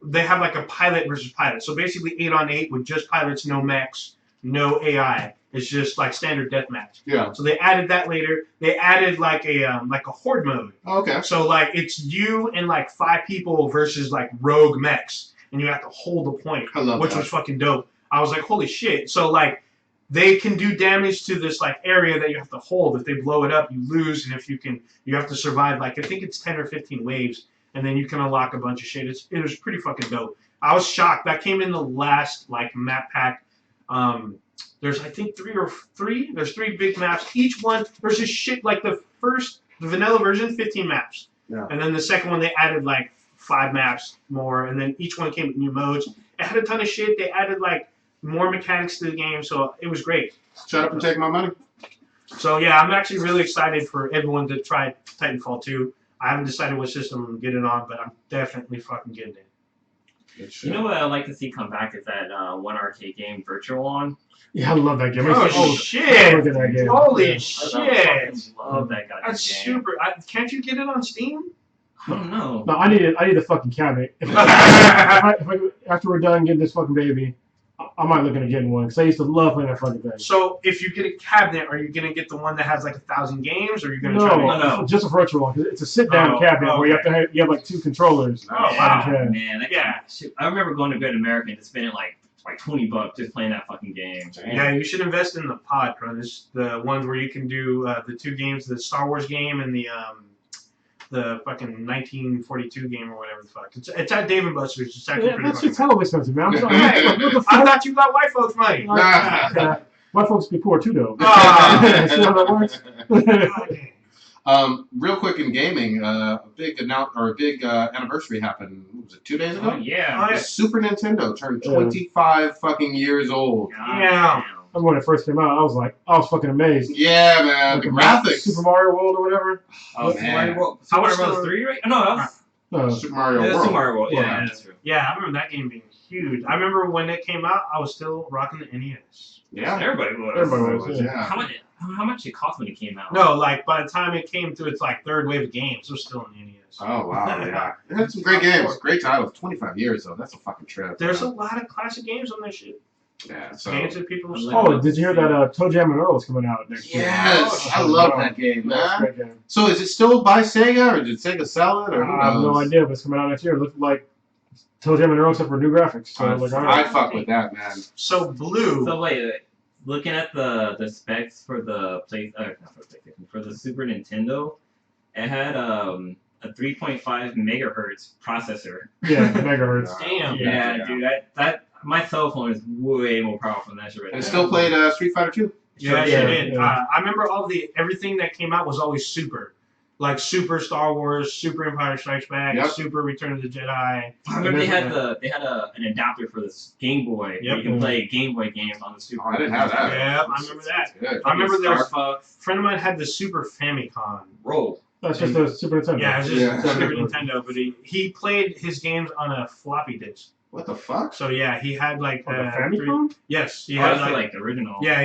They have like a pilot versus pilot, so basically 8-on-8 with just pilots, no mechs, no AI. It's just like standard deathmatch. Yeah. So they added that later. They added like a horde mode. Okay. So like it's you and like 5 people versus like rogue mechs, and you have to hold the point, I love which that. was fucking dope. I was like, holy shit! So like they can do damage to this like area that you have to hold. If they blow it up, you lose, and if you have to survive like I think it's 10 or 15 waves, and then you can unlock a bunch of shit. It was pretty fucking dope. I was shocked that came in the last like map pack. There's I think 3. There's 3 big maps. Each one there's this shit like the vanilla version 15 maps. Yeah. And then the second one they added like 5 maps more, and then each one came with new modes. It had a ton of shit. They added like more mechanics to the game, so it was great. Shut up and take my money. So yeah, I'm actually really excited for everyone to try Titanfall 2. I haven't decided what system I'm getting on, but I'm definitely fucking getting it. You know what I'd like to see come back is that one arcade game, Virtual On. Yeah, I love that game. Oh, I shit! look at that game. Holy Yeah. shit! I love that goddamn That's game. super. Can't you get it on Steam? I don't know. No, I need the fucking cabinet. If I, after we're done getting this fucking baby, I might look into getting one because I used to love playing that fucking thing. So if you get a cabinet, are you gonna get the one that has like 1,000 games, or are you gonna try to? No. Just a virtual one. 'Cause it's a sit-down cabinet where you have like 2 controllers. Oh, wow. Man, shit, I remember going to Great America and just spending like $20 just playing that fucking game. Yeah, you should invest in the pod, Cronus. The ones where you can do the 2 games, the Star Wars game and the fucking 1942 game or whatever the fuck. It's at Dave & Buster's. It's actually pretty That's fucking just hella expensive, man. I'm sorry. Hey, What the I fuck? thought you got white folks money. My folks be poor too, though. Ah. See how that works? Real quick in gaming, a big anniversary happened. What was it 2 days ago? Oh, yeah. The Super Nintendo turned 25 fucking years old. Yeah. I remember when it first came out, I was fucking amazed. Yeah, man, the graphics. Super Mario World or whatever. Oh, Super man. Mario World. Super Mario Bros. 3, right? No, that was Super Mario Super World. Mario World. Yeah, that's true. Yeah, I remember that game being huge. I remember when it came out, I was still rocking the NES. Yeah. Everybody was. Everybody was, yeah. How much it cost when it came out? No, like by the time it came to its like 3rd wave of games, it was still in the NES. Oh, wow, yeah. It had some great games, great titles. 25 years, though. That's a fucking trip. There's a lot of classic games on this shit. Yeah, so. Games that people are Oh, did you hear that Toe Jam and Earl is coming out next year? Yes, I love that game, That's a man. great game. So is it still by Sega, or did Sega sell it, or who I have no knows? idea, but it's coming out next year. It looks like Toe Jam and Earl except for new graphics. So like, all I right. fuck with that, man. So Blue. So wait, looking at the specs for the for the Super Nintendo, it had a 3.5 megahertz processor. Yeah, megahertz. Damn. Yeah, dude, that my cell phone is way more powerful than that shit right And it there. still played Street Fighter 2. Yeah, Yeah, it did. yeah. I remember everything that came out was always super. Like Super Star Wars, Super Empire Strikes Back, Yep. Super Return of the Jedi. I remember they had an adapter for the Game Boy. Yep. Where you can play Game Boy games on the Super. Oh, I didn't have that. Yeah, I remember that. Good. I remember there was Star Fox. a friend of mine had the Super Famicom. Roll. That's just a Super Nintendo. Yeah, it's just Yeah. Super Nintendo, but he played his games on a floppy disk. What the fuck? So yeah, he had like Oh, the Famicom? Yes, he Oh, had that's like the original. yeah,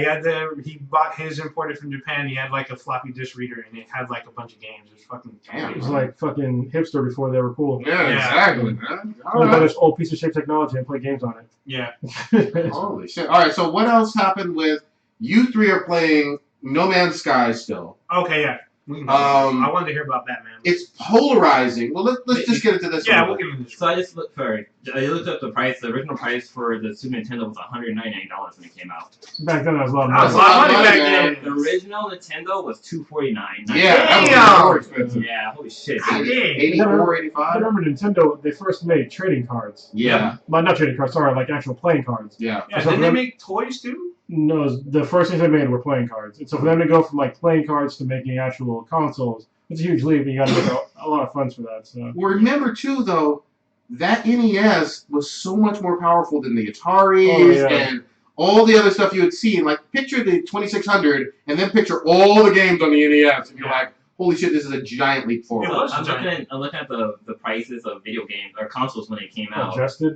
he bought his imported from Japan. He had like a floppy disk reader, and it had like a bunch of games. It was fucking Damn. It was like fucking hipster before they were cool. Yeah, Yeah. exactly, man. All Look at right. this old piece of shit technology and play games on yeah. it. Holy shit. All right, so what else happened with you three are playing No Man's Sky still? Okay, yeah. I wanted to hear about Batman. It's polarizing. Well, let's just get into this. Yeah, one. we'll get into this. So I just looked up the price. The original price for the Super Nintendo was $199 when it came out. Back then, that was a lot of That was money. a lot of money back man. then. The original Nintendo was $249. Yeah, that Damn. was more expensive. Yeah, holy shit. God dude. damn. 84, I 85? remember Nintendo, they first made trading cards. Yeah, Well, not trading cards, sorry, like actual playing cards. yeah. Yeah, So didn't they them- make toys too? No, the first things they made were playing cards. And so for them to go from like playing cards to making actual consoles, it's a huge leap, and you got to make a lot of funds for that. So Well, remember, too, though, that NES was so much more powerful than the Ataris Oh, yeah. and all the other stuff you had seen. Like, picture the 2600 and then picture all the games on the NES, and you're Yeah. like, holy shit, this is a giant leap forward. It was. I'm looking at the prices of video games or consoles when they came out. adjusted.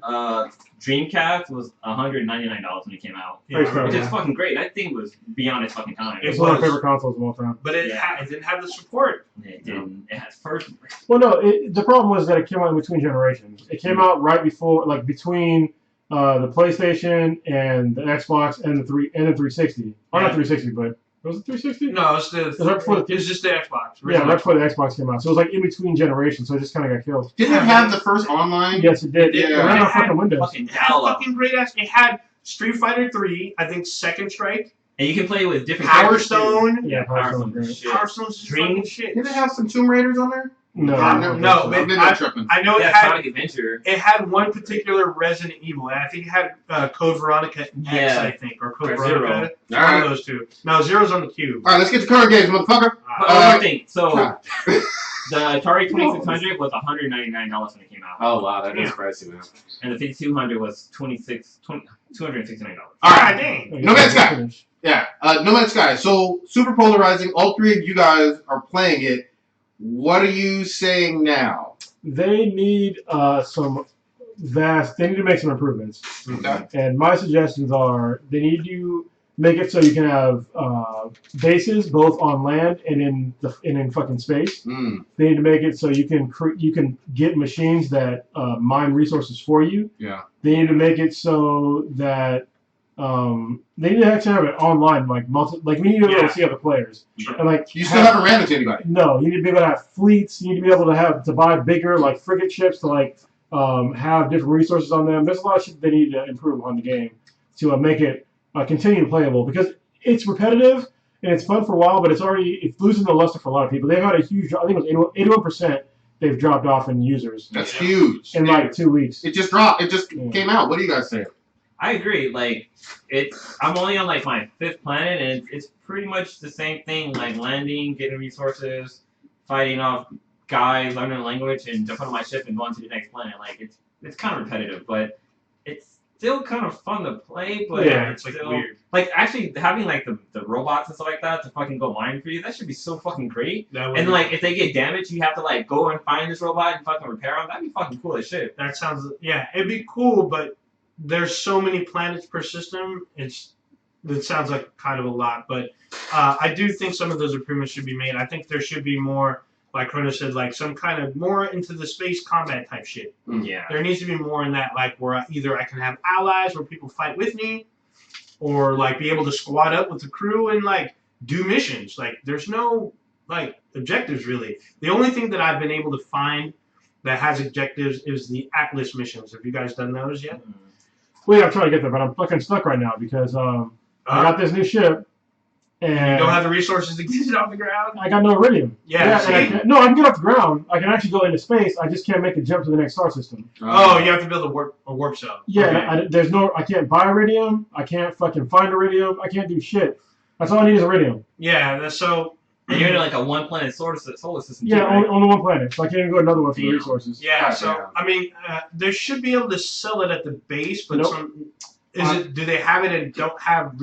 Dreamcast was $199 when it came out, Yeah, Pretty which fair. is fucking great. That thing was beyond its fucking time. It It's one of my was. favorite consoles of all time. But it didn't have the support. It didn't. It has first. Well, no, the problem was that it came out in between generations. It came out right before, like between the PlayStation and the Xbox and the 360. Or not Yeah. 360, but was it 360? No, it's right before the- just the Xbox. Yeah, right before the Xbox came out. So it was like in between generations, so it just kind of got killed. Didn't it have the first online? Yes, it did. Yeah. It ran on It had fucking Windows. Fucking It had dial-up. fucking great ass. It had Street Fighter 3, I think Second Strike, And you can play with different Power characters, too. Stone. Yeah, Power Power Stone. Stone. Shit. Power Stone's just Dream- fucking shit. Didn't it have some Tomb Raiders on there? No, No, but Maybe I'm tripping. I know Yeah, it had Sonic Adventure. it had one particular Resident Evil, and I think it had Code Veronica X, Yeah. I think, or Code Or Veronica. All One right. of those two. No, Zero's on the cube. All right, let's get to current games, motherfucker. But one more thing. So the Atari 2600 was $199 when it came out, Oh, wow, that is pricey, man. and the 5200 was $269. All God right, dang. No Man's Sky. Yeah, No Man's Sky. So, super polarizing. All three of you guys are playing it. What are you saying now? They need they need to make some improvements. Okay. And my suggestions are they need to make it so you can have bases both on land and in fucking space. They need to make it so you can get machines that mine resources for you. Yeah. They need to make it so that they need to actually have it online, like we need to be able to see other players. Sure. And like You still haven't ran into anybody. No, you need to be able to have fleets. You need to be able to buy bigger like frigate ships to like have different resources on them. There's a lot of shit they need to improve on the game to make it continue playable, because it's repetitive and it's fun for a while, but it's losing the luster for a lot of people. They've had a huge, I think it was 81% they've dropped off in users. That's huge. In like 2 weeks. It just dropped. It just came out. What do you guys say? I agree. Like, I'm only on like my 5th planet, and it's pretty much the same thing. Like landing, getting resources, fighting off guys, learning the language, and jumping on my ship and going to the next planet. Like, it's kind of repetitive, but it's still kind of fun to play. But yeah, it's like still, weird. Like, actually having like the robots and stuff like that to fucking go mine for you, that should be so fucking great. And like, if they get damaged, you have to like go and find this robot and fucking repair them. That'd be fucking cool as shit. That sounds, yeah, it'd be cool, but there's so many planets per system. It sounds like kind of a lot, but I do think some of those improvements should be made. I think there should be more, like Chrono said, like some kind of more into the space combat type shit. Yeah. There needs to be more in that, like where either I can have allies where people fight with me, or like be able to squad up with the crew and like do missions. Like there's no like objectives really. The only thing that I've been able to find that has objectives is the Atlas missions. Have you guys done those yet? Well, yeah, I'm trying to get there, but I'm fucking stuck right now because I got this new ship, and you don't have the resources to get it off the ground. I got no iridium. Yeah. I can get off the ground. I can actually go into space. I just can't make a jump to the next star system. Oh, you have to build a warp cell. Yeah, Okay. I can't buy iridium. I can't fucking find iridium. I can't do shit. That's all I need is iridium. Yeah. So. And you're in like a one-planet solar system. Yeah, too, right? only one planet, so I can't even go another one for the Damn. resources. Yeah. So I mean, they should be able to sell it at the base, but Nope. do they have it and don't have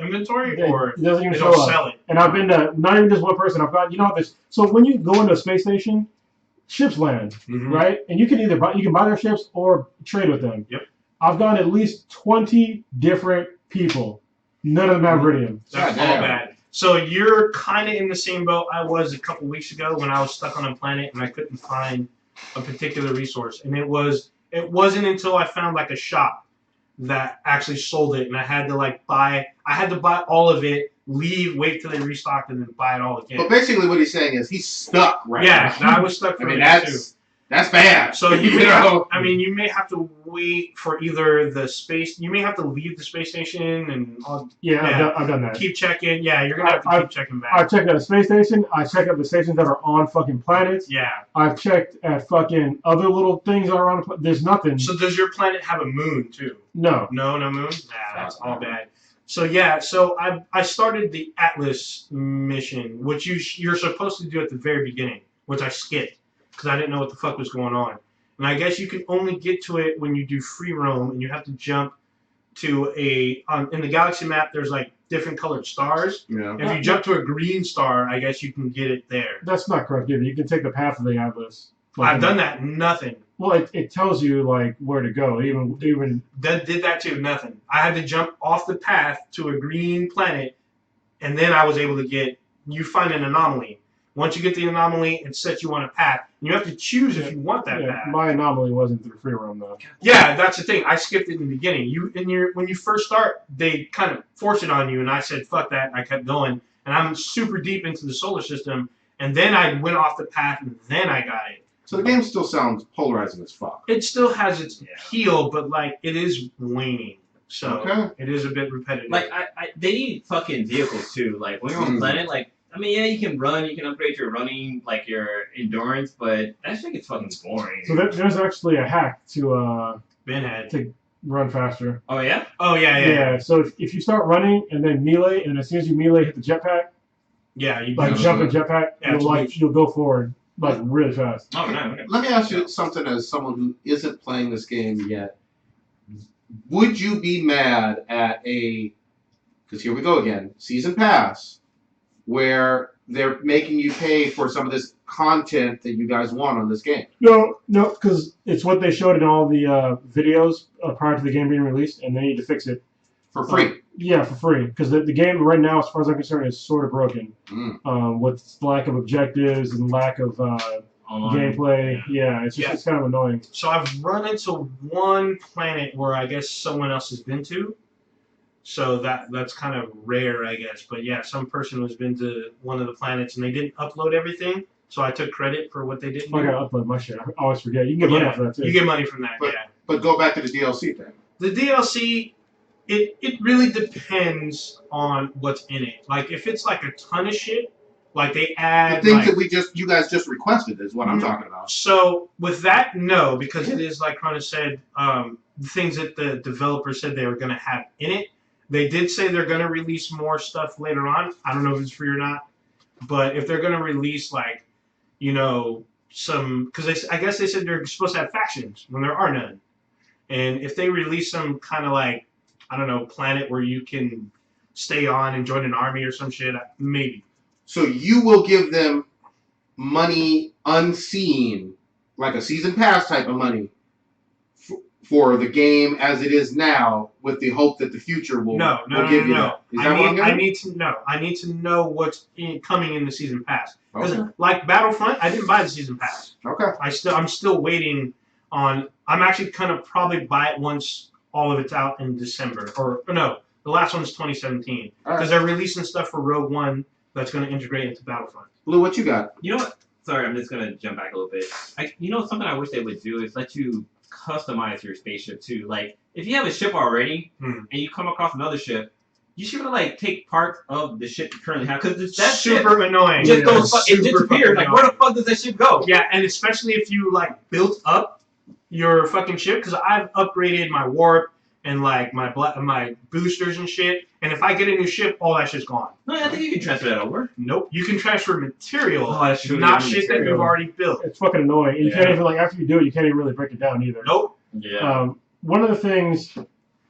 inventory, or It doesn't even they show don't up. sell it? And I've been to not even just one person. I've got this. So when you go into a space station, ships land, right? And you can either buy their ships or trade with them. Yep. I've gotten at least 20 different people. None of them have iridium. That's all bad. So you're kind of in the same boat I was a couple weeks ago when I was stuck on a planet and I couldn't find a particular resource. And it wasn't until I found like a shop that actually sold it, and I had to buy all of it, leave, wait till they restocked, and then buy it all again. But basically, what he's saying is he's stuck right now. Yeah, I was stuck for I mean, a minute too. that's bad. So you may have to wait for either the space. You may have to leave the space station and I've done that. keep checking. Yeah, you're gonna have to keep checking back. I've checked out the space station. I checked out the stations that are on fucking planets. Yeah. I've checked at fucking other little things that are around the planet. There's nothing. So does your planet have a moon too? No. No moon. Nah, that's all bad. So yeah, I started the Atlas mission, which you're supposed to do at the very beginning, which I skipped because I didn't know what the fuck was going on. And I guess you can only get to it when you do free roam, and you have to jump to in the galaxy map. There's like different colored stars. Yeah. If you jump to a green star, I guess you can get it there. That's not correct either. You can take the path of the Atlas. I've done that. Nothing. Well, it tells you like where to go. Even That did that too. Nothing. I had to jump off the path to a green planet, and then I was able to get. You find an anomaly. Once you get the anomaly, it sets you on a path. You have to choose if you want that path. My anomaly wasn't through free roam though. Yeah, that's the thing. I skipped it in the beginning. When you first start, they kind of force it on you, and I said fuck that. I kept going, and I'm super deep into the solar system, and then I went off the path, and then I got it. So the game still sounds polarizing as fuck. It still has its appeal, but like it is waning, so it is a bit repetitive. Like they need fucking vehicles too. Like when you're on planet, like I mean, yeah, you can run, you can upgrade your running, like your endurance, but that shit gets fucking boring. So there's actually a hack to run faster. Oh yeah? Oh yeah. Yeah. So if you start running and then melee, and as soon as you melee hit the jetpack, you jump in jetpack, you'll go forward like really fast. Oh no. Okay. Let me ask you something as someone who isn't playing this game yet. Would you be mad at because here we go again, season pass, where they're making you pay for some of this content that you guys want on this game? No, because it's what they showed in all the videos prior to the game being released, and they need to fix it. For free? Yeah, for free. Because the game right now, as far as I'm concerned, is sort of broken. With lack of objectives and lack of gameplay. Yeah, it's just it's kind of annoying. So I've run into one planet where I guess someone else has been to. So that's kind of rare, I guess. But yeah, some person has been to one of the planets and they didn't upload everything. So I took credit for what they didn't do. I gotta upload my shit. I always forget. You can get money off of that too. You get money from that, But go back to the DLC thing. The DLC, it really depends on what's in it. Like if it's like a ton of shit, like they add the things that you guys just requested is what I'm talking about. So with that, no, because it is like Cronus said, the things that the developers said they were going to have in it. They did say they're going to release more stuff later on. I don't know if it's free or not, but if they're going to release like, some, because I guess they said they're supposed to have factions when there are none. And if they release some kind of like, I don't know, planet where you can stay on and join an army or some shit, maybe. So you will give them money unseen, like a season pass type of money, for the game as it is now, with the hope that the future will give you that. Is that what I'm hearing? I need to know what's coming in the season pass. Because like Battlefront, I didn't buy the season pass. Okay. I'm still waiting on. I'm actually gonna probably buy it once all of it's out in December. Or no, the last one is 2017 because they're releasing stuff for Rogue One that's gonna integrate into Battlefront. Blue, what you got? You know what? Sorry, I'm just gonna jump back a little bit. Something I wish they would do is let you customize your spaceship too. Like if you have a ship already and you come across another ship, you should like take parts of the ship you currently have because that super annoying. Just it disappears. Like where the fuck does that ship go? Yeah, and especially if you like built up your fucking ship, because I've upgraded my warp and like my boosters and shit. And if I get a new ship, all that shit's gone. No, I think you can transfer that over. Nope, you can transfer material, not shit that you've already built. It's fucking annoying. And you can't even like after you do it, you can't even really break it down either. Nope. Yeah. One of the things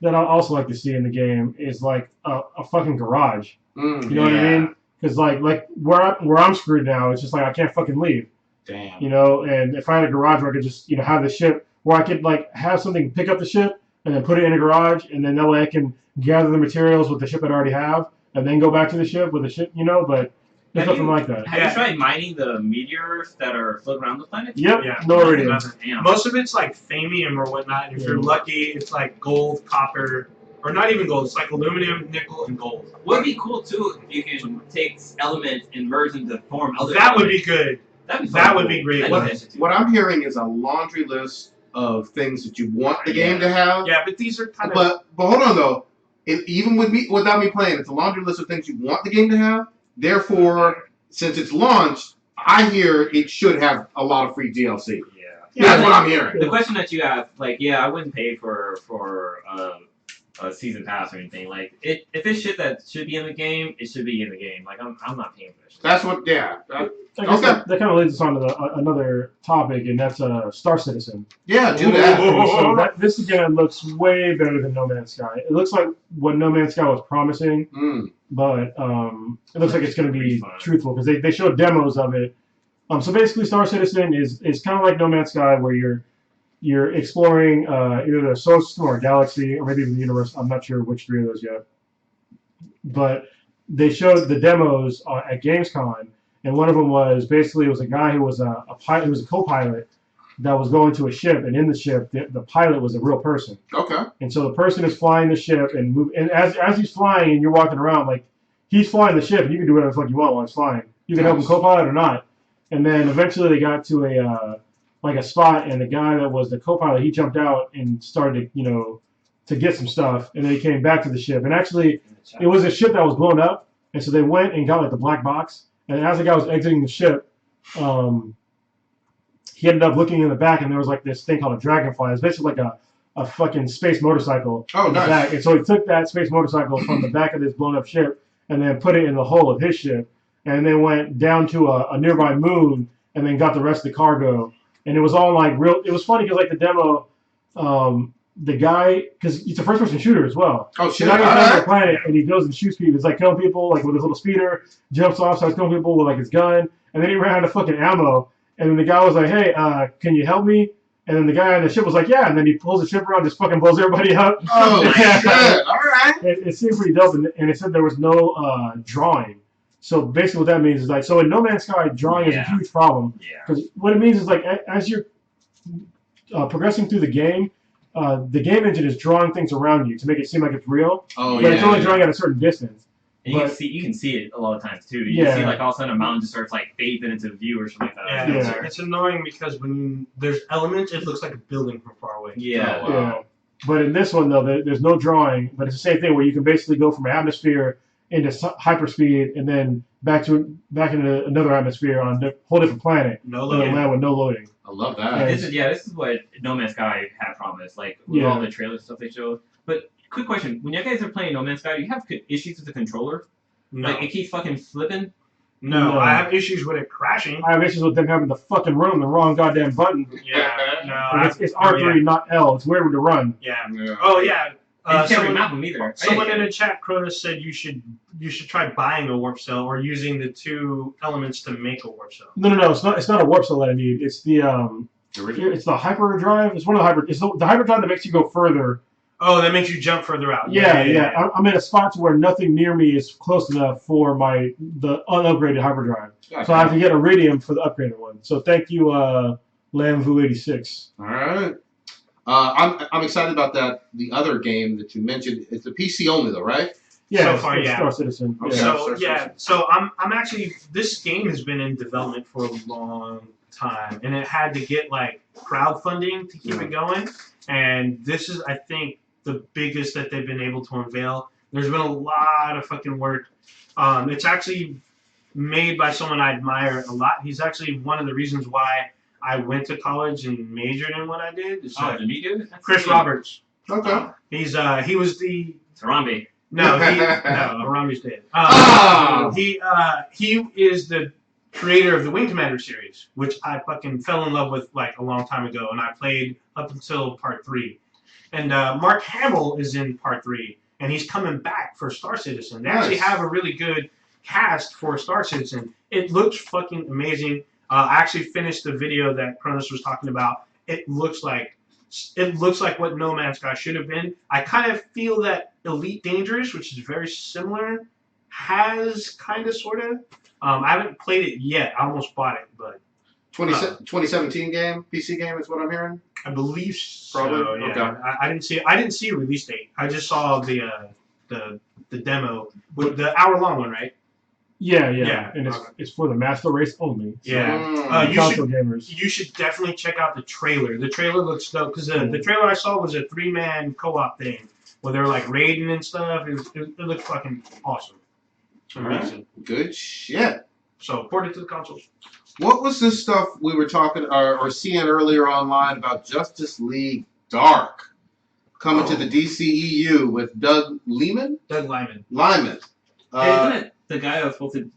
that I also like to see in the game is like a fucking garage. You know what I mean? Because like where I'm screwed now, it's just like I can't fucking leave. Damn. And if I had a garage where I could just have the ship, where I could like have something pick up the ship and then put it in a garage, and then that way I can gather the materials with the ship that I already have, and then go back to the ship with the ship, but there's nothing like that. Have you tried mining the meteors that are floating around the planet? Yep. Yeah. No iridium. Most of it's like thamium or whatnot. If you're lucky, it's like gold, copper, or not even gold. It's like aluminum, nickel, and gold. Would be cool too if you can take elements and merge them to form other. That would be good. That would be great. What I'm hearing is a laundry list of things that you want the game to have. Yeah, but these are kind of. But hold on though. Even without me playing, it's a laundry list of things you want the game to have. Therefore, since it's launched, I hear it should have a lot of free DLC. Yeah, that's what I'm hearing. The question that you asked, I wouldn't pay for a season pass or anything. Like, if it's shit that should be in the game, it should be in the game. Like, I'm not paying for that shit. That's what. Yeah. I guess that kind of leads us on to another topic, and that's Star Citizen. Yeah, do that. So this again looks way better than No Man's Sky. It looks like what No Man's Sky was promising, but it looks like it's going to be truthful because they showed demos of it. So basically, Star Citizen is kind of like No Man's Sky, where you're exploring either the solar system or a galaxy, or maybe even the universe. I'm not sure which three of those yet. But they showed the demos at Gamescom. And one of them was basically a guy who was a pilot, who was a co-pilot that was going to a ship, and in the ship, the pilot was a real person. Okay. And so the person is flying the ship and as he's flying and you're walking around, like he's flying the ship, and you can do whatever the fuck you want while he's flying. You can help him co-pilot or not. And then eventually they got to a spot, and the guy that was the co-pilot, he jumped out and started to get some stuff, and then he came back to the ship. And actually, it was a ship that was blown up, and so they went and got like the black box. And as the guy was exiting the ship, he ended up looking in the back, and there was like this thing called a dragonfly. It's basically like a fucking space motorcycle. Oh, nice. Back. And so he took that space motorcycle from the back of this blown up ship and then put it in the hull of his ship, and then went down to a nearby moon and then got the rest of the cargo. And it was all like real. It was funny because like the demo, the guy, because it's a first-person shooter as well. Oh shit! The guy goes down to the planet and he goes and shoots people. It's like killing people like with his little speeder, jumps off, starts killing people with like his gun, and then he ran out of fucking ammo. And then the guy was like, "Hey, can you help me?" And then the guy on the ship was like, yeah, and then he pulls the ship around, just fucking blows everybody up. Oh, Yeah. shit. All right. It seemed pretty dope, and it said there was no drawing. So basically, what that means is like, so in No Man's Sky, drawing is a huge problem Yeah. because what it means is like as you're progressing through the game engine is drawing things around you to make it seem like it's real, Oh, but it's only drawing at a certain distance. And you can see it a lot of times too. You Yeah. can see like all of a sudden a mountain just starts like fading into view or something like that. Yeah, it's annoying because when there's elements, it looks like a building from far away. Yeah. Oh, wow. Yeah. But in this one, though, there's no drawing, but it's the same thing where you can basically go from an atmosphere into hyperspeed and then back into another atmosphere on a whole different planet. No And loading. land with no loading. I love Yeah. that. This is what No Man's Sky had promised, like with Yeah. all the trailer stuff they showed. But quick question: when you guys are playing No Man's Sky, do you have issues with the controller? No. Like it keeps fucking flipping. No, I have issues with it crashing. I have issues with them having the fucking run the wrong goddamn button. Yeah, no. Like, it's R3, not L. It's weird to run. Yeah. Yeah. Oh yeah. And you can't Someone, remap them either. someone in the chat, Cronus, said you should try buying a warp cell or using the two elements to make a warp cell. No. It's not a warp cell that I need. It's the hyperdrive. It's one of the It's the hyperdrive that makes you go further. Oh, that makes you jump further out. Yeah. I'm in a spot to where nothing near me is close enough for the unupgraded hyperdrive. Gotcha. So I have to get iridium for the upgraded one. So thank you, Lamvu86. All right. I'm excited about that. The other game that you mentioned, it's a PC only though, right? Yeah, So it's far, yeah. Star Citizen. Okay. Yeah. So I'm actually, this game has been in development for a long time, and it had to get like crowdfunding to keep it going. And this is, I think, the biggest that they've been able to unveil. There's been a lot of fucking work. It's actually made by someone I admire a lot. He's actually one of the reasons why I went to college and majored in what I did. It's the new dude? Chris Roberts. Okay. He was the Harambe. Harambe's dead. He is the creator of the Wing Commander series, which I fucking fell in love with like a long time ago, and I played up until part 3. And Mark Hamill is in part 3, and he's coming back for Star Citizen. They actually have a really good cast for Star Citizen. It looks fucking amazing. I actually finished the video that Cronus was talking about. It looks like what No Man's Sky should have been. I kind of feel that Elite Dangerous, which is very similar, has kind of sort of. I haven't played it yet. I almost bought it, but 2017 game, PC game is what I'm hearing. I believe so. Probably. Yeah. Okay. I didn't see a release date. I just saw the demo with the hour-long one, right? Yeah. Yeah. And it's for the Master Race only. So Yeah. console gamers. You should definitely check out the trailer. The trailer looks dope because the trailer I saw was a 3-man co-op thing where they're like raiding and stuff. It looked fucking awesome. Amazing. Good shit. So port it to the consoles. What was this stuff we were talking or seeing earlier online about Justice League Dark coming to the DCEU with Doug Lyman? Doug Lyman. Lyman. Hey, isn't it the guy that was supposed to?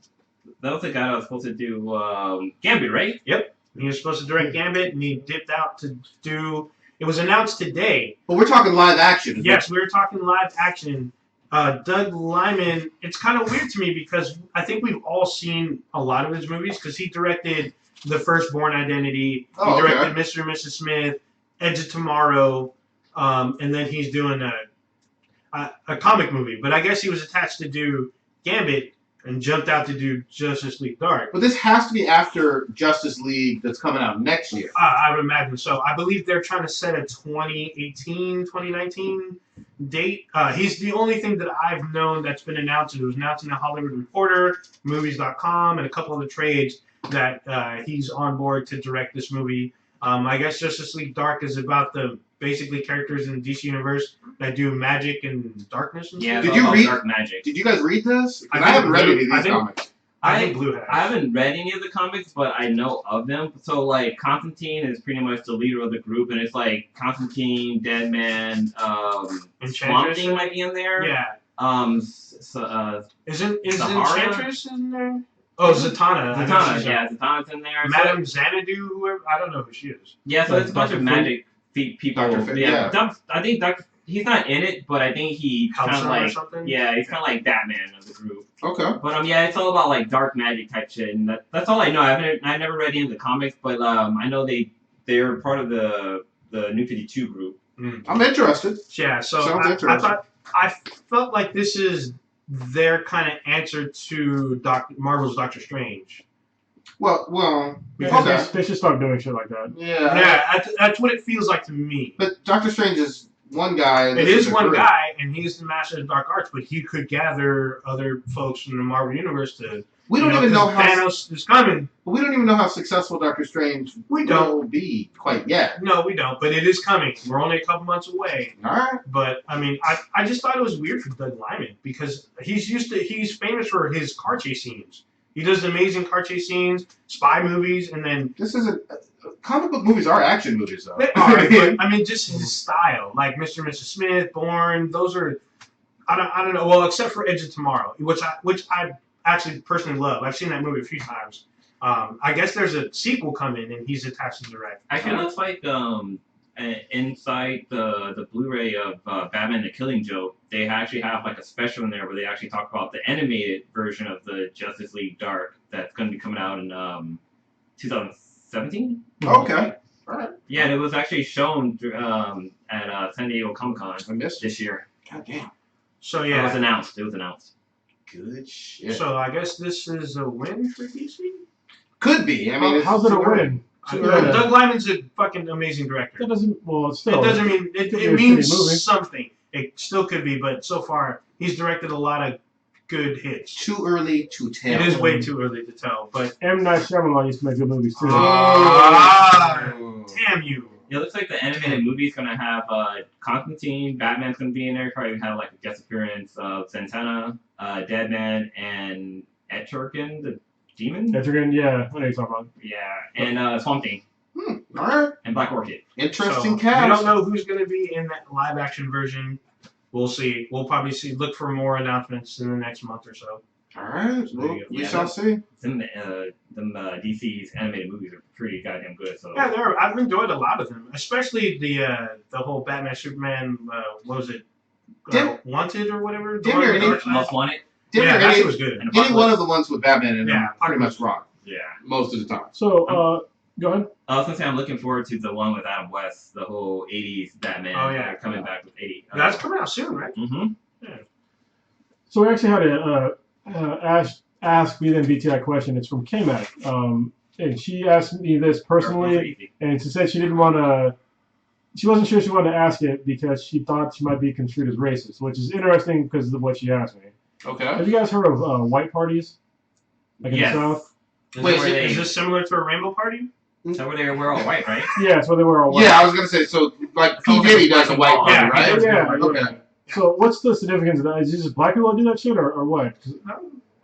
That was the guy that was supposed to do Gambit, right? Yep. He was supposed to direct Gambit, and he dipped out to do. It was announced today. But we're talking live action. Yes, we were talking live action. Doug Lyman, it's kind of weird to me because I think we've all seen a lot of his movies because he directed The First Born Identity, he directed Mr. and Mrs. Smith, Edge of Tomorrow, and then he's doing a comic movie. But I guess he was attached to do Gambit and jumped out to do Justice League Dark. But this has to be after Justice League that's coming out next year. I would imagine so. I believe they're trying to set a 2018, 2019 date. He's the only thing that I've known that's been announced. It was announced in the Hollywood Reporter, Movies.com, and a couple of the trades that he's on board to direct this movie. I guess Justice League Dark is about the basically characters in the DC universe that do magic and darkness and Yeah, stuff. Did you read Dark Magic? Did you guys read this? I I haven't read Blue- any of I these think- comics. I think Blue has. I haven't read any of the comics, but I know of them. So, like, Constantine is pretty much the leader of the group, and it's like Constantine, Deadman, Swamp Enchantress? Thing might be in there. Yeah. Isn't Sahara? Enchantress in there? Oh, Zatanna. I know she's Zatanna's in there. Madame Xanadu, whoever. I don't know who she is. Yeah, so it's a bunch of magic people. Dr. Fate, yeah. I think he's not in it, but I think he kind Helps of her or like something? he's kind of like Batman of the group. Okay. But yeah, it's all about like dark magic type shit, and that's all I know. I never read any of the comics, but I know they they're part of the New 52 group. I'm interested. Yeah, so Sounds interesting. I felt like this is their kind of answer to Marvel's Doctor Strange. Well, Yeah, they should start doing shit like that. yeah. That's what it feels like to me. But Doctor Strange is one guy. And it this is one a group. guy, and he's the master of dark arts, but he could gather other folks from the Marvel universe to. We don't even know how Thanos is coming. We don't even know how successful Doctor Strange will be quite yet. No, we don't. But it is coming. We're only a couple months away. All right. But I mean, I just thought it was weird for Doug Liman because he's famous for his car chase scenes. He does amazing car chase scenes, spy movies, and then this isn't. Comic book movies are action movies, though. They are, but I mean, just his style, like Mr. and Mrs. Smith, Bourne. Those are, I don't know. Well, except for Edge of Tomorrow, which I actually personally love. I've seen that movie a few times. I guess there's a sequel coming, and he's attached to direct. Actually, it looks like inside the Blu-ray of Batman: The Killing Joke, they actually have like a special in there where they actually talk about the animated version of the Justice League Dark that's going to be coming out in 2017. Okay. All right. Yeah, and it was actually shown at San Diego Comic-Con this year. God damn. So yeah, it was announced. Good shit. So I guess this is a win for DC. Could be. I mean, how's it a win? Doug Liman's a fucking amazing director. That doesn't. Well, still. It doesn't mean it means something. It still could be, but so far he's directed a lot of good hits. Too early to tell. It is way too early to tell, but M. Night Shyamalan used to make good movies too. Damn you! It looks like the animated movie is gonna have Constantine, Batman's gonna be in there. Probably have like a guest appearance of Santana, Deadman, and Etrigan the Demon. Etrigan, yeah, what are you talking about? Yeah, and Swamp Thing. All right. And Black Orchid. Interesting so, cast. We don't know who's gonna be in that live action version. We'll see. We'll probably see. Look for more announcements in the next month or so. All right. Well, we shall see. Them DC's animated movies are pretty goddamn good. So yeah, I've enjoyed a lot of them, especially the whole Batman Superman. What was it? Wanted or whatever. Most Wanted. Yeah, that was good. Any one of the ones with Batman in them pretty much rock. Yeah. Most of the time. So, go ahead. I was gonna say I'm looking forward to the one with Adam West, the whole '80s Batman. Oh yeah, coming back with '80. That's coming out soon, right? Mm-hmm. Yeah. So we actually had to ask me then BT that question. It's from K-Mac. And she asked me this personally, and she said she didn't want to. She wasn't sure she wanted to ask it because she thought she might be construed as racist, which is interesting because of what she asked me. Okay. Have you guys heard of white parties? Like in the South? Is this similar to a rainbow party? So where they wear all white, right? Yeah, it's where they wear all white. Yeah, I was gonna say so. Like P Diddy does a white party, right? Yeah. Okay. So what's the significance of that? Is it just black people that do that shit, or what?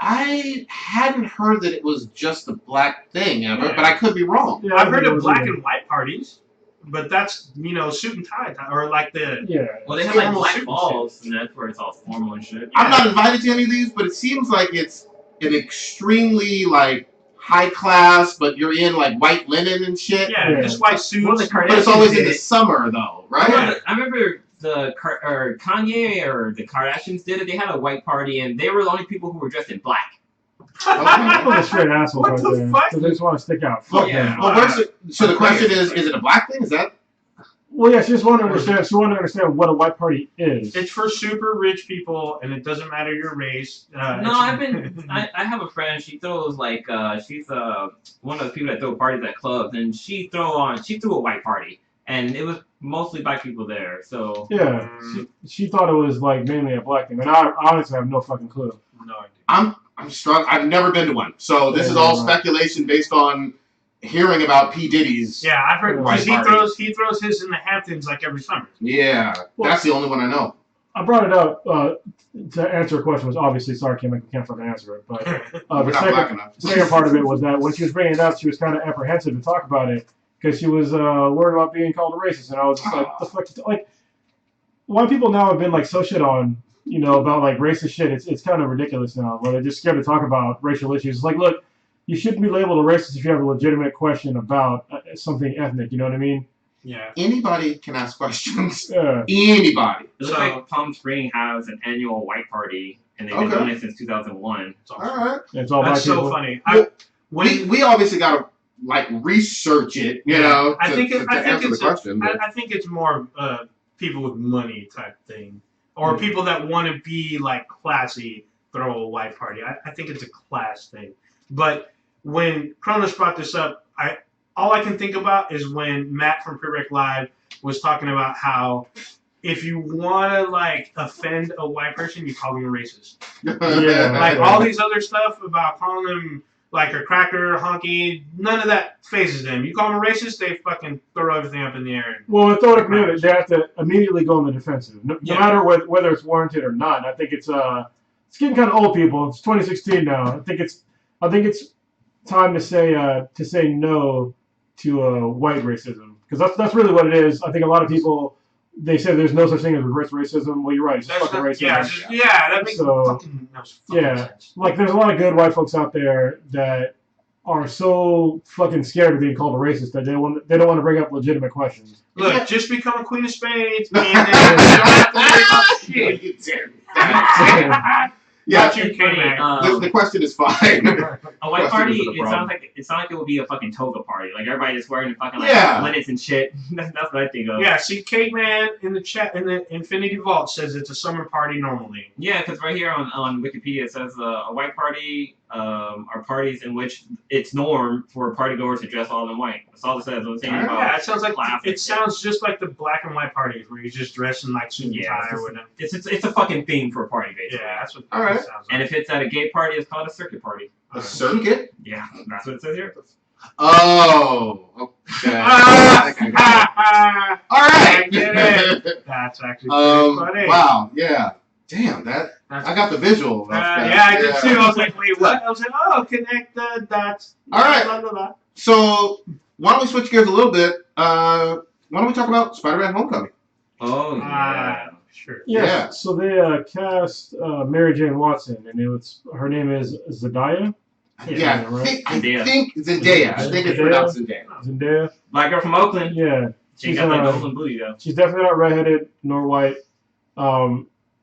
I hadn't heard that it was just a black thing ever, but I could be wrong. Yeah, I've heard of black and white parties, but that's suit and tie, or like the Well, they have like black balls, and that's where it's all formal and shit. I'm not invited to any of these, but it seems like it's an extremely like high class, but you're in like white linen and shit. Yeah, just white suits. Well, but it's always in the summer though, right? Yeah. I remember Kanye or the Kardashians did it. They had a white party, and they were the only people who were dressed in black. People are straight assholes right there. So they just want to stick out. Fuck them. Well, so the question is it a black thing? Is that? Well, yeah, she just wanted to understand. She wanted to understand what a white party is. It's for super rich people, and it doesn't matter your race. No, I have a friend. She throws like she's one of the people that throw parties at clubs, and she threw a white party, and it was mostly black people there. So yeah, she thought it was like mainly a black thing, and I honestly have no fucking clue. No idea. I'm struggling. I've never been to one, so this is all speculation based on hearing about P Diddy's. Yeah, I've heard because he throws his in the Hamptons like every summer. Yeah, that's the only one I know. I brought it up to answer a question. Was obviously sorry, Kim, I can't fucking answer it. But the second part of it was that when she was bringing it up, she was kind of apprehensive to talk about it because she was worried about being called a racist, and I was just like, the fuck, like, white people now have been like so shit on, about like racist shit. It's kind of ridiculous now, where they're just scared to talk about racial issues. It's like, look, you shouldn't be labeled a racist if you have a legitimate question about something ethnic. You know what I mean? Yeah. Anybody can ask questions. Yeah. Anybody. It looks like Palm Springs has an annual white party, and they've been doing it since 2001. All right. It's all That's black so people. funny. Well, we obviously got like research it, you know, I think to answer the question. I think it's more people with money type thing, or people that want to be like classy throw a white party. I think it's a class thing. But when Cronus brought this up, all I can think about is when Matt from Pre-Rec Live was talking about how if you want to like offend a white person, you call them a racist. Yeah. Like all these other stuff about calling them like a cracker, honky, none of that phases them. You call them a racist, they fucking throw everything up in the air. Well, with throwing up, they have to immediately go on the defensive, no matter whether it's warranted or not. I think it's getting kind of old, people. It's 2016 now. I think it's time to say no to white racism, because that's really what it is. I think a lot of people, they say there's no such thing as reverse racism. Well, you're right. It's just fucking racism. That makes fucking sense. Like there's a lot of good white folks out there that are so fucking scared of being called a racist that they don't want to bring up legitimate questions. Look, just become a queen of spades, and then you don't have to worry about shit. Yeah, the question is fine. A white party, it sounds like it would be a fucking toga party. Like everybody just wearing fucking like linnets and shit. That's what I think of. Yeah, see, Caveman in the chat in the Infinity Vault says it's a summer party normally. Yeah, because right here on Wikipedia it says a white party are parties in which it's norm for partygoers to dress all in white. That's all it says. Yeah, it sounds like sounds just like the black and white parties where you just dress in like suit and tie or whatever. It's a fucking theme for a party, basically. Yeah, that's what. All right. Sounds like. And if it's at a gay party, it's called a circuit party. A circuit? Yeah, that's what it says here. Oh, okay. All right. I get it. That's actually pretty funny. Wow, yeah. Damn, I got the visual. Yeah, I did too. I was like, wait, what? I was like, oh, connect the dots. All right. Blah, blah, blah. So, why don't we switch gears a little bit? Why don't we talk about Spider-Man Homecoming? Oh, yeah. Sure. Yeah. So they cast Mary Jane Watson, and her name is Zendaya. Yeah, right? I think Zendaya. I think it's pronounced Zendaya. Zendaya. Black girl from Oakland. Yeah. She got that Oakland booty, though. She's definitely not redheaded nor white.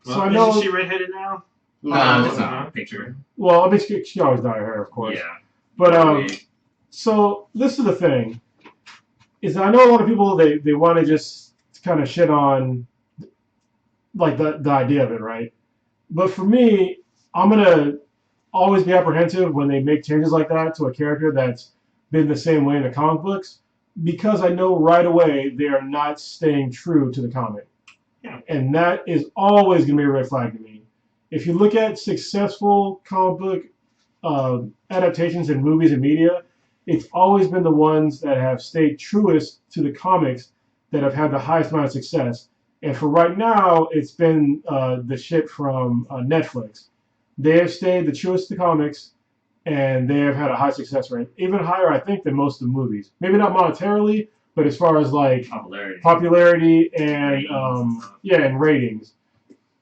So I know. Isn't she redheaded now? No, that's not a picture. Well, I mean, she always dyed her hair, of course. Yeah. But so this is the thing. Is I know a lot of people they want to just kind of shit on like the idea of it, right? But for me, I'm gonna always be apprehensive when they make changes like that to a character that's been the same way in the comic books, because I know right away they are not staying true to the comic. Yeah. And that is always going to be a red flag to me. If you look at successful comic book adaptations in movies and media, it's always been the ones that have stayed truest to the comics that have had the highest amount of success. And for right now, it's been the shit from Netflix. They have stayed the truest to the comics, and they have had a high success rate. Even higher, I think, than most of the movies. Maybe not monetarily, but as far as like popularity and and ratings.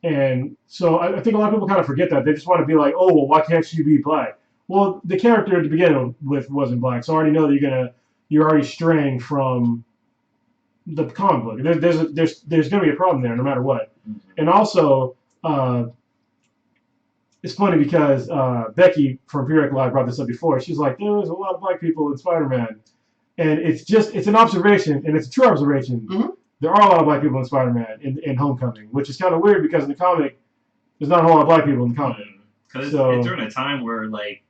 And so I think a lot of people kind of forget that. They just want to be like, oh, well, why can't she be black? Well, the character to begin with wasn't black, so I already know that you're already straying from the comic book. There's going to be a problem there no matter what. Mm-hmm. And also, it's funny because Becky from Pre-Rec Live brought this up before. She's like, there's a lot of black people in Spider-Man. And it's an observation, and it's a true observation. Mm-hmm. There are a lot of black people in Spider-Man in Homecoming, which is kind of weird because in the comic, there's not a whole lot of black people in the comic. Because it's during a time where like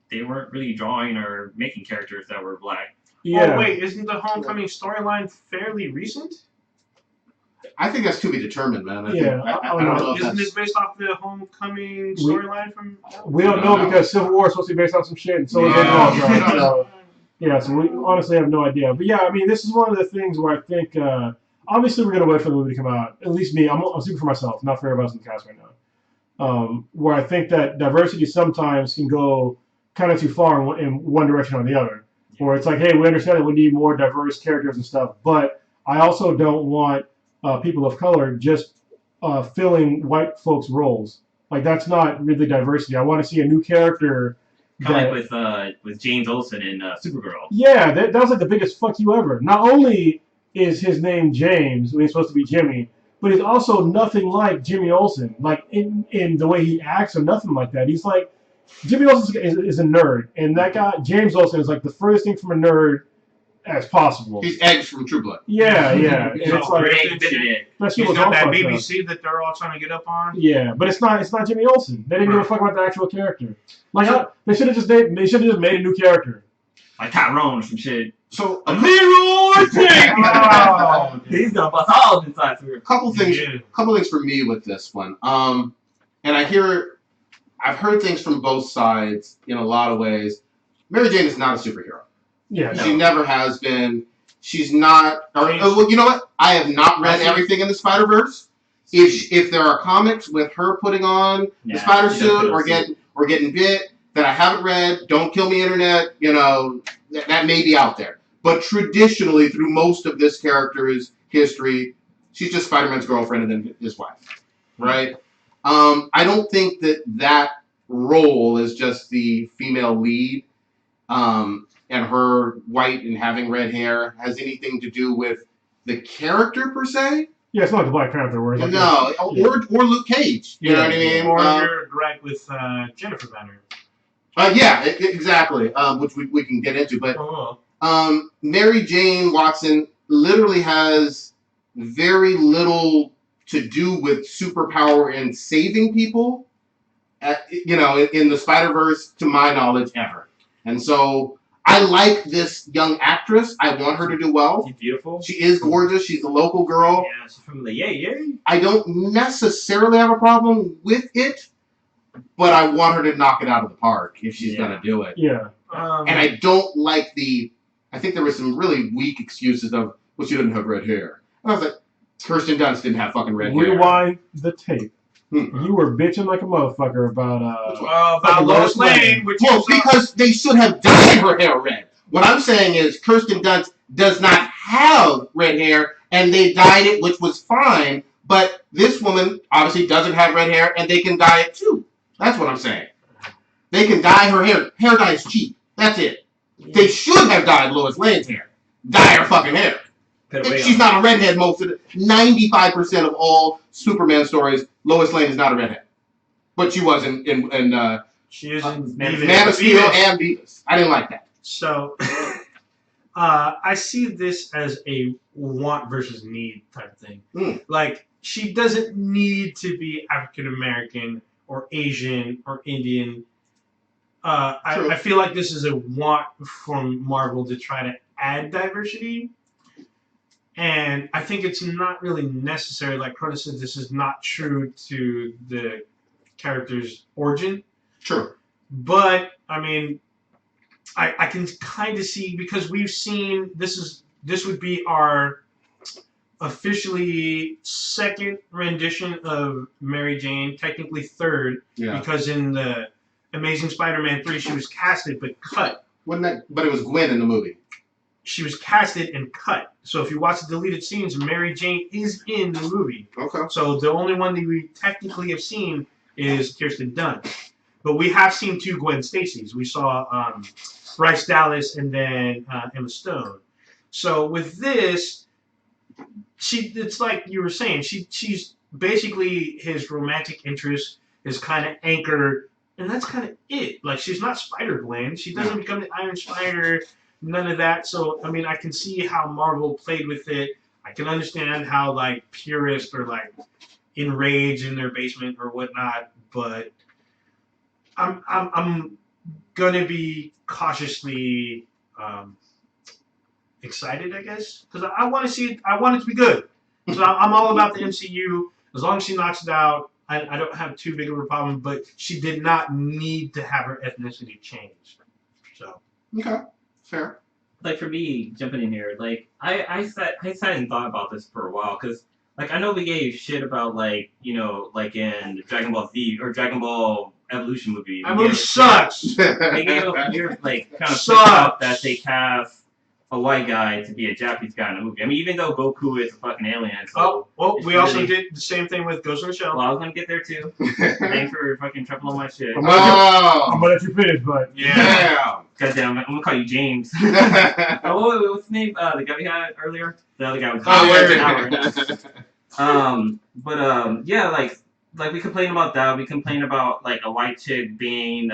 they weren't really drawing or making characters that were black. Yeah. Oh wait, isn't the Homecoming storyline fairly recent? I think that's to be determined, man. I don't know. Isn't this based off the Homecoming storyline from? We don't know because Civil War is supposed to be based on some shit, and so is Ragnarok. Yeah, so we honestly have no idea. But yeah, I mean, this is one of the things where I think, obviously we're going to wait for the movie to come out. At least me, I'm speaking for myself, not for everybody else in the cast right now. Where I think that diversity sometimes can go kind of too far in one direction or the other. Where it's like, hey, we understand that we need more diverse characters and stuff, but I also don't want people of color just filling white folks' roles. Like, that's not really diversity. I want to see a new character. Kind of like with James Olsen in Supergirl. Yeah, that was like the biggest fuck you ever. Not only is his name James, when he's supposed to be Jimmy, but he's also nothing like Jimmy Olsen. Like in the way he acts or nothing like that. He's like Jimmy Olsen is a nerd, and that guy James Olsen is like the furthest thing from a nerd as possible. He's Eggs from True Blood. Yeah, yeah. And He's it's all like ripped and shit. especially He's with got all that fucked up. BBC that they're all trying to get up on. Yeah, but it's not Jimmy Olsen. They didn't give a fuck about the actual character. Like they should have just made a new character. Like Tyrone or some shit. So Leroy Jenkins! Oh, He's gonna bust all of inside through. couple things for me with this one. And I've heard things from both sides in a lot of ways. Mary Jane is not a superhero. Yeah, She never has been. She's not. Well, you know what? I have not read everything in the Spider-Verse. If there are comics with her putting on the spider suit or getting bit that I haven't read, don't kill me, internet. You know that may be out there. But traditionally, through most of this character's history, she's just Spider-Man's girlfriend and then his wife, right? I don't think that role is just the female lead, and her white and having red hair has anything to do with the character per se. Yeah, it's not the Black Panther where it's like No, or Luke Cage. You know what I mean? Or your gripe with Jennifer Banner. Yeah, exactly. Which we can get into, but Mary Jane Watson literally has very little to do with superpower and saving people, in the Spider-Verse, to my knowledge, ever. And so I like this young actress. I want her to do well. She's beautiful. She is gorgeous. She's a local girl. Yeah, she's from the Yay. I don't necessarily have a problem with it, but I want her to knock it out of the park if she's going to do it. Yeah. And I don't like I think there were some really weak excuses of, well, she didn't have red hair. And I was like, Kirsten Dunst didn't have fucking red hair. Rewind the tape. You were bitching like a motherfucker about Lois Lane, because they should have dyed her hair red. What I'm saying is Kirsten Dunst does not have red hair, and they dyed it, which was fine. But this woman obviously doesn't have red hair, and they can dye it too. That's what I'm saying. They can dye her hair. Hair dye is cheap. That's it. They should have dyed Lois Lane's hair. Dye her fucking hair. She's not a redhead most of it. 95% of all Superman stories, Lois Lane is not a redhead. But she was in she is in Man of Steel and Beavis. I didn't like that. So I see this as a want versus need type thing. Like, she doesn't need to be African American or Asian or Indian. I feel like this is a want from Marvel to try to add diversity. And I think it's not really necessary. Like Cronus said, this is not true to the character's origin. True. But, I mean, I can kind of see, because we've seen, this would be our officially second rendition of Mary Jane, technically third, because in the Amazing Spider-Man 3, she was casted but cut. But it was Gwen in the movie. She was casted and cut. So if you watch the deleted scenes, Mary Jane is in the movie. Okay. So the only one that we technically have seen is Kirsten Dunst. But we have seen two Gwen Stacys. We saw Bryce Dallas and then Emma Stone. So with this, it's like you were saying, she's basically his romantic interest, is kind of anchored, and that's kind of it. Like, she's not Spider-Gwen. She doesn't become the Iron Spider. None of that. So, I mean, I can see how Marvel played with it. I can understand how, like, purists are, like, enraged in their basement or whatnot. But I'm gonna be cautiously excited, I guess, because I want to see it. I want it to be good. So I'm all about the MCU. As long as she knocks it out, I don't have too big of a problem. But she did not need to have her ethnicity changed. So. Okay. Fair. Like, for me, jumping in here, like, I sat and thought about this for a while, because, like, I know we gave shit about, like, like in the Dragon Ball Z or Dragon Ball Evolution movie. That movie sucks. They gave like, kind of pissed off that they cast a white guy to be a Japanese guy in the movie. I mean, even though Goku is a fucking alien. So we also did the same thing with Ghost in the Shell. Well, I was going to get there, too. Thanks for fucking tripping on my shit. I'm gonna let you finish, but... Yeah. Goddamn, I'm going to call you James. What's his name? The guy we had earlier? The other guy was... Yeah, like, like we complain about that. We complain about like a white chick being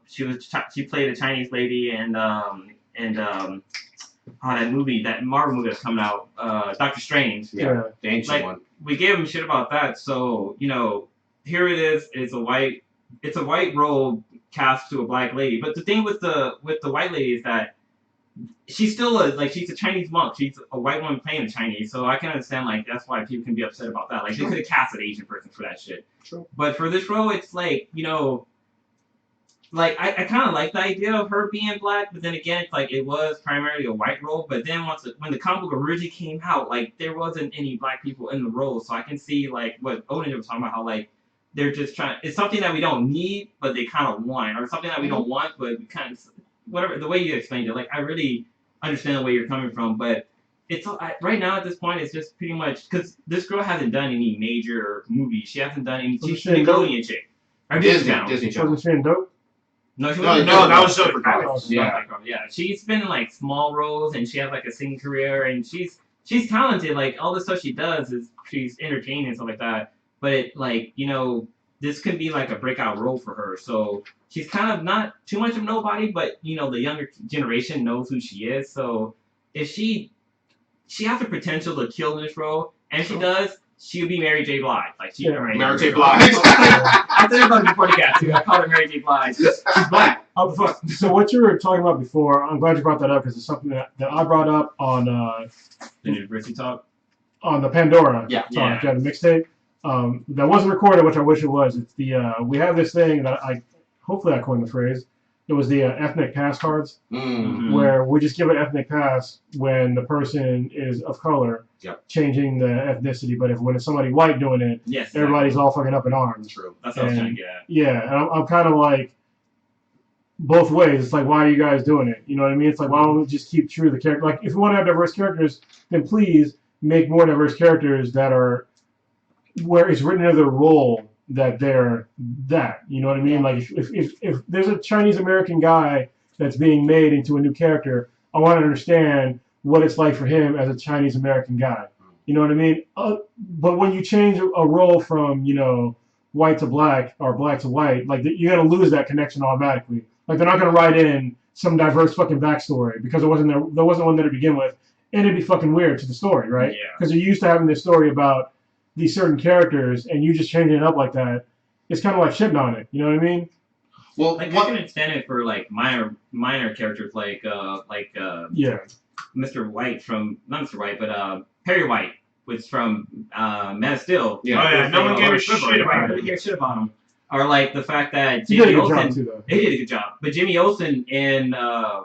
she played a Chinese lady and that movie, that Marvel movie that's coming out, Doctor Strange. Yeah, the ancient Like one. we gave him shit about that. So here it is. It's a white role cast to a black lady. But the thing with the white lady is that she's still she's a Chinese monk. She's a white woman playing Chinese, so I can understand like that's why people can be upset about that. Like they could have cast an Asian person for that shit. True. But for this role, it's like like I kind of like the idea of her being black, but then again, it's like it was primarily a white role. But then when the comic book originally came out, like there wasn't any black people in the role, so I can see like what Odin was talking about, how like they're just trying. It's something that we don't need, but they kind of want, or something that we don't want, but we kind of whatever the way you explained it. Like I really understand the way you're coming from, but it's right now at this point it's just pretty much because this girl hasn't done any major movies. She hasn't done any. She's a Nickelodeon chick. Or Disney Wasn't Channel. she in Dope? No, she No, wasn't. no, that was so Yeah. Yeah. She's been in like small roles and she has like a singing career and she's talented. Like all the stuff she does is she's entertaining and stuff like that. But it like this could be like a breakout role for her. So she's kind of not too much of nobody, but the younger generation knows who she is. So if she has the potential to kill in this role, and she does, she'll be Mary J. Blige. Like she Yeah. Mary J. Blige. I said about before the cast too. I called her Mary J. Blige. She's black. So what you were talking about before, I'm glad you brought that up because it's something that I brought up on The University Talk. on the Pandora Yeah. talk, the mixtape. That wasn't recorded, which I wish it was. It's the we have this thing that hopefully I coined the phrase. It was the ethnic pass cards, Mm. where we just give an ethnic pass when the person is of color, Yep. changing the ethnicity. But when it's somebody white doing it, Yes. everybody's all fucking up in arms. True. That's what I was trying to get at. Yeah, and I'm kind of like both ways. It's like, why are you guys doing it? You know what I mean? It's like, why don't we just keep true to the character? Like, if you want to have diverse characters, then please make more diverse characters that are where it's written into their role that they're that. You know what I mean? Like, if there's a Chinese American guy that's being made into a new character, I want to understand what it's like for him as a Chinese American guy. You know what I mean? But when you change a role from white to black or black to white, like you're gonna lose that connection automatically. Like they're not gonna write in some diverse fucking backstory because there wasn't one there to begin with, and it'd be fucking weird to the story, right? Yeah. Because you're used to having this story about these certain characters, and you just changing it up like that. It's kind of like shitting on it. You know what I mean? Well, Like I what? can understand it for like minor characters like Yeah. Mr. White from not Mr. White but Perry White, which from Man of Steel. Yeah. Oh, yeah, no one gave a shit about I him. didn't hear shit about him. Or like the fact that He did a Jimmy good job Olsen, too, though. he did a good job. But Jimmy Olsen in the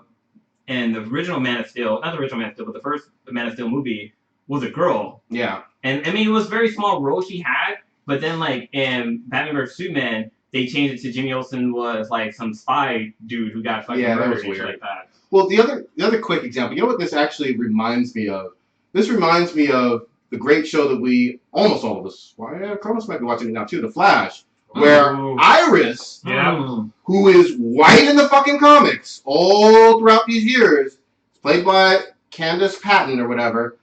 original Man of Steel, not the original Man of Steel, but the first Man of Steel movie was a girl. Yeah. And I mean, it was a very small role she had, but then like in Batman vs Superman, they changed it to Jimmy Olsen was like some spy dude who got fucking Yeah, that murdered was and shit weird. like that. Well, the other quick example. You know what this actually reminds me of? This reminds me of the great show that we almost all of us. Well, Carlos might be watching it now too. The Flash, where Ooh. Iris, Yeah. Mm. who is white in the fucking comics all throughout these years, is played by Candace Patton or whatever.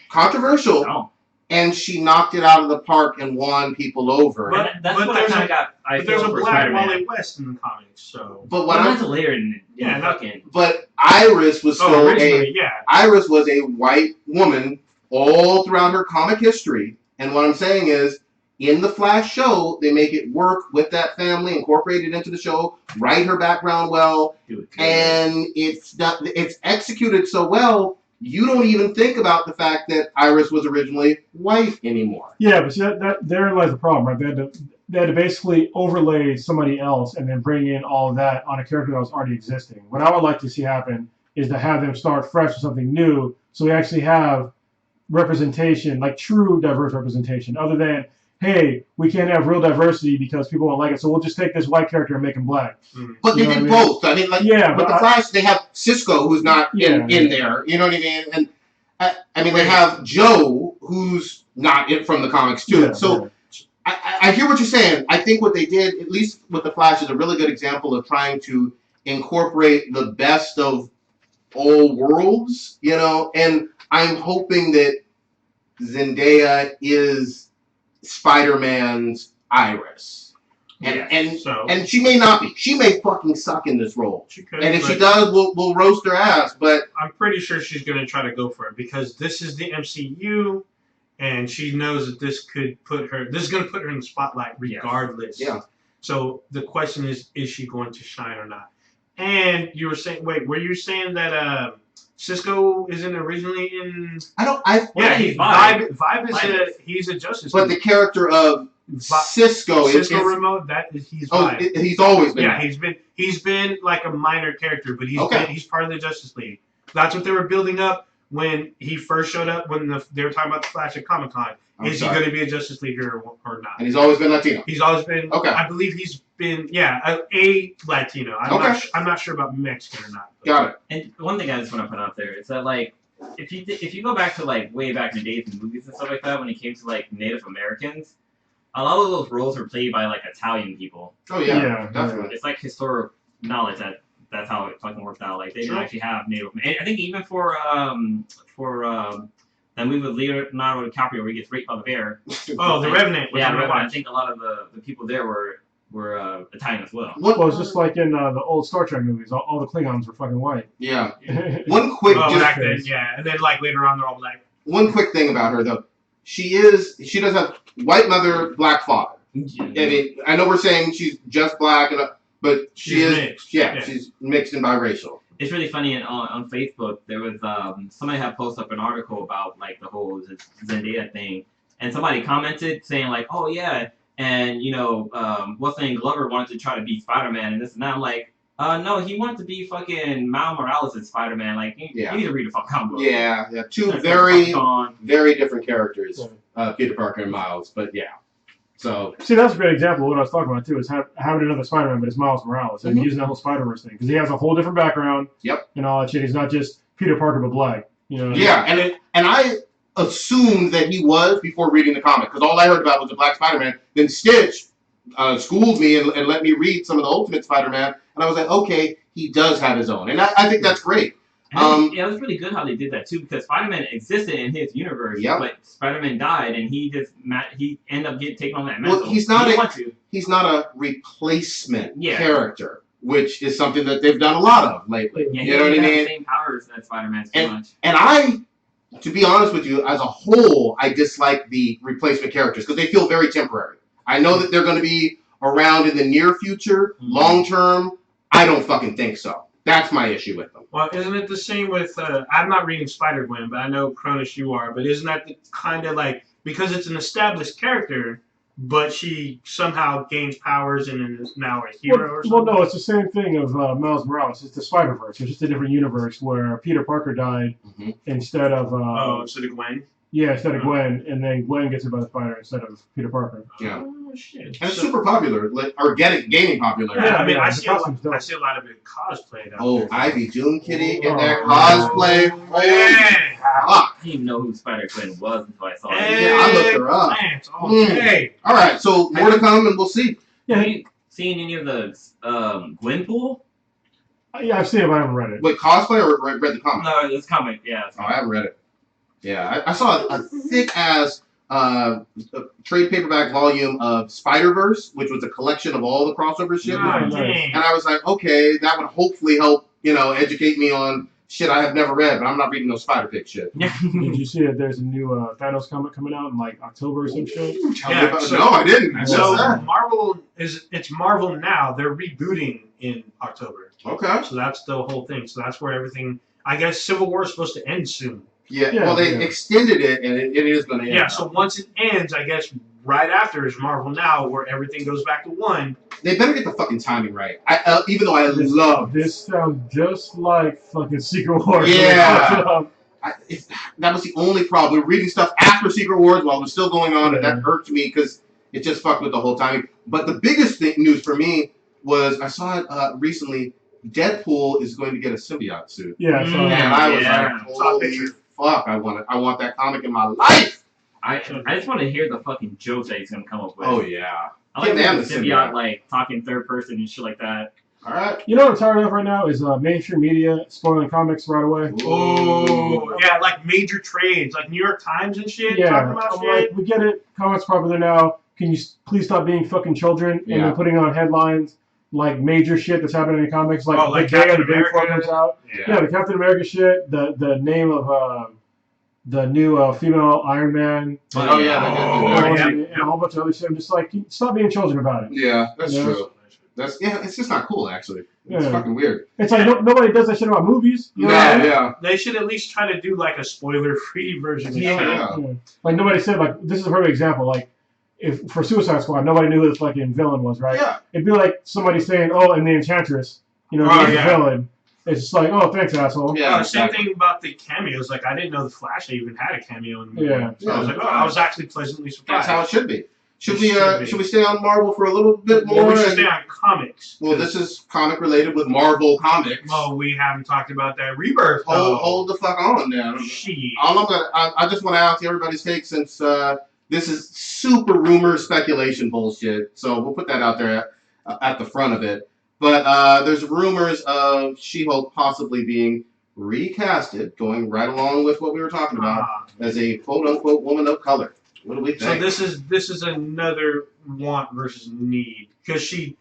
Controversial, No. and she knocked it out of the park and won people over. But- That's but what I there's kind a- of got. I But there's feel a for black Spider-Man. Wally West in the comics, so. but Well, what that's I'm, later in Yeah, fucking. but Iris was still originally, yeah. Iris was a white woman all throughout her comic history. And what I'm saying is, in the Flash show, they make it work with that family, incorporate it into the show, write her background well, and it's executed so well, you don't even think about the fact that Iris was originally white anymore. Yeah, but see that therein lies the problem, right? They had to basically overlay somebody else and then bring in all of that on a character that was already existing. What I would like to see happen is to have them start fresh with something new, so we actually have representation, like true diverse representation, other than, hey, we can't have real diversity because people won't like it, so we'll just take this white character and make him black. But You they know did what I mean? both. I mean, like, Yeah, with but the Flash, they have Cisco, who's not in there. You know what I mean? And I mean, they have Joe, who's not from the comics too. Yeah, so. yeah. I hear what you're saying. I think what they did, at least with the Flash, is a really good example of trying to incorporate the best of all worlds, and I'm hoping that Zendaya is Spider-Man's Iris. And she may not be. She may fucking suck in this role. She could, and if she does, we'll roast her ass. But I'm pretty sure she's going to try to go for it because this is the MCU, and she knows that this is going to put her in the spotlight regardless. Yeah. So the question is she going to shine or not? And you were saying, were you saying that Cisco isn't originally in? Vibe. He's a Justice League. But the character of Cisco Remote, he's Vibe. He's always been. Yeah, he's been like a minor character, but he's part of the Justice League. That's what they were building up when he first showed up. When they were talking about the Flash at Comic-Con. Is he going to be a Justice Leaguer or not? And he's always been Latino. He's always been. Okay. I believe he's been. a Latino. I'm not sure about Mexican or not. Got it. And one thing I just want to put out there is that like if you go back to like way back in the days in movies and stuff like that, when it came to like Native Americans, a lot of those roles were played by like Italian people. Oh yeah, definitely. It's like historic knowledge that's how it fucking worked out. Like they didn't actually have Native. And I think even for that movie with Leonardo DiCaprio where he gets raped by the bear. Oh, The Revenant. Yeah, The Revenant. I think a lot of the people there were Italian as well. Well, it's just like in the old Star Trek movies. All the Klingons were fucking white. Yeah. One quick. Back then, yeah, and then like later on, they're all black. One quick thing about her though, she does have white mother, black father. Yeah. I mean, I know we're saying she's just black, but she's mixed. Yeah, she's mixed and biracial. It's really funny on Facebook. There was somebody had posted up an article about like the whole Zendaya thing, and somebody commented saying like, "Oh yeah, and what's name Glover wanted to try to be Spider-Man and this and that." I'm like, no, he wanted to be fucking Miles Morales as Spider-Man. Like, you need to read the fuck comic book. Yeah, two very different characters, Peter Parker and Miles. But yeah. So see, that's a great example of what I was talking about too. Is having another Spider-Man, but it's Miles Morales, and using that whole Spider-Verse thing because he has a whole different background. Yep. And all that shit. He's not just Peter Parker but black. Yeah, and I assumed that he was before reading the comic because all I heard about was the Black Spider-Man. Then Stitch schooled me and let me read some of the Ultimate Spider-Man, and I was like, okay, he does have his own, and I think that's great. It was really good how they did that too because Spider-Man existed in his universe, but Spider-Man died and he ended up taking on that mantle. Well, he's not a replacement character, which is something that they've done a lot of lately. Yeah, you know what I mean? The same powers that Spider-Man's too much. And to be honest with you, as a whole, I dislike the replacement characters because they feel very temporary. I know that they're going to be around in the near future, long term. I don't fucking think so. That's my issue with them. Well, isn't it the same with, I'm not reading Spider-Gwen, but I know, Cronus, you are, but isn't that kind of like, because it's an established character, but she somehow gains powers and is now a hero or something? Well, no, it's the same thing of Miles Morales. It's the Spider-Verse. It's just a different universe where Peter Parker died instead of... instead of Gwen? Yeah, instead of Gwen, and then Gwen gets hit by the spider instead of Peter Parker. Yeah. Oh, shit. And it's super popular, or gaining popularity. Yeah, I mean, I see a lot of it cosplayed out there. Ivy June Kitty in that cosplay. Man. I didn't even know who Spider-Gwen was until I saw it. Yeah, I looked her up. Okay. All right, so more to come, and we'll see. Have you seen any of the Gwenpool? Yeah, I've seen it, but I haven't read it. Wait, cosplay or read the comic? No, it's comic. Yeah. I haven't read it. Yeah, I saw a thick-ass trade paperback volume of Spider-Verse, which was a collection of all the crossover shit. And I was like, okay, that would hopefully help, educate me on shit I have never read, but I'm not reading no Spider-Pig shit. Yeah. Did you see that there's a new Thanos comic coming out in like October or some shit? No, I didn't. So it's Marvel now. They're rebooting in October. Okay. So that's the whole thing. So that's where everything, I guess Civil War is supposed to end soon. Yeah, well, they extended it, and it is going to end. Yeah, so once it ends, I guess right after is Marvel Now, where everything goes back to one. They better get the fucking timing right. Even though I love this sounds just like fucking Secret Wars. Yeah, that was the only problem. We were reading stuff after Secret Wars while it was still going on, and that irked me because it just fucked with the whole timing. But the biggest news for me was I saw it recently. Deadpool is going to get a symbiote suit. Yeah, and I was like, holy fuck, I want that comic in my life. I just want to hear the fucking jokes that he's gonna come up with. Oh yeah. I like the symbiote like talking third person and shit like that. All right. You know what I'm tired of right now is mainstream media spoiling comics right away. Oh, yeah, like major trades, like New York Times and shit, Yeah, talking about I'm shit. like, we get it. Comics popular now. Can you please stop being fucking children and then putting on headlines like major shit that's happening in comics, like Oh, like the day Captain or the day before it America? comes out. Yeah, the Captain America shit. The name of the new female Iron Man. Oh, yeah, they did do that. And a whole bunch of other shit. I'm just like, stop being children about it. Yeah, that's You know? true. It's just not cool, actually. It's Yeah. fucking weird. It's like nobody does that shit about movies. You know what I mean? Yeah. They should at least try to do like a spoiler-free version. Of shit. Yeah. Like nobody said like this is a perfect example. Like if for Suicide Squad, nobody knew who the fucking villain was, right? Yeah. It'd be like somebody saying, "Oh, and the Enchantress," you know, Oh, the yeah. villain. It's just like, "Oh, thanks, asshole." Yeah. Same thing about the cameos. Like I didn't know the Flash even had a cameo in the movie. Yeah. So I was like, oh, I was actually pleasantly That's surprised. how it should be. Should It we stay on Marvel for a little bit more? Well, we should stay on comics. Well, this is comic related with Marvel Comics. Well, we haven't talked about that Rebirth. Hold the fuck on now. Shit. I just want to ask everybody's take since this is super rumor speculation bullshit. So we'll put that out there at the front of it. But there's rumors of She-Hulk possibly being recasted, going right along with what we were talking about, as a quote unquote woman of color. What do we think? So this is another want versus need because this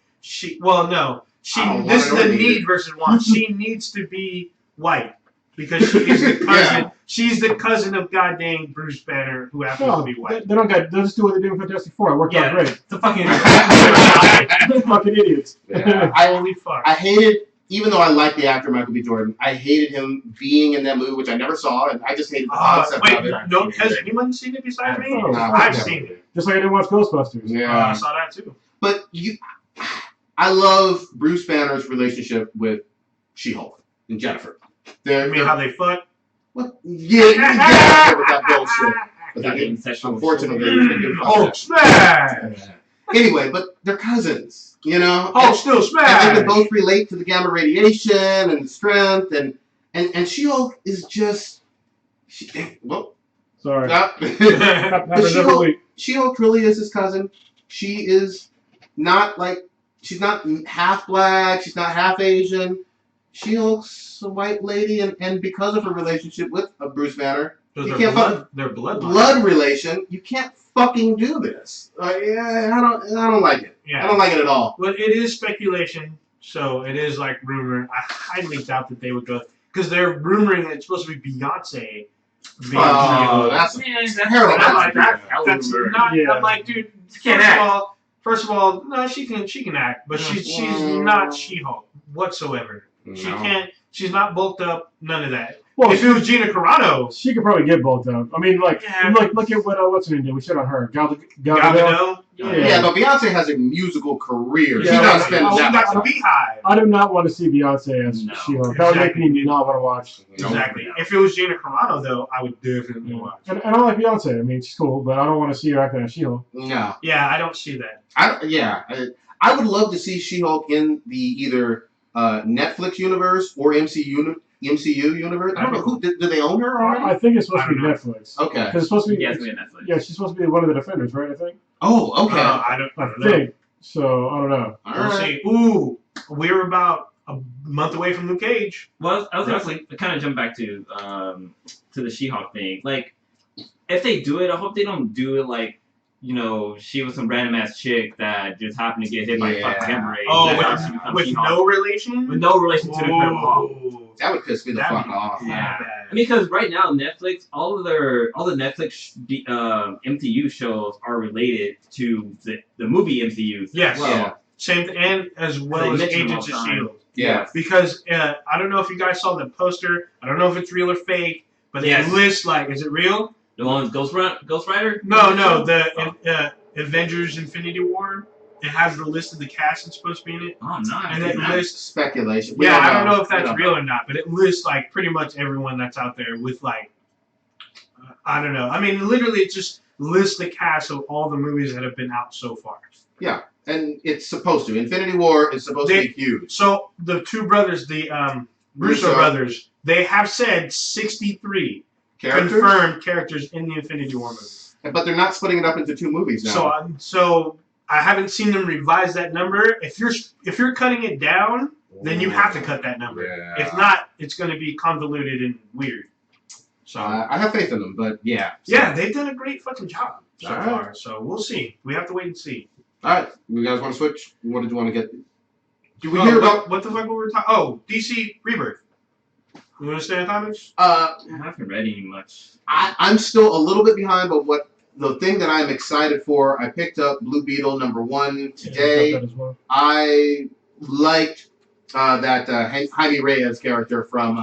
is a need versus want. She needs to be white because she is the cousin. Yeah. She's the cousin of goddamn Bruce Banner who happens to be white. They don't get. They'll just do what they do in Fantastic Four. It worked out great. It's a fucking They're fucking idiots. Yeah. Holy fuck! I hated, even though I like the actor Michael B. Jordan, I hated him being in that movie, which I never saw, and I just hated the concept of it. No, has anyone seen it besides me? No, I've seen it. Just like I didn't watch Ghostbusters. Yeah. I saw that too. But I love Bruce Banner's relationship with She-Hulk and Jennifer. You mean how they fuck? What? Yeah, you can get out there with that bullshit. But Goddamn sexual unfortunately, they do fuck Hulk that. smash! Anyway, but they're cousins, you know? Hulk still And smash! they can both relate to the gamma radiation and the strength, and She-Hulk is just... Sorry. But Happens every week. She-Hulk really is his cousin. She is not she's not half black, she's not half Asian. She-Hulk's a white lady, and because of her relationship with Bruce Banner, you can't their blood relation, you can't fucking do this. Yeah, I don't like it. Yeah. I don't like it at all. But it is speculation, so it is like rumor. I highly doubt that they would go because they're rumoring that it's supposed to be Beyonce. Oh, that's terrible. That's not. Yeah. I'm like, dude. Can't act. First of all, no, she can act, but she's not She-Hulk whatsoever. She can't. She's not bulked up. None of that. Well, if it was Gina Carano, she could probably get both up. I mean, like, look at what's her name did. We shit on her. Gal Gadot. Yeah, but Beyonce has a musical career. Yeah, She doesn't spend she that got the much. Beehive. I do not want to see Beyonce as She-Hulk. That would make me not want to watch. Exactly. If it was Gina Carano, though, I would definitely watch. And I like Beyonce. I mean, she's cool, but I don't want to see her acting as She-Hulk. No. Yeah, I don't see that. I would love to see She-Hulk in the either Netflix universe or MCU universe. I don't know who do they own her already? I think it's supposed to be Netflix. Okay. Because it's supposed to be. Yeah, it's gonna be Netflix. Yeah, she's supposed to be one of the Defenders, right? I think. Oh, okay. I don't know. think so. I don't know. We'll see. Ooh, we're about a month away from Luke Cage. Well, I was gonna kind of jump back to the She-Hulk thing. Like, if they do it, I hope they don't do it like, you know, she was some random ass chick that just happened to get hit by a fucking gamma ray. Oh, with no relation? With no relation to the Incredible Hulk. That would piss me the fuck off. Yeah. I mean, because right now Netflix, all the Netflix MCU shows are related to the movie MCU. Yes. Well. Yeah. Same, and as well as Agents of S.H.I.E.L.D. Yeah. Because I don't know if you guys saw the poster. I don't know if it's real or fake, but it lists, like, is it real? The one with Ghost Rider? No, the Avengers Infinity War. It has the list of the cast that's supposed to be in it. Oh, nice. And it lists... Speculation. I don't know if that's real or not, but it lists, like, pretty much everyone that's out there with, like... I don't know. I mean, literally, it just lists the cast of all the movies that have been out so far. Yeah, and it's supposed to. Infinity War is supposed to be huge. So, the two brothers, the Russo brothers, they have said 63 confirmed characters in the Infinity War movie. But they're not splitting it up into two movies now. So I haven't seen them revise that number. If you're cutting it down, then you have to cut that number. Yeah. If not, it's going to be convoluted and weird. So I have faith in them, but yeah. So. yeah, they've done a great fucking job so All far. right. So we'll see. We have to wait and see. All right, you guys want to switch? What did you want to get? Did we hear about? What the fuck were we talking? Oh, DC Rebirth. You want to stay on topics? I haven't read any much. I'm still a little bit behind, but the thing that I'm excited for, I picked up Blue Beetle #1 today. Yeah, that as well. I liked that Jaime Reyes character from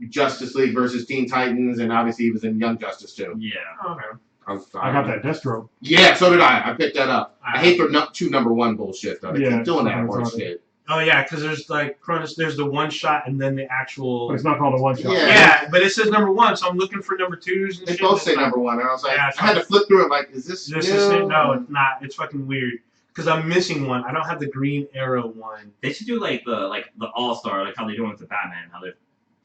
Justice League versus Teen Titans, and obviously he was in Young Justice too. Yeah. Okay. I got that Deathstroke. Yeah, so did I. I picked that up. I hate their two #1 bullshit though. They keep doing that horse shit. Oh yeah, because there's like Cronus. There's the one shot and then the actual. But it's not called a one shot. Yeah. Yeah, but it says #1, so I'm looking for #2s and They shit. both say It's like, #1, and I was like, Yeah, I had to flip through it. Like, is this? This new? is it? No, it's not. It's fucking weird. Because I'm missing one. I don't have the Green Arrow one. They should do like the All-Star, like how they're doing with the Batman. How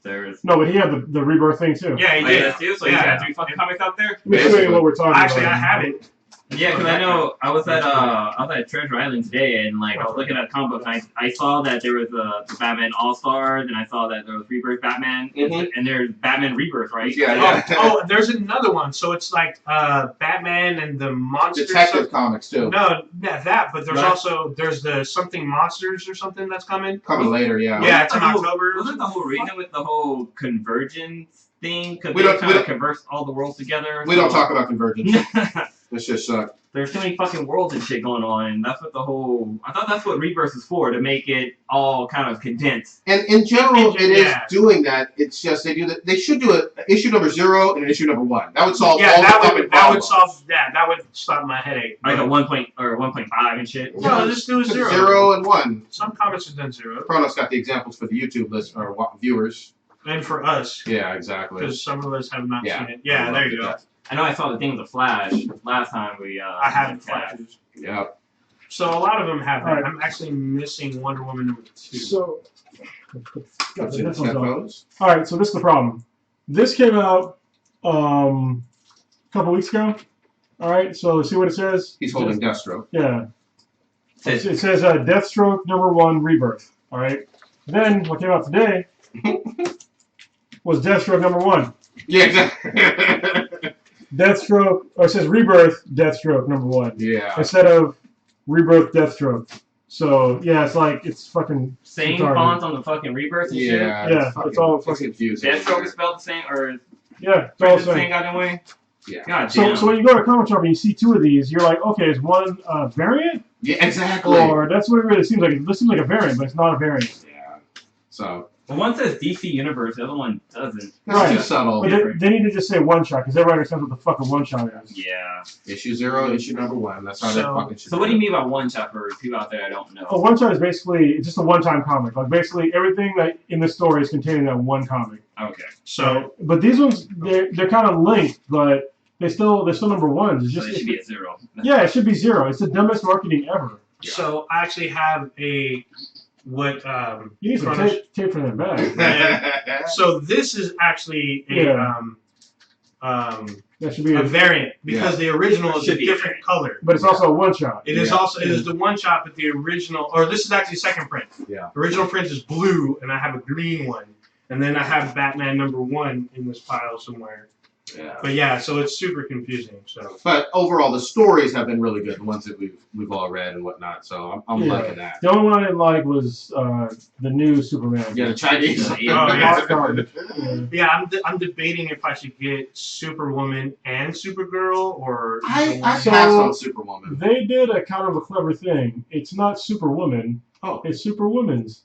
there's. No, but he had the rebirth thing too. Yeah, he Oh, did. yeah, too. So he's got 3 fucking comics out there. Let me show you what we're talking Actually, about. I have it. Yeah, because I know I was at Treasure Island today, and like I was looking at a comic book, and I saw that there was the Batman All Star, then I saw that there was Rebirth Batman, and there's Batman Rebirth, right? Yeah. Oh, there's another one. So it's like Batman and the Monsters. Detective comics too. No, not that, but there's Right. also the something Monsters or something that's coming. Coming later, yeah. Yeah, it's in October. Wasn't the whole reason with the whole convergence thing? Because We they don't- kind of converse all the worlds together. We don't talk about convergence. This just sucks. There's too many fucking worlds and shit going on, and that's what the whole. I thought that's what Rebirth is for, to make it all kind of condensed. And in general, it is Yeah. doing that. It's just they should do a issue #0 and an issue #1. That would solve Yeah, all the that fucking would problems. solve that. That would stop my headache. Like a 1.5 and shit. No, just do a 0. 0 and 1. Some comics have done 0, Kronos got the examples for the YouTube list or viewers. and for us, Yeah, exactly. because some of us have not Yeah. seen it. Yeah, there you go. I know I saw the thing with the Flash last time we. I haven't cast. flashes. Yeah. So a lot of them have that. Alright. I'm actually missing Wonder Woman #2. So, That's this it. one's on. Phones. all right, so this is the problem. This came out a couple weeks ago. All right, so see what it says? He's holding Deathstroke. Yeah. Says- It says Deathstroke #1 Rebirth. All right. Then what came out today was Deathstroke #1. Yeah, exactly. Deathstroke, or it says Rebirth Deathstroke #1 Yeah. instead of Rebirth Deathstroke. So yeah, it's fucking Same retarded. font on the fucking Rebirth and shit. Yeah. Yeah, it's all it's fucking- confusing. Deathstroke is spelled the same, or Yeah, it's all the the same same. goddamn way. Yeah. God So, damn. so when you go to a comic shop and you see two of these, you're like, okay, is one variant? Yeah, exactly. Or that's what it really seems like. This seems like a variant, but it's not a variant. Yeah. So Well, one says DC Universe, the other one doesn't. that's Right. too subtle. But they need to just say one shot because everybody understands what the fuck a one shot is. Yeah. Issue 0, issue #1. That's how they So- fucking should So what do you mean by one shot for people out there that don't know? A one shot is basically it's just a one time comic. Like basically everything that in the story is contained in that one comic. Okay. So But these ones they're kind of linked, but they're still #1s. It's So just it should be a 0. yeah, it should be 0. It's the dumbest marketing ever. So I actually have what You need some Chronos- tape for that bag. So this is actually a Yeah. That should be a variant because the original is Should a be a different color. but it's also a one shot. It is Yeah. also it is the one shot, but the original or this is actually second print. Yeah. Original print is blue, and I have a green one, and then I have Batman #1 in this pile somewhere. Yeah. But yeah, so it's super confusing. So But overall, the stories have been really good. The ones that we've all read and whatnot. So I'm Yeah. liking that. The only one I didn't like was the new Superman. Yeah, the Chinese. Hot garbage. Yeah. yeah, I'm debating if I should get Superwoman and Supergirl or I either one. passed So- on Superwoman. They did a kind of a clever thing. It's not Superwoman. Oh. It's Superwoman's.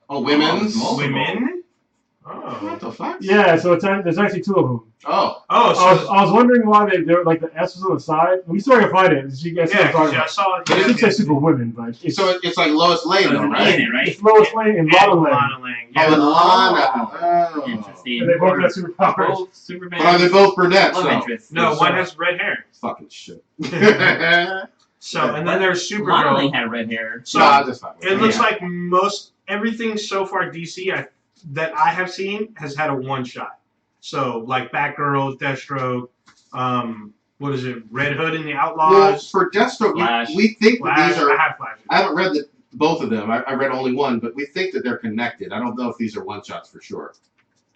Oh, women's. Oh, Women. What Oh. the fuck? Yeah, so there's actually two of them. Oh. Oh, so I was wondering why they were like the S was on the side. Let me see if I can find it. You guys see what I'm talking yeah, I about. saw it. It didn't say Superwoman, but it's, So it's like Lois Lane, So though, it's right? in it, right? it's Lois Lane and Lana Lang. Lana Lang. Oh, Yeah. and Lana. Oh. Interesting. And they both have superpowers. Both Superman. But are they both brunettes? Love though? interest. No, one has red hair. Fucking shit. So, and then there's Lana Supergirl. Lang had red hair. So Nah, just fucking it looks yeah. like everything so far DC that I have seen has had a one shot. So like Batgirl, Deathstroke, What is it? Red Hood and the Well, Outlaws. for Deathstroke, Flash. we think that Flash. these are. I have Flash. I haven't read both of them. I read only one, but we think that they're connected. I don't know if these are one shots for sure.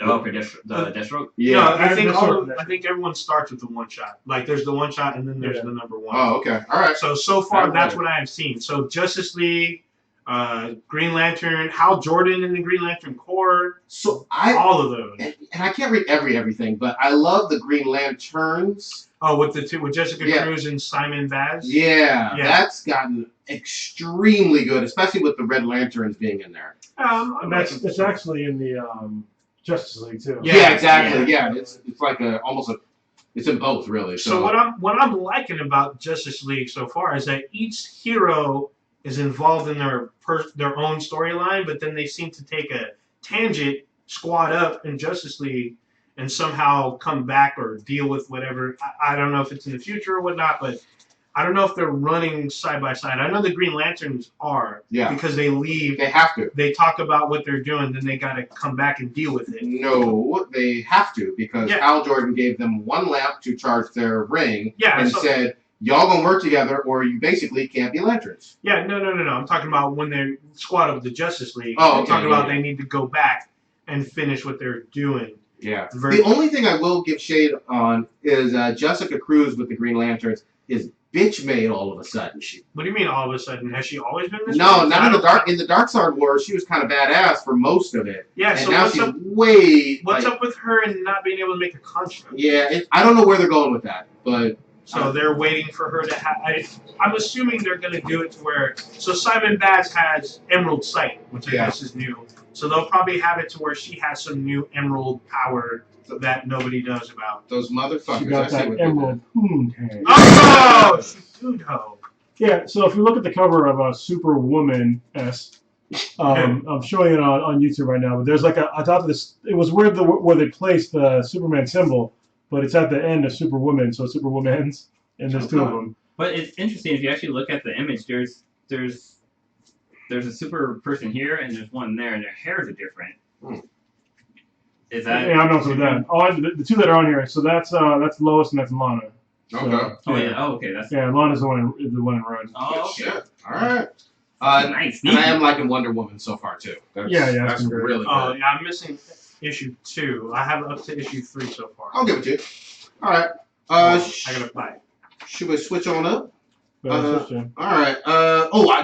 Oh, for Deathstroke? Yeah. No, I think Deathstroke. I think everyone starts with the one shot. Like there's the one shot and then there's the number one. Oh, okay. All right. So far I've that's read it. what I have seen. So Justice League, Green Lantern, Hal Jordan in the Green Lantern Corps, So all of those. and I can't read everything, but I love the Green Lanterns. Oh, with the two with Jessica Yeah. Cruz and Simon Baz. Yeah, Yeah. that's gotten extremely good, especially with the Red Lanterns being in there. And it's actually in the Justice League too. Yeah. Yeah, exactly. Yeah, it's like it's in both really. So what I'm liking about Justice League so far is that each hero is involved in their own storyline, but then they seem to take a tangent, squad up in Justice League, and somehow come back or deal with whatever. I don't know if it's in the future or whatnot, but I don't know if they're running side by side. I know the Green Lanterns are, because they leave. They have to. They talk about what they're doing, then they got to come back and deal with it. No, they have to because Hal Jordan gave them one lamp to charge their ring and said, y'all gonna work together or you basically can't be lanterns. Yeah, no. I'm talking about when they squad up the Justice League. Oh, I'm talking about they need to go back and finish what they're doing. Yeah. The only thing I will give shade on is Jessica Cruz with the Green Lanterns is bitch made all of a sudden. What do you mean all of a sudden? Has she always been this? No, way? not in the dark. In the Dark Side Wars, she was kind of badass for most of it. Yeah. And So now she's way. What's up with her and not being able to make a construct? Yeah, I don't know where they're going with that, but. So they're waiting for her to have. I'm assuming they're going to do it to where. So Simon Baz has Emerald Sight, which I guess is new. So they'll probably have it to where she has some new Emerald power that nobody knows about. Those motherfuckers. She got that Emerald Poontang. Oh, Shudo. Yeah, so if you look at the cover of Superwoman S, I'm showing it on YouTube right now. But there's like I thought this. It was weird where they placed the Superman symbol, but it's at the end of Superwoman, so Superwoman's, and there's two of them. But it's interesting if you actually look at the image. There's a super person here and there's one there, and their hairs are different. Is that? Yeah, I'm not with that. The two that are on here. So that's Lois and that's Lana. So, Okay. Oh yeah. Oh okay. That's. Yeah, Lana's the one in red. Oh okay. Shit. All right. Nice. And I am liking Wonder Woman so far too. That's great. really good. Oh yeah, I'm missing issue 2. I have up to issue 3 so far. I'll give it to you. All right. I gotta buy it. Should we switch on up? But All right.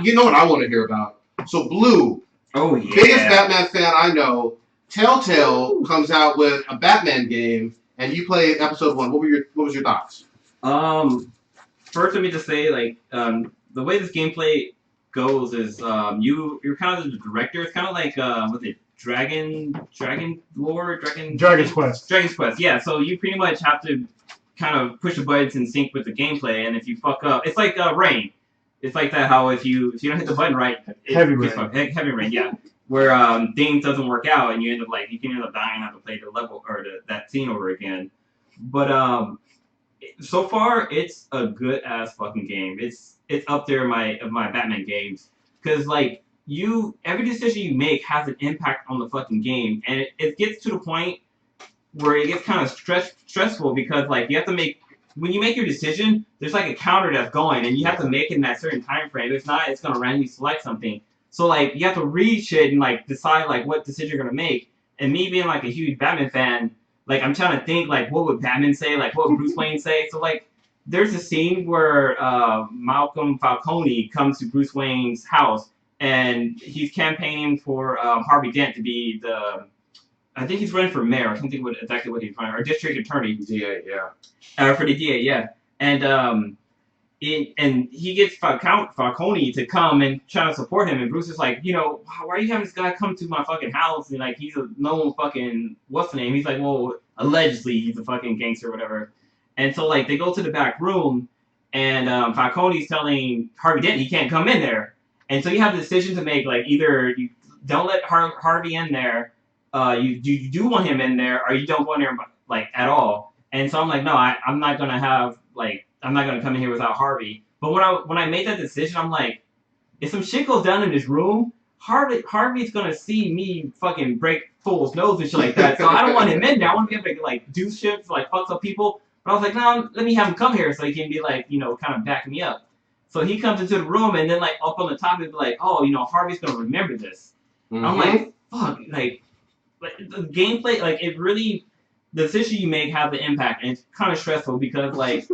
You know what I want to hear about? So Blue, Oh yeah. biggest Batman fan I know. Telltale comes out with a Batman game, and you played episode 1. What was your thoughts? First, let me just say, the way this gameplay goes is, you're kind of the director. It's kind of like, Dragon's Quest. Dragon's Quest, yeah. So you pretty much have to kind of push the buttons in sync with the gameplay, and if you fuck up, it's like Rain. It's like that. How if you don't hit the button right, Heavy Rain. Heavy Rain, yeah. Where things doesn't work out, and you can end up dying and have to play the level or that scene over again. But so far it's a good ass fucking game. It's up there in my Batman games because every decision you make has an impact on the fucking game, and it gets to the point where it gets kind of stressful because you have to make. When you make your decision, there's a counter that's going, and you have to make it in that certain time frame. If not, it's gonna randomly select something. So you have to read shit and decide what decision you're gonna make. And me being a huge Batman fan, I'm trying to think what would Batman say, what would Bruce Wayne say. So there's a scene where Malcolm Falcone comes to Bruce Wayne's house and he's campaigning for Harvey Dent to be I think he's running for mayor. I can't think exactly what he's running, or district attorney. DA, yeah. For the DA, yeah. And he gets Falcone to come and try to support him, and Bruce is like, why are you having this guy come to my fucking house? And he's a known fucking what's the name? He's like, well, allegedly he's a fucking gangster or whatever. And so they go to the back room, and Falcone's telling Harvey Dent he can't come in there. And so you have the decision to make, either you don't let Harvey in there, you do want him in there, or you don't want him at all. And so I'm like, no, I'm not gonna have I'm not gonna come in here without Harvey. But when I made that decision, I'm like, if some shit goes down in this room, Harvey's gonna see me fucking break Fool's nose and shit like that. So I don't want him in there. I want to be able to do shit fuck up people. But I was like, no, let me have him come here so he can be like, kind of backing me up. So he comes into the room and then like up on the top he'd be like, oh, Harvey's gonna remember this. I'm like, fuck, like the gameplay, like it really, the decision you make have the impact, and it's kind of stressful because like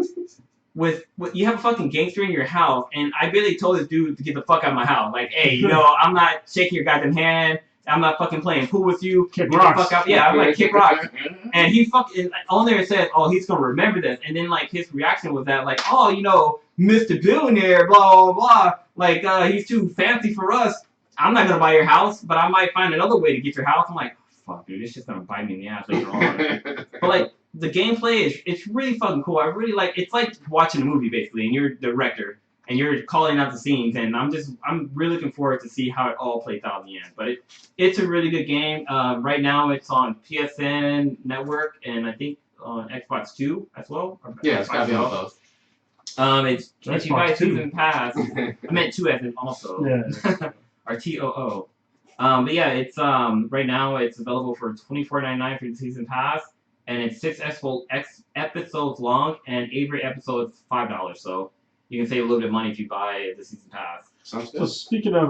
with you have a fucking gangster in your house, and I barely told this dude to get the fuck out of my house. Like, hey, I'm not shaking your goddamn hand. I'm not fucking playing pool with you. Kick Get rocks. the fuck out. Yeah, I'm like, kick rocks. And he fucking, on there it says, oh, he's gonna remember this. And then like his reaction was that like, oh, Mr. Billionaire, blah, blah, blah. Like, he's too fancy for us. I'm not gonna buy your house, but I might find another way to get your house. I'm like, fuck, dude, it's just gonna bite me in the ass later on. But like, the gameplay it's really fucking cool. I really like, it's like watching a movie basically, and you're the director. And you're calling out the scenes, and I'm really looking forward to see how it all plays out in the end. But it's a really good game. Right now it's on PSN Network, and I think on Xbox 2 as well. Yeah, it's gotta be on both. If you buy Season Pass, I meant 2 as in also. Yeah. Or TOO. But yeah, it's right now it's available for $24.99 for the Season Pass, and it's 6 episodes long, and every episode is $5. So you can save a little bit of money if you buy the Season Pass. Sounds So good. speaking of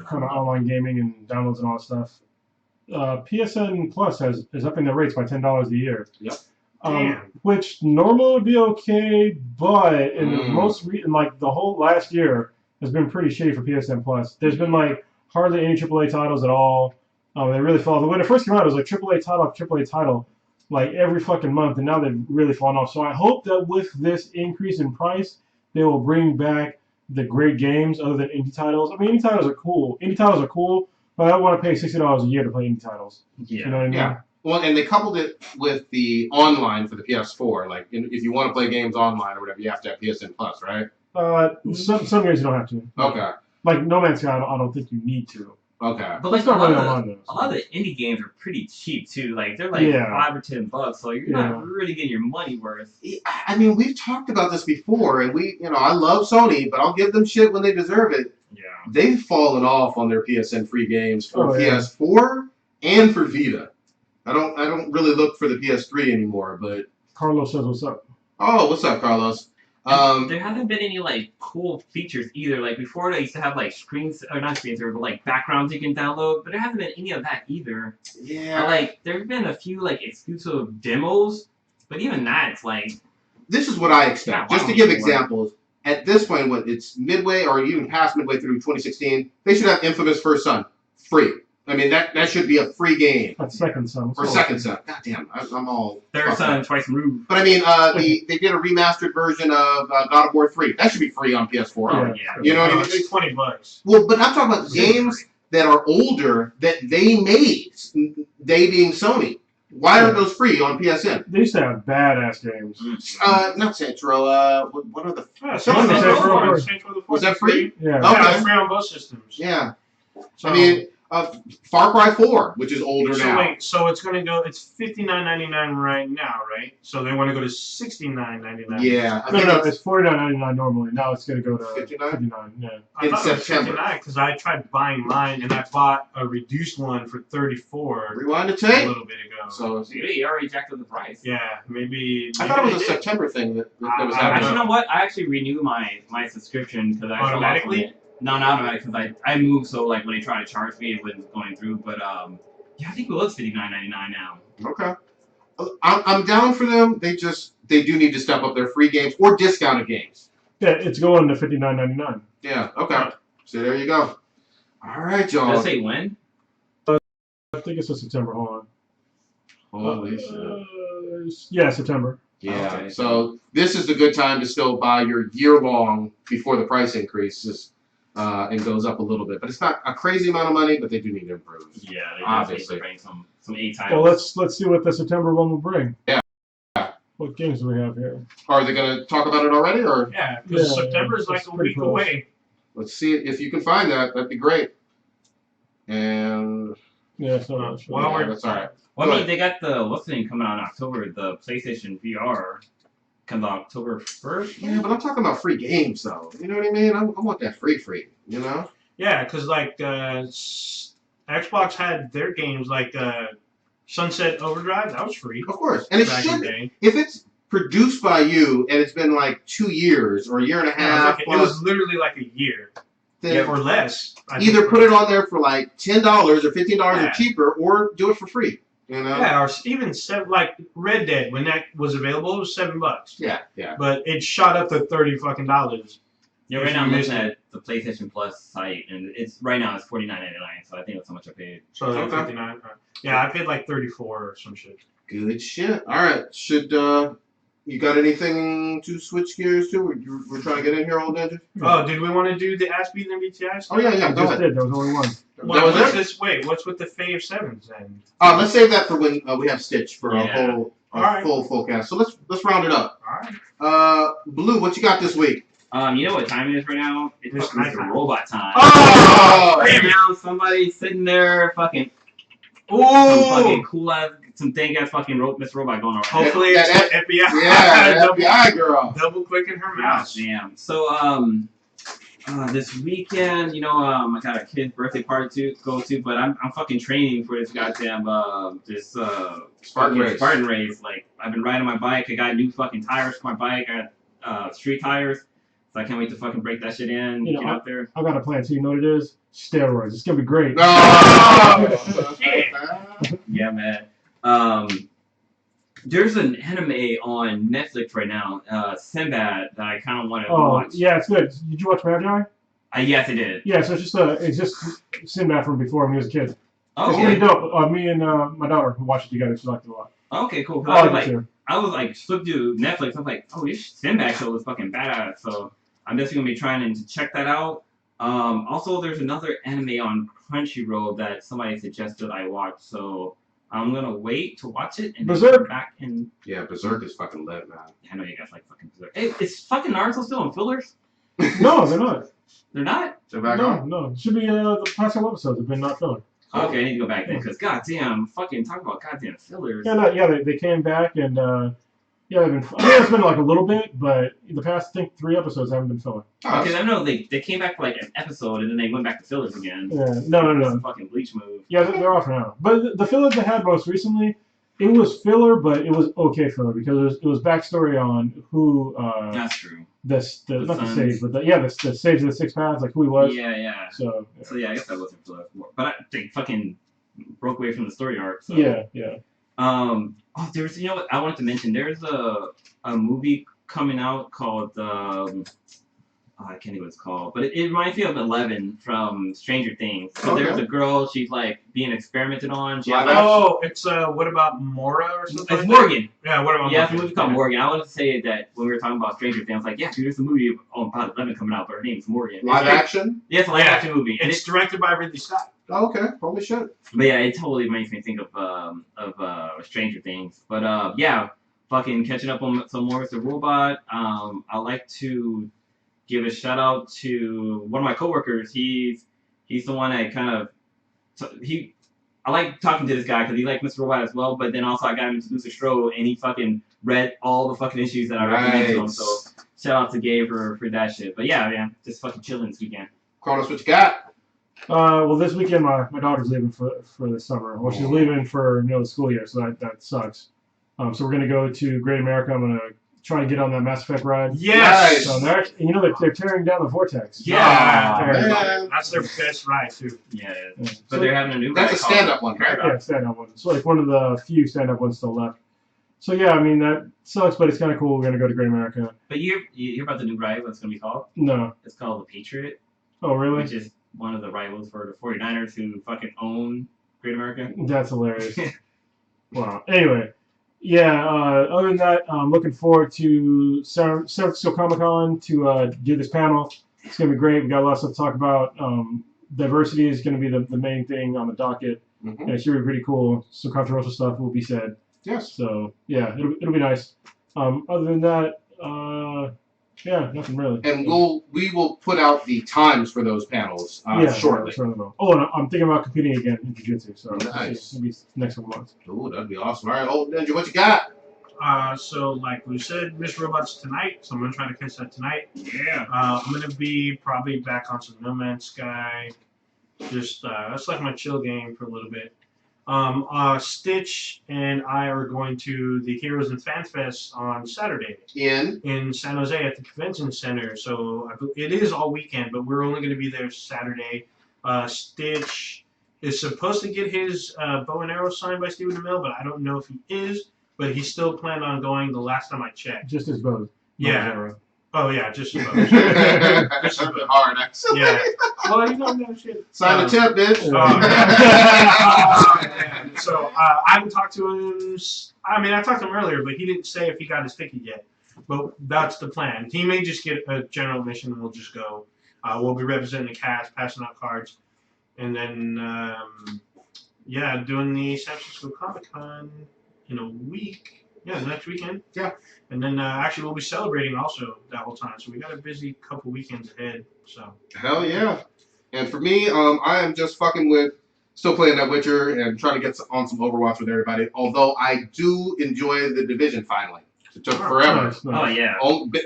kind of online gaming and downloads and all that stuff, PSN Plus is upping their rates by $10 a year. Yep. Which normally would be okay, but in the like the whole last year has been pretty shitty for PSN Plus. There's been like hardly any AAA titles at all. They really fall. When it first came out, it was like AAA title after AAA title, like every fucking month, and now they've really fallen off. So I hope that with this increase in price, they will bring back the great games other than indie titles. I mean, indie titles are cool. But I don't want to pay $60 a year to play indie titles. Yeah. You know what I mean? Yeah. Well, and they coupled it with the online for the PS4. Like, if you want to play games online or whatever, you have to have PSN Plus, right? Some games you don't have to. Okay. Like No Man's Sky, I don't think you need to. Okay. But like It's not really online though. a lot of the indie games are pretty cheap too. Like they're like Yeah. $5 or $10, so you're not really getting your money worth. I mean, we've talked about this before, and I love Sony, but I'll give them shit when they deserve it. Yeah. They've fallen off on their PSN free games for Oh, yeah. PS4 and for Vita. I don't really look for the PS3 anymore, but Carlos says what's up. oh, what's up, Carlos? There haven't been any like cool features either. Like before, they used to have like not screensavers, but like backgrounds you can download. But there hasn't been any of that either. Yeah. Or, like there've been a few like exclusive demos, but even that, it's like This is what I expect. Yeah, Just to wow. give examples, at this point, when it's midway or even past midway through 2016, they should have Infamous First Son free. I mean, that should be a free game. That's Second Son. Or Second Son. God damn, I'm all... Third fucked Son up. twice removed. But I mean, they did a remastered version of God of War 3. That should be free on PS4. Yeah. Yeah. You know what I mean? It's $20. Well, but I'm talking about games that are older that they made, they being Sony. Why aren't those free on PSN? They used to have badass games. Not Centro. What are the... Saints Saints Row Row the 4. Was that free? Yeah. Okay. Yeah, it's free on both systems. Yeah. So, I mean, Far Cry 4, which is older so now. wait, so it's gonna go. It's $59.99 right now, right? So they want to go to $69.99. Yeah. I No, think no, it's it's $49.99 normally. Now it's going to go to 59? $59. Yeah. I in thought it was September. $59 because I tried buying mine and I bought a reduced one for $34 Rewind the a tape. little bit ago. So You already jacked up the price. Yeah, maybe. I thought it was they a did. September thing that was I happening. Actually, you know what? I actually renew my subscription because I Automatically? No, not automatic because I moved, so like when they try to charge me, it wasn't going through. But yeah, I think it was $59.99 now. Okay. I'm down for them. They do need to step up their free games or discounted games. Yeah, it's going to $59.99. Yeah. Okay. So there you go. All right, Did y'all. I say when? I think it's in September. Hold on. Holy shit. Yeah, September. Yeah. Okay. So this is the good time to still buy your year long before the price increases and goes up a little bit. But it's not a crazy amount of money, but they do need to improve. Yeah, they Obviously. definitely bring some A titles. Well, let's see what the September one will bring. Yeah. What games do we have here? Are they going to talk about it already, or Yeah, because Yeah, September is like it's a pretty week close. away. let's see if you can find that? That'd be great. And Yeah, it's not much. Well, yeah, we're- that's all right. Well, Go I mean, they got the what's the name coming out in October. The PlayStation VR comes out October 1st. Yeah, but I'm talking about free games, though. You know what I mean? I want that free. You know? Yeah, because like Xbox had their games like Sunset Overdrive. That was free Of course, and it back in should. the day. If it's produced by you, and it's been like 2 years or a year and a half. It was literally like a year. Then or less. Either put it on there for like $10 or $15 or cheaper, or do it for free. You know? Yeah, or even like Red Dead when that was available, it was $7. Yeah. But it shot up to $30 fucking dollars. Yeah, right now I'm looking at the PlayStation Plus site, and it's right now it's $49.99. So I think that's how much I paid. So like $59. Yeah, I paid like $34 or some shit. Good shit. All right, should you got anything to switch gears to? We're trying to get in here, old ninja. Oh, did we want to do the Ass Beating MBTI? Oh yeah. Go ahead. There was only one. What's with the Fave Sevens then? Let's save that for when we have Stitch for a full cast. So let's round it up. All right. Blue, what you got this week? You know what time it is right now? It's fucking robot time. Oh! Right now, somebody's sitting there fucking. Ooh! Some fucking cool ass, some dank ass fucking Mr. Robot going on. Hopefully it's the FBI. Yeah, FBI girl. Double clicking her mouse. Damn. So this weekend, I got a kid's birthday party to go to, but I'm fucking training for this goddamn Spartan race. Like I've been riding my bike. I got new fucking tires for my bike. I got street tires. So I can't wait to fucking break that shit in. Get out there. I got a plan too. You know what it is? Steroids. It's gonna be great. Oh! Yeah, man. There's an anime on Netflix right now, Sinbad, that I kind of want to watch. Yeah, it's good. Did you watch Magi? Yes, I did. Yeah, so it's just Sinbad from before when he was a kid. Oh, it's really dope. Me and my daughter watched it together. She liked it a lot. Okay, cool. I was like flipped to Netflix. I was like, oh, this Sinbad show is fucking badass. So I'm definitely gonna be trying to check that out. Also, there's another anime on Crunchyroll that somebody suggested I watch. So I'm gonna wait to watch it and Berserk. then come back and. Yeah, Berserk is fucking lit, man. I know you guys like fucking Berserk. Hey, is fucking Naruto still on fillers? No, they're not. They're not? They're back on? No. It should be the past couple episodes have been not filler. Okay, I need to go back then because goddamn, fucking talk about goddamn fillers. Yeah, they came back and they've been. I mean, it's been like a little bit, but the past I think 3 episodes haven't been filler. Because I know they came back for like an episode and then they went back to fillers again. Yeah, no. It's a fucking bleach move. Yeah, they're off now. But the fillers they had most recently, it was filler, but it was okay filler because it was backstory on who. That's true. Not the sage, but the sage of the 6 paths, like who he was. Yeah. So yeah, I guess that wasn't filler. But they fucking broke away from the story arc. So. Yeah. There's what I wanted to mention. There's a movie coming out called I can't think what it's called, but it reminds me of 11 from Stranger Things. So there's a girl, she's like being experimented on. She has, it's what about Mora or something? It's Morgan. Yeah, what about Morgan? Yeah, it's a movie called Morgan. I wanted to say that when we were talking about Stranger Things, I was like, yeah, dude, there's a movie about 11 coming out, but her name's Morgan. Live action? Yeah, it's a live action movie. And it's directed by Ridley Scott. Oh, okay. Holy shit. But yeah, it totally makes me think of Stranger Things. But yeah, fucking catching up on some more Mr. Robot. I like to give a shout out to one of my coworkers. He's the one that kind of I like talking to this guy because he liked Mr. Robot as well. But then also I got him to do Strode and he fucking read all the fucking issues that I recommended to him. So shout out to Gabe for that shit. But yeah, man, just fucking chilling this weekend. Carlos, what you got? Well, this weekend my daughter's leaving for the summer. Well, she's leaving for the school year, so that sucks. So we're gonna go to Great America. I'm gonna try to get on that Mass Effect ride. Yes. So they're tearing down the vortex. Yeah. That's their best ride too. Yeah. But they're having a new. That's a stand-up one, right? Yeah, stand-up one. It's like one of the few stand-up ones still left. So yeah, I mean that sucks, but it's kind of cool. We're gonna go to Great America. But you hear about the new ride? What's gonna be called? No. It's called the Patriot. Oh really? Which is one of the rivals for the 49ers who fucking own Great America. That's hilarious. Wow. Anyway, yeah, other than that, I'm looking forward to San Francisco Comic-Con to do this panel. It's going to be great. We got a lot of stuff to talk about. Diversity is going to be the main thing on the docket. Mm-hmm. And it should be pretty cool. Some controversial stuff will be said. Yes. So, yeah, it'll be nice. Other than that, yeah, nothing really. And we will put out the times for those panels shortly. Oh, and I'm thinking about competing again in jiu-jitsu, so nice. It'll be next couple months. Ooh, that'd be awesome. All right, old ninja, what you got? So like we said, Miss Robot's tonight, so I'm gonna try to catch that tonight. Yeah. I'm gonna be probably back on some No Man's Sky. Just that's like my chill game for a little bit. Stitch and I are going to the Heroes and Fan Fest on Saturday in San Jose at the Convention Center. So it is all weekend, but we're only going to be there Saturday. Stitch is supposed to get his bow and arrow signed by Stephen DeMille, but I don't know if he is. But he still planned on going the last time I checked. Just his bows. Yeah. Oh yeah, just his bows. Just a bit hard, actually. Yeah. Well, you know shit. Sign the tip, bitch. So I haven't talked to him. I mean, I talked to him earlier, but he didn't say if he got his ticket yet. But that's the plan. He may just get a general admission, and we'll just go. We'll be representing the cast, passing out cards, and then doing the San Francisco Comic Con in a week. Yeah, the next weekend. Yeah. And then actually we'll be celebrating also that whole time. So we got a busy couple weekends ahead. So. Hell yeah. And for me, I am just fucking with still playing that Witcher and trying to get on some Overwatch with everybody. Although I do enjoy the Division finally. It took forever. Nice. Oh yeah.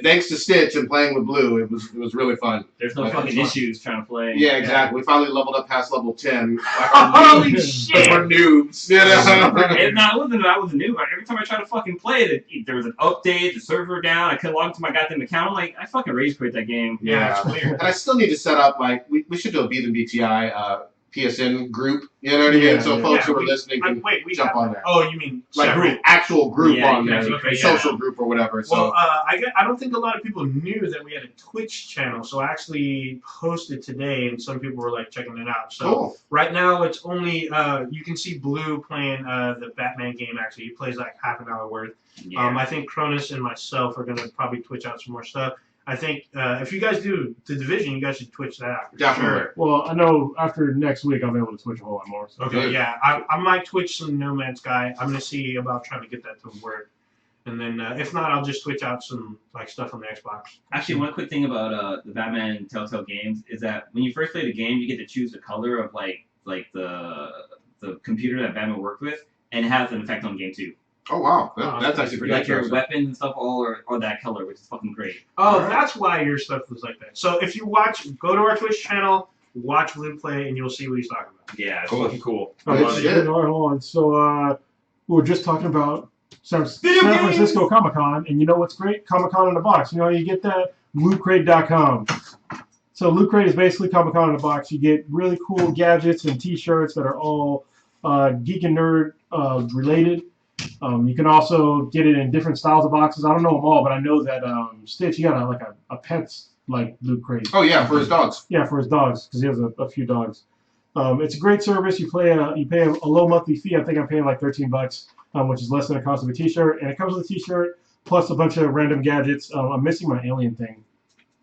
Thanks to Stitch and playing with Blue, it was really fun. There's no fucking issues trying to play. Yeah, exactly. We finally leveled up past level 10. Like Holy shit! We're noobs. You know? It wasn't that I was new. Every time I tried to fucking play it, there was an update, the server down, I couldn't log into my goddamn account. I'm like, I fucking rage quit that game. Yeah, it's weird. And I still need to set up, like, we should do a Beat and BTI PSN group. You know what I mean? Yeah, so folks who are listening can jump on there. Oh, you mean like separate? actual group Yeah, on there, okay, social group or whatever. So Well, I don't think a lot of people knew that we had a Twitch channel, so I actually posted today, and some people were like checking it out. So cool. right now it's only you can see Blue playing the Batman game. Actually, he plays like half an hour worth. Yeah. I think Cronus and myself are gonna probably Twitch out some more stuff. I think if you guys do the Division, you guys should Twitch that out. Definitely. Sure. Well, I know after next week I'll be able to switch a whole lot more. So. Okay, Good. yeah, I might Twitch some No Man's Sky. I'm gonna see about trying to get that to work, and then if not, I'll just Twitch out some like stuff on the Xbox. Actually, one quick thing about the Batman Telltale games is that when you first play the game, you get to choose the color of like the computer that Batman worked with, and it has an effect on the game too. Oh wow, that's actually pretty Like your interesting. weapons and stuff all are that color, which is fucking great. Oh, that's why your stuff was like that. So if you go to our Twitch channel, watch Blue play, and you'll see what he's talking about. Yeah, it's Cool. fucking cool. All Good right, shit. all right, hold on. So we were just talking about San Video games! Francisco Comic Con, and you know what's great? Comic Con in a box. You know how you get that? LootCrate.com. So Loot Crate is basically Comic Con in a box. You get really cool gadgets and T-shirts that are all geek and nerd related. You can also get it in different styles of boxes. I don't know them all, but I know that Stitch, he got a pet's like Loot Crate. Oh yeah, for his dogs. Yeah, for his dogs, because he has a few dogs. It's a great service. You pay a low monthly fee. I think I'm paying like $13, which is less than the cost of a T-shirt, and it comes with a T-shirt plus a bunch of random gadgets. I'm missing my alien thing.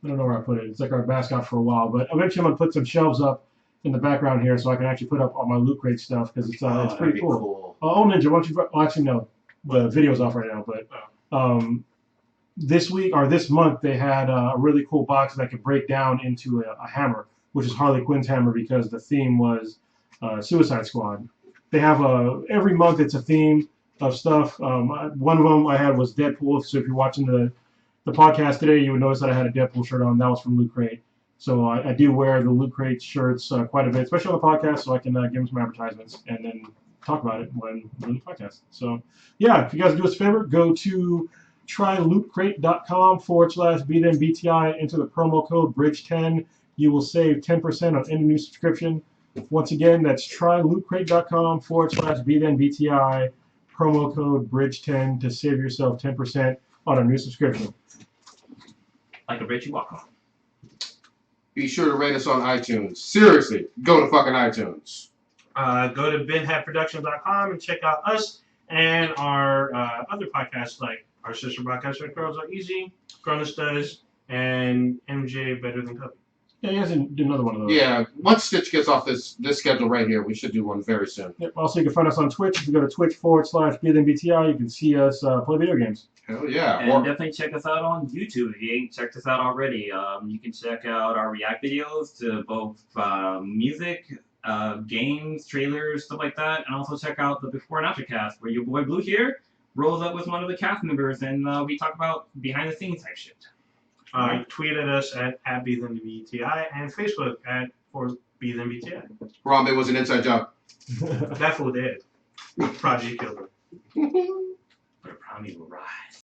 I don't know where I put it. It's like our mascot for a while, but eventually I'm gonna put some shelves up in the background here so I can actually put up all my Loot Crate stuff because it's pretty cool. Oh, Ninja, why don't you? Well, actually, no, the video's off right now. But this week or this month they had a really cool box that could break down into a hammer, which is Harley Quinn's hammer because the theme was Suicide Squad. They have every month it's a theme of stuff. One of them I had was Deadpool. So if you're watching the podcast today, you would notice that I had a Deadpool shirt on. That was from Loot Crate. So I do wear the Loot Crate shirts quite a bit, especially on the podcast, so I can give them some advertisements and then talk about it when we're in the podcast. So, yeah, if you guys do us a favor, go to trylootcrate.com/BThenBTI, enter the promo code BRIDGE10. You will save 10% on any new subscription. Once again, that's trylootcrate.com/BThenBTI, promo code BRIDGE10 to save yourself 10% on a new subscription. Like a bridge you walk on. Be sure to rate us on iTunes. Seriously, go to fucking iTunes. Go to benhatproductions.com and check out us and our other podcasts like our sister podcast, Red Girls Are Easy, Cronus Does, and MJ Better Than Cubby. Yeah, you guys didn't do another one of those. Yeah, once Stitch gets off this schedule right here, we should do one very soon. Yep. Also, you can find us on Twitch. If you go to twitch.tv/BThenBTI, you can see us play video games. Hell yeah. And definitely check us out on YouTube if you ain't checked us out already. You can check out our React videos to both music, games, trailers, stuff like that, and also check out the Before and After cast where your boy Blue here rolls up with one of the cast members and we talk about behind the scenes type shit. Tweet at us at BThenBTI and Facebook at BThenBTI. Harambe was an inside job. That fool did. Prodigy killed her. But a brownie will rise.